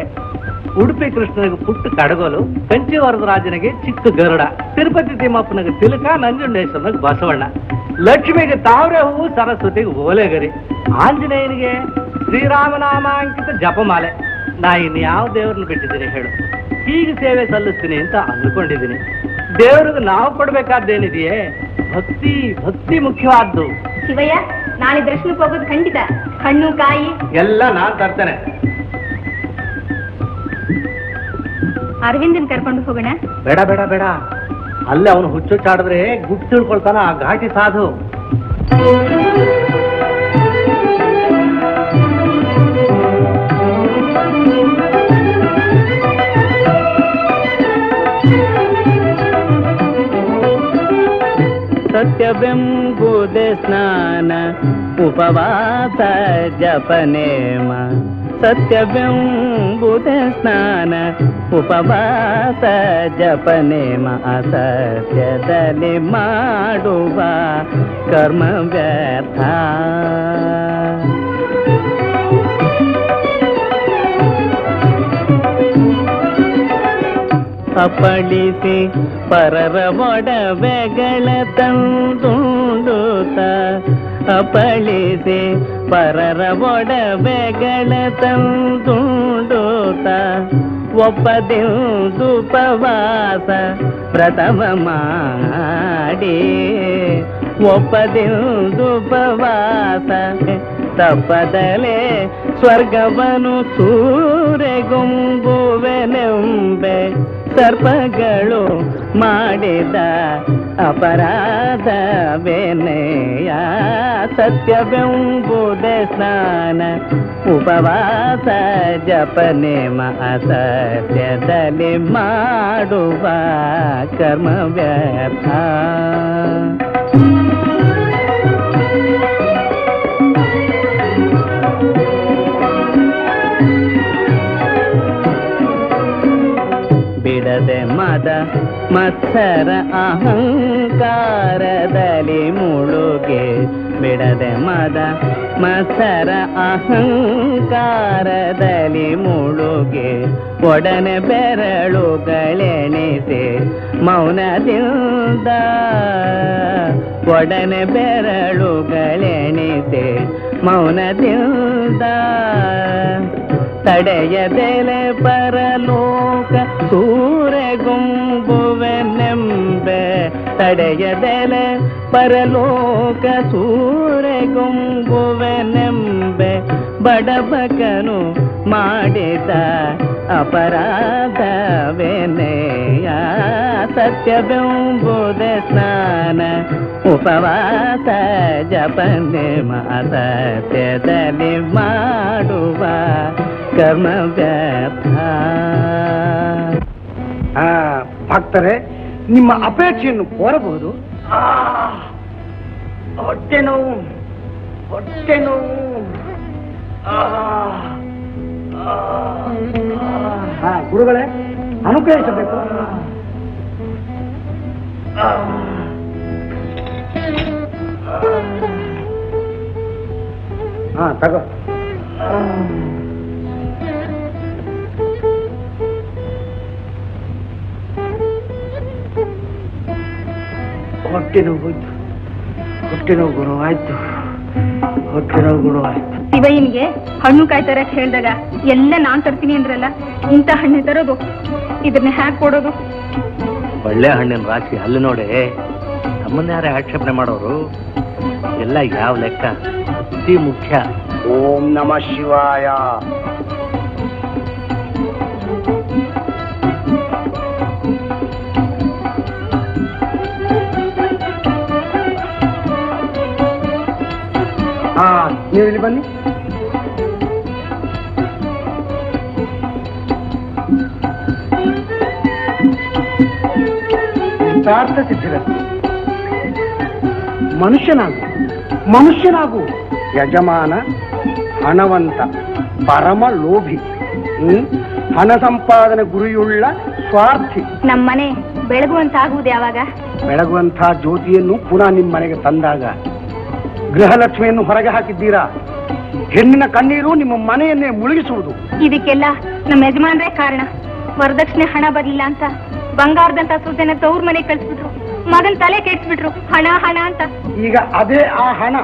ಉಡುಪಿ ಕೃಷ್ಣನಿಗೆ ಪುಟ್ಟ ಕಡಗೋಲು, ಕಂಚಿ ವರದರಾಜನಿಗೆ ಚಿಕ್ಕ ಗರುಡ, ತಿರುಪತಿ ತಿಮ್ಮಪ್ಪನಿಗೆ ತಿಲಕ, ನಂಜುಂಡೇಶ್ವರನಿಗೆ ಬಸವಣ್ಣ, ಲಕ್ಷ್ಮಿಗೆ ತಾವ್ರೆ ಹೂವು, ಸರಸ್ವತಿಗೆ ಓಲೆಗರಿ, ಆಂಜನೇಯನಿಗೆ ಶ್ರೀರಾಮನಾಮಾಂಕಿತ ಜಪಮಾಲೆ. ನಾ ಇನ್ನು ಯಾವ ದೇವ್ರನ್ನ ಬಿಟ್ಟಿದ್ದೀನಿ ಹೇಳು? ಹೀಗೆ ಸೇವೆ ಸಲ್ಲಿಸ್ತೀನಿ ಅಂತ ಅಂದ್ಕೊಂಡಿದ್ದೀನಿ. ದೇವ್ರಿಗೆ ನಾವು ಕೊಡ್ಬೇಕಾದ್ದೇನಿದೆಯೇ? ಭಕ್ತಿ ಭಕ್ತಿ ಮುಖ್ಯವಾದ್ದು. ಶಿವಯ್ಯ, ನಾಳೆ ದರ್ಶನಕ್ಕೆ ಹೋಗೋದು ಖಂಡಿತ. ಹಣ್ಣು ಕಾಯಿ ಎಲ್ಲ ನಾನ್ ತರ್ತೇನೆ. ಅರವಿಂದನ್ ಕರ್ಕೊಂಡು ಹೋಗೋಣ. ಬೇಡ ಬೇಡ ಬೇಡ, ಅಲ್ಲೇ ಅವನು ಹುಚ್ಚುಚ್ಚಾಡಿದ್ರೆ ಗುಟ್ಟು ತಿಳ್ಕೊಳ್ತಾನ ಆ ಘಾಟಿ ಸಾಧು. ಸತ್ಯವೆಂಬುದೇ ಸ್ನಾನ ಉಪವಾಸ ಜಪನೇಮ. ಸತ್ಯವೆಂಬುದೇ ಸ್ನಾನ ಉಪವಾಸ ಜಪನೇಮ. ಅಸತ್ಯದಲ್ಲಿ ಮಾಡುವ ಕರ್ಮ ವ್ಯರ್ಥ. ಅಪ್ಪಳಿಸಿ ಪರರ ಒಡವೆಗಳ ತಂದುಂಡುತ್ತ, ಅಪ್ಪಳಿಸಿ ಪರರ ಒಡವೆಗಳ ತಂದುಂಡುತ್ತ, ಒಪ್ಪದಿಂದುಪವಾಸ ವ್ರತವ ಮಾಡಿ, ಒಪ್ಪದಿಂದುಪವಾಸ ತಪ್ಪದಲೇ ಸ್ವರ್ಗವನು ಸೂರೆಗುಂಬುವೆನೆಂಬೆ. ಸರ್ಪಗಳು ಮಾಡಿದ ಅಪರಾಧವೇನೆಯ. ಸತ್ಯವೆಂಬುದೇ ಸ್ನಾನ ಉಪವಾಸ ಜಪನೇಮ. ಅಸತ್ಯದಲ್ಲಿ ಮಾಡುವ ಕರ್ಮ ವ್ಯರ್ಥ. ಬಿಡದೆ ಮದ ಮತ್ಸರ ಅಹಂಕಾರದಲ್ಲಿ ಮುಳುಗೆ. ಬಿಡದೆ ಮದ ಮತ್ಸರ ಅಹಂಕಾರದಲ್ಲಿ ಮುಳುಗೆ. ಒಡನೆ ಬೆರಳುಗಳೆಣಿಸಿ ಮೌನದಿಂದ, ಒಡನೆ ಬೆರಳುಗಳೆಣಿಸಿ ಮೌನದಿಂದ. ತಡೆಯದೆಲೆ ಪರಲೋಕ ಸೂರೆಗುಂಬುವೆನೆಂಬೆ. ತಡೆಯದೆಲೆ ಪರಲೋಕ ಸೂರೆಗುಂಬುವೆನೆಂಬೆ. ಬಡಬಕನು ಮಾಡಿದ ಅಪರಾಧವೇನೆಯ. ಸತ್ಯವೆಂಬುದೇ ಸ್ನಾನ ಉಪವಾಸ ಜಪನೇಮ. ಅಸತ್ಯದಲ್ಲಿ ಮಾಡುವ ಕರ್ಮ ವ್ಯರ್ಥ. ಭಕ್ತರೇ, ನಿಮ್ಮ ಅಪೇಕ್ಷೆಯನ್ನು ಕೋರಬಹುದು. ಹೊಟ್ಟೆ ನೋವು, ಹೊಟ್ಟೆ ನೋವು. ಗುರುಗಳೇ, ಅನುಗ್ರಹಿಸಬೇಕು. ತಗೋ. ಹೊಟ್ಟೆ ನೋವು ಹೋಯ್ತು, ಹೊಟ್ಟೆ ನೋವು ಗುಣವಾಯ್ತು, ಹೊಟ್ಟೆ ನೋವು ಗುಣವಾಯ್ತು. ಶಿವಯ್ಯನಿಗೆ ಹಣ್ಣು ಕಾಯಿ ತರಕ್ ಹೇಳ್ದಾಗ ಎಲ್ಲ ನಾನ್ ತರ್ತೀನಿ ಅಂದ್ರಲ್ಲ, ಇಂಥ ಹಣ್ಣು ತರೋದು, ಇದನ್ನ ಹ್ಯಾಕ್ ಕೊಡೋದು? ಒಳ್ಳೆ ಹಣ್ಣಿನ ರಾಶಿ ಹಲ್ಲು ನೋಡಿ ನಮ್ಮನ್ಯಾರೇ ಆಕ್ಷೇಪಣೆ ಮಾಡೋರು ಎಲ್ಲ ಯಾವ ಲೆಕ್ಕ ಅತಿ ಮುಖ್ಯ. ಓಂ ನಮಃ ಶಿವಾಯ. ನೀವು ಇಲ್ಲಿ ಬನ್ನಿ. ಪ್ರಾರ್ಥ ಸಿದ್ಧಿರಸ್ತು. ಮನುಷ್ಯನಾಗು ಯಜಮಾನ ಹಣವಂತ ಪರಮ ಲೋಭಿ, ಹಣ ಸಂಪಾದನೆ ಗುರಿಯುಳ್ಳ ಸ್ವಾರ್ಥಿ. ನಮ್ಮನೆ ಬೆಳಗುವಂತಾಗುವುದು ಯಾವಾಗ? ಬೆಳಗುವಂಥ ಜ್ಯೋತಿಯನ್ನು ಪುನಃ ನಿಮ್ಮ ಮನೆಗೆ ತಂದಾಗ. ಗೃಹಲಕ್ಷ್ಮಿಯನ್ನು ಹೊರಗೆ ಹಾಕಿದ್ದೀರಾ. ಹೆಣ್ಣಿನ ಕಣ್ಣೀರು ನಿಮ್ಮ ಮನೆಯನ್ನೇ ಮುಳುಗಿಸುವುದು. ಇದಕ್ಕೆಲ್ಲ ನಮ್ಮ ಯಜಮಾನ್ರೇ ಕಾರಣ. ವರದಕ್ಷಿಣೆ ಹಣ ಬರ್ಲಿಲ್ಲ ಅಂತ ಬಂಗಾರದಂತ ಸೊಸೆನ ತವ್ರ ಮನೆ ಕಳಿಸ್ಬಿಟ್ರು, ಮಗನ್ ತಲೆ ಕೆಡ್ಸ್ಬಿಟ್ರು, ಹಣ ಹಣ ಅಂತ. ಈಗ ಅದೇ ಆ ಹಣ,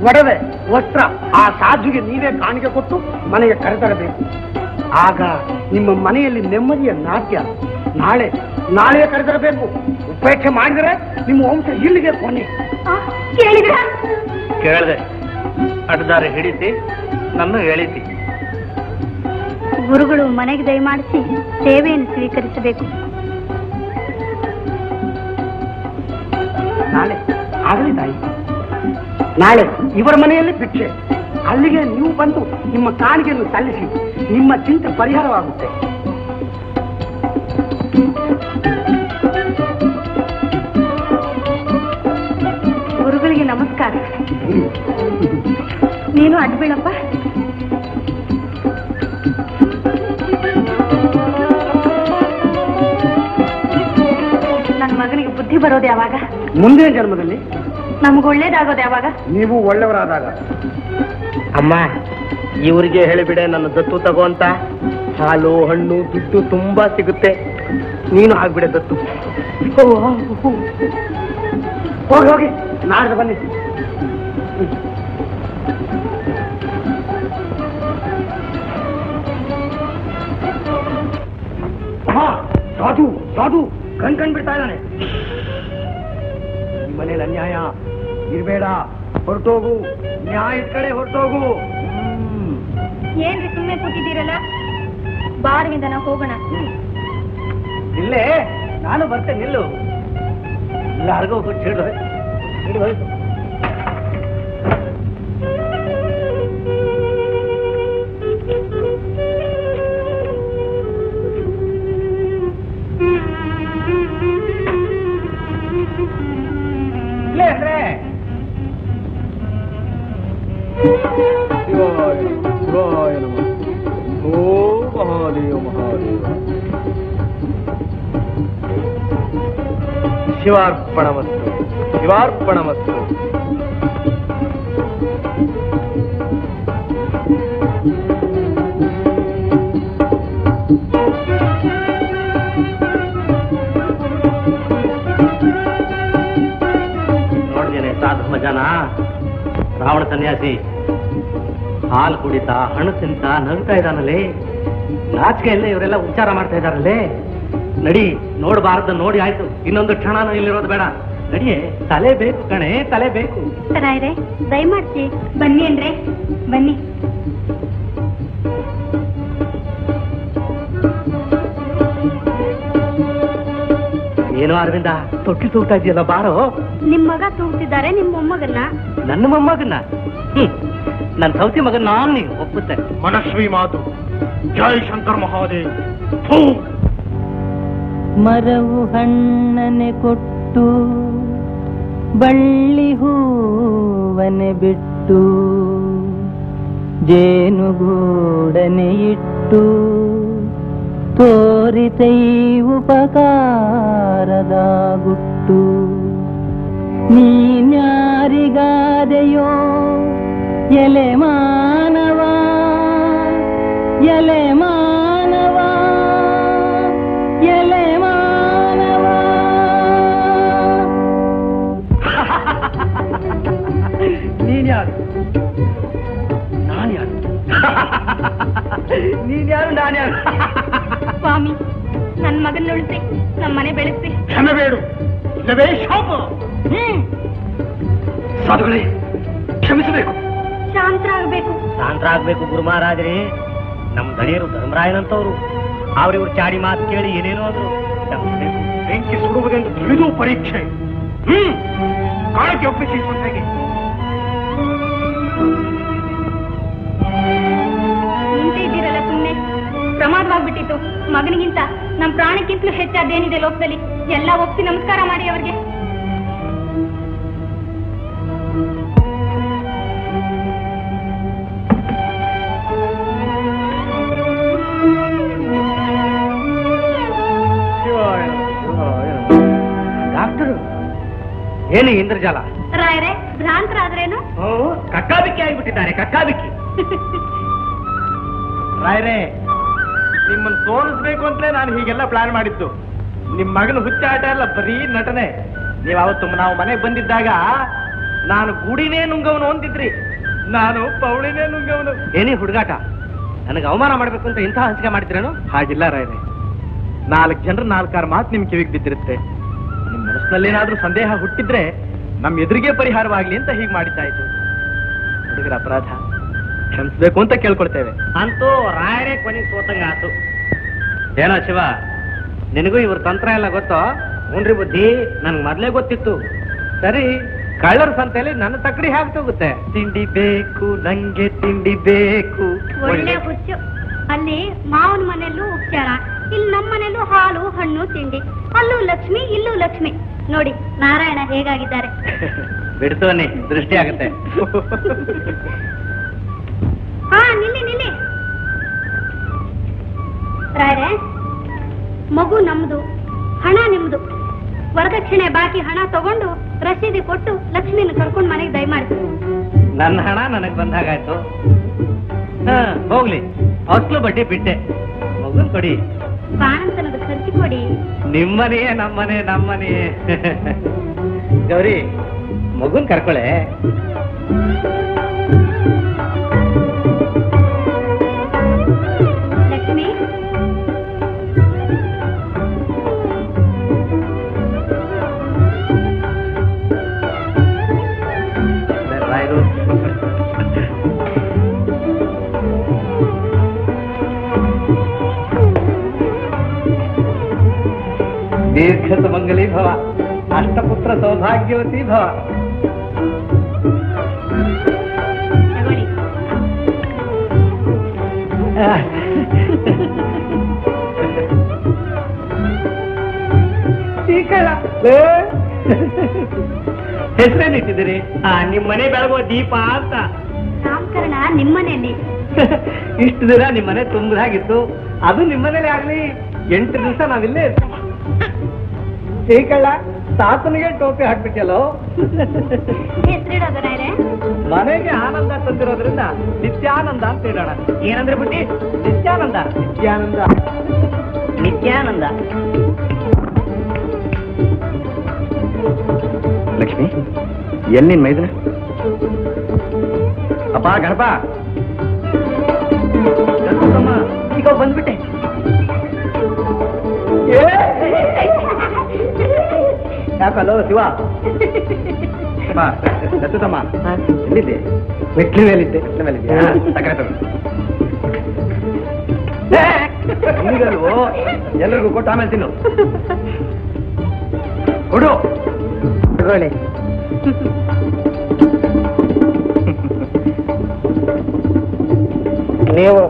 ಒಡವೆ, ವಸ್ತ್ರ ಆ ಸಾಧುಗೆ ನೀವೇ ಕಾಣಿಕೆ ಕೊಟ್ಟು ಮನೆಗೆ ಕರೆತರಬೇಕು. ಆಗ ನಿಮ್ಮ ಮನೆಯಲ್ಲಿ ನೆಮ್ಮದಿಯ ನಾಟ್ಯ. ನಾಳೆ ಕರೆತರಬೇಕು. ಉಪೇಕ್ಷೆ ಮಾಡಿದರೆ ನಿಮ್ಮ ವಂಶ ಇಲ್ಲಿಗೆ ಕೊನೆ. ಕೇಳಿದ್ರ? ಕೇಳಿದೆ. ಅಡ್ದಾರೆ ಹಿಡಿತಿ, ನನ್ನ ಹೇಳಿತಿ. ಗುರುಗಳು ಮನೆಗೆ ದಯಮಾಡಿಸಿ ಸೇವೆಯನ್ನು ಸ್ವೀಕರಿಸಬೇಕು. ನಾಳೆ ಆಗಲಿ ತಾಯಿ, ನಾಳೆ ಇವರ ಮನೆಯಲ್ಲಿ ಭಿಕ್ಷೆ. ಅಲ್ಲಿಗೆ ನೀವು ಬಂದು ನಿಮ್ಮ ಕಾಣಿಕೆಯನ್ನು ಸಲ್ಲಿಸಿ ನಿಮ್ಮ ಚಿಂತೆ ಪರಿಹಾರವಾಗುತ್ತೆ. ಗುರುಗಳಿಗೆ ನಮಸ್ಕಾರ. ನೀನು ಅಡ್ಬೀಳಪ್ಪ. ನನ್ನ ಮಗನಿಗೆ ಬುದ್ಧಿ ಬರೋದು ಯಾವಾಗ? ಮುಂದಿನ ಜನ್ಮದಲ್ಲಿ. ನಮ್ಗೆ ಒಳ್ಳೇದಾಗೋದು ಯಾವಾಗ? ನೀವು ಒಳ್ಳೆಯವರಾದಾಗ. ಅಮ್ಮ, ಇವರಿಗೆ ಹೇಳಿಬಿಡೆ ನನ್ನ ದತ್ತು ತಗೋ ಅಂತ. ಹಾಲು, ಹಣ್ಣು, ದುಡ್ಡು ತುಂಬಾ ಸಿಗುತ್ತೆ. ನೀನು ಆಗ್ಬಿಡೆ ದತ್ತು. ಹೋಗಿ ನಾಡ್ದು ಬನ್ನಿ. ಸಾಧು ಕಣ್ ಬಿಡ್ತಾ ಇದ್ದಾನೆ. ಈ ಮನೇಲಿ ಅನ್ಯಾಯ ಇರ್ಬೇಡ, ಹೊರಟೋಗು. ನ್ಯಾಯ ಕಡೆ ಹೊರಟೋಗು. ಏನ್ರಿ ಸುಮ್ಮನೆ ಕೂತಿದ್ದೀರಲ್ಲ? ಬಾರವಿಂದ ನಾವು ಹೋಗೋಣ. ಇಲ್ಲೇ ನಾನು ಬರ್ತೇನೆ. ನಿಲ್ಲು. ಎಲ್ಲಾರ್ಗೂ ಹಿಡಿದು ಹೋಯ್ತು. ಶಿವಾರ್ಪಣಮಸ್ತು, ಶಿವಾರ್ಪಣಮಸ್ತು. ನೋಡಿದ್ದೇನೆ ಸಾಧು ಮಜಾನ. ರಾವಣ ಸನ್ಯಾಸಿ ಹಾಲು ಕುಡಿತಾ, ಹಣ್ಣು ತಿಂತ ನಗ್ತಾ ಇದ್ದಾನಲ್ಲೇ. ನಾಚಿಕೆ ಇಲ್ಲೇ ಇವರೆಲ್ಲ ಉಚ್ಚಾರ ಮಾಡ್ತಾ ಇದ್ದಾರಲ್ಲೇ. ನಡಿ, ನೋಡಬಾರ್ದು ನೋಡಿ ಆಯ್ತು. ಇನ್ನೊಂದು ಕ್ಷಣನೂ ಇಲ್ಲಿರೋದು ಬೇಡ. ನಡಿಯೇ, ತಲೆ ಬೇಕು ಕಣೆ, ತಲೆ ಬೇಕು. ರಾಯರೇ, ದಯಮಾಡಿಸಿ ಬನ್ನಿ ಅಂದ್ರೆ ಬನ್ನಿ. ಏನೋ ಅರವಿಂದ, ತೊಟ್ಟಿ ತೂಗ್ತಾ ಇದೆಯಲ್ಲ, ಬಾರೋ. ನಿಮ್ ಮಗ ತೂಗ್ತಿದ್ದಾರೆ, ನಿಮ್ಮ ಮೊಮ್ಮಗನ್ನ. ನನ್ನ ಮೊಮ್ಮಗನ್ನ? ನನ್ನ ಸೌತಿ ಮಗನ ನಾನು ನೀವು ಒಪ್ಪುತ್ತೆ. ಮನಸ್ವಿ ಮಾತು. ಜೈ ಶಂಕರ್ ಮಹಾದೇವ್. ಮರವು ಹಣ್ಣನೆ ಕೊಟ್ಟು ಬಳ್ಳಿ ಹೂವನೆ ಬಿಟ್ಟು ಜೇನುಗೂಡನೆ ಇಟ್ಟು ತೋರಿತೈ ಉಪಕಾರದ ಗುಟ್ಟು. ನೀನ್ಯಾರಿಗಾದೆಯೋ ಎಲೆ ಮಾನವ, ಎಲೆ ಮಾನವ, ಎಲೆ ಮಾನವ. ನೀನ್ ಯಾರು ನಾನ್ಯಾರು? ಸ್ವಾಮಿ, ನನ್ ಮಗನ್ ಉಳಿಸಿ ನಮ್ಮ ಮನೆ ಬೆಳೆಸಿ. ಕ್ಷಮೆಬೇಡು, ಇಲ್ಲವೇ ಶಾಪ. ಸಾಧುಗಳೇ, ಕ್ಷಮಿಸಬೇಕು. ಶಾಂತರಾಗಬೇಕು. ಶಾಂತರಾಗಬೇಕು ಗುರು ಮಹಾರಾಜರೇ. ನಮ್ ದಣಿಯರು ಧರ್ಮರಾಯನಂತವ್ರು, ಅವ್ರಿವ್ರು ಚಾಡಿ ಮಾತು ಕೇಳಿ ಏನೇನೋ ಅಂದ್ರು. ಬೆಂಕಿ ಸುಡುವುದೆಂದು ತಿಳಿದು ಪರೀಕ್ಷೆ. ಕಾಳಕ್ಕೆ ಒಪ್ಪಿಸಿ ಹೇಗೆ? ನಿಂತಿದ್ದೀರಲ್ಲ ಸುಮ್ಮನೆ. ಪ್ರಮಾದವಾಗ್ಬಿಟ್ಟಿತ್ತು. ಮಗನಿಗಿಂತ ನಮ್ ಪ್ರಾಣಕ್ಕಿಂತಲೂ ಹೆಚ್ಚಾದೇನಿದೆ ಲೋಕದಲ್ಲಿ. ಎಲ್ಲ ಒಪ್ಸಿ ನಮಸ್ಕಾರ ಮಾಡಿ ಅವ್ರಿಗೆ. ಡಾಕ್ಟರ್, ಏನು ಇಂದ್ರಜಾಲ? ರಾಯರೇ, ಭ್ರಾಂತರಾದ್ರೇನು? ಕಕ್ಕಾಬಿಕ್ಕಿ ಆಗಿಬಿಟ್ಟಿದ್ದಾರೆ, ಕಕ್ಕಾಬಿಕ್ಕಿ. ರಾಯರೇ, ನಿಮ್ಮನ್ನು ಸೋಲಿಸ್ಬೇಕು ಅಂತಲೇ ನಾನು ಹೀಗೆಲ್ಲ ಪ್ಲಾನ್ ಮಾಡಿದ್ದು. ನಿಮ್ ಮಗನ ಹುಚ್ಚಾಟ ಎಲ್ಲ ಬರೀ ನಟನೆ. ನೀವು ಅವತ್ತು ನಾವು ಮನೆಗೆ ಬಂದಿದ್ದಾಗ ನಾನು ಗುಡಿನೇ ನುಂಗವನು ಅಂತಿದ್ರಿ, ನಾನು ಪೌಳಿನೇ ನುಂಗವನು. ಏನೇ ಹುಡುಗಾಟ, ನನಗೆ ಅವಮಾನ ಮಾಡ್ಬೇಕು ಅಂತ ಇಂಥ ಹಂಚಿಕೆ ಮಾಡಿದ್ರೇನು? ಹಾಗಿಲ್ಲ ರಾಯರೇ, 4 ಜನರು 4 ಮಾತು ನಿಮ್ ಕಿವಿಗೆ ಬಿದ್ದಿರುತ್ತೆ. ನಿಮ್ ಮನಸ್ಸಿನಲ್ಲೇನಾದ್ರೂ ಸಂದೇಹ ಹುಟ್ಟಿದ್ರೆ ನಮ್ ಎದುರಿಗೆ ಪರಿಹಾರವಾಗ್ಲಿ ಅಂತ ಹೀಗೆ ಮಾಡಿದ್ದಾಯ್ತು. ಹುಡುಗರ ಅಪರಾಧ ಕ್ಷಮಿಸ್ಬೇಕು ಅಂತ ಕೇಳ್ಕೊಳ್ತೇವೆ. ಅಂತೂ ರಾಯರೇ ಕೊನೆಗೆ ಸೋತಂಗ ಆತು. ಏನೋ ಶಿವ, ನಿನಗೂ ಇವ್ರ ತಂತ್ರ ಎಲ್ಲ ಗೊತ್ತೋ? ಹುನ್ರಿ ಬುದ್ಧಿ, ನನ್ಗೆ ಮೊದ್ಲೇ ಗೊತ್ತಿತ್ತು. ಸರಿ, ಕಳ್ಳರ ಸಂತೆಯಲ್ಲಿ ನನ್ನ ತಕ್ಕಡಿ ಹೇಗೆ ತಗೋಗುತ್ತೆ? ತಿಂಡಿ ಬೇಕು ನಂಗೆ, ತಿಂಡಿ ಬೇಕು. ಒಳ್ಳೆ ಹುಚ್ಚು. ಅಲ್ಲಿ ಮಾವನ ಮನೆಯಲ್ಲೂ ಉಪಚಾರ, ಇಲ್ಲಿ ನಮ್ಮ ಮನೆಯಲ್ಲೂ ಹಾಲು ಹಣ್ಣು ತಿಂಡಿ. ಅಲ್ಲೂ ಲಕ್ಷ್ಮಿ, ಇಲ್ಲೂ ಲಕ್ಷ್ಮಿ. ನೋಡಿ ನಾರಾಯಣ ಹೇಗಾಗಿದ್ದಾರೆ. ಬಿಡ್ತೋನಿ, ದೃಷ್ಟಿ ಆಗುತ್ತೆ. ಹಾ, ನಿಲ್ಲಿ ನಿಲ್ಲಿ. ರಾಯರೇ, ಮಗು ನಮ್ದು, ಹಣ ನಿಮ್ದು. ವರದಕ್ಷಿಣೆ ಬಾಕಿ ಹಣ ತಗೊಂಡು ರಸೀದಿ ಕೊಟ್ಟು ಲಕ್ಷ್ಮಿಯನ್ನು ಕರ್ಕೊಂಡು ಮನೆಗೆ ದಯಮಾಡಿ. ನನ್ನ ಹಣ ನನಗ್ ಬಂದಾಗಾಯ್ತು. ಹೋಗ್ಲಿ, ಅಸ್ಲು ಬಡ್ಡಿ ಬಿಟ್ಟೆ. ಮಗುನ್ ಕೊಡಿ. ಬಾಣಂತನದ ಖರ್ಚು ಕೊಡಿ. ನಿಮ್ಮನೆ ನಮ್ಮನೆ ನಮ್ಮನೆ. ಗೌರಿ, ಮಗುನ್ ಕರ್ಕೊಳೆ. ಲಕ್ಷ್ಮಿ, ರಾಯರು ದೀರ್ಘ ಸುಮಂಗಲಿ ಭವ, ಅಷ್ಟಪುತ್ರ ಸೌಭಾಗ್ಯವತಿ ಭವ. ತಗೊಳ್ಳಿ. ಹೆಸರೇನಿಟ್ಟಿದ್ದೀರಿ? ನಿಮ್ ಮನೆ ಬೆಳಗುವ ದೀಪ ಅಂತ. ನಾಮಕರಣ ನಿಮ್ಮನೆಯಲ್ಲಿ. ಇಷ್ಟು ದಿನ ನಿಮ್ ಮನೆ ತುಂಬದಾಗಿತ್ತು, ಅದು ನಿಮ್ಮನೇಲಿ ಆಗ್ಲಿ. 8 ದಿವಸ ನಾವಿಲ್ಲೇ ಇರ್ತೀವಿ. ಶ್ರೀಕಳ್ಳ, ತಾತನಿಗೆ ಟೋಪಿ ಹಾಕ್ಬಿಟ್ಟಲ್ಲೋ. ಹೆಸರಿಡೋದು ರಾಯರೇ? ಮನೆಗೆ ಆನಂದ ತಂದಿರೋದ್ರಿಂದ ನಿತ್ಯಾನಂದ ಅಂತ ಹೇಳೋಣ. ಏನಂದ್ರೆ ಬಿಟ್ಟಿ? ನಿತ್ಯಾನಂದ. ನಿತ್ಯಾನಂದ, ನಿತ್ಯಾನಂದ. ಲಕ್ಷ್ಮಿ, ಎಲ್ಲಿ ಮೈದನ? ಅಪ್ಪ ಗಣಪ, ಈಗ ಬಂದ್ಬಿಟ್ಟೆ. ಯಾಕಲ್ಲೋ ಶಿವ? ದತ್ತಮ್ಮ, ಎಲ್ಲಿದ್ದೆ? ಮೆಟ್ಲಿ ಮೇಲಿದ್ದೆ. ಸಕ್ಕರೆ ತಗೋ. ಎಲ್ರಿಗೂ ಕೊಟ್ಟು ಆಮೇಲೆ ತಿನ್ನು. ಕೊಡು. ನೀವು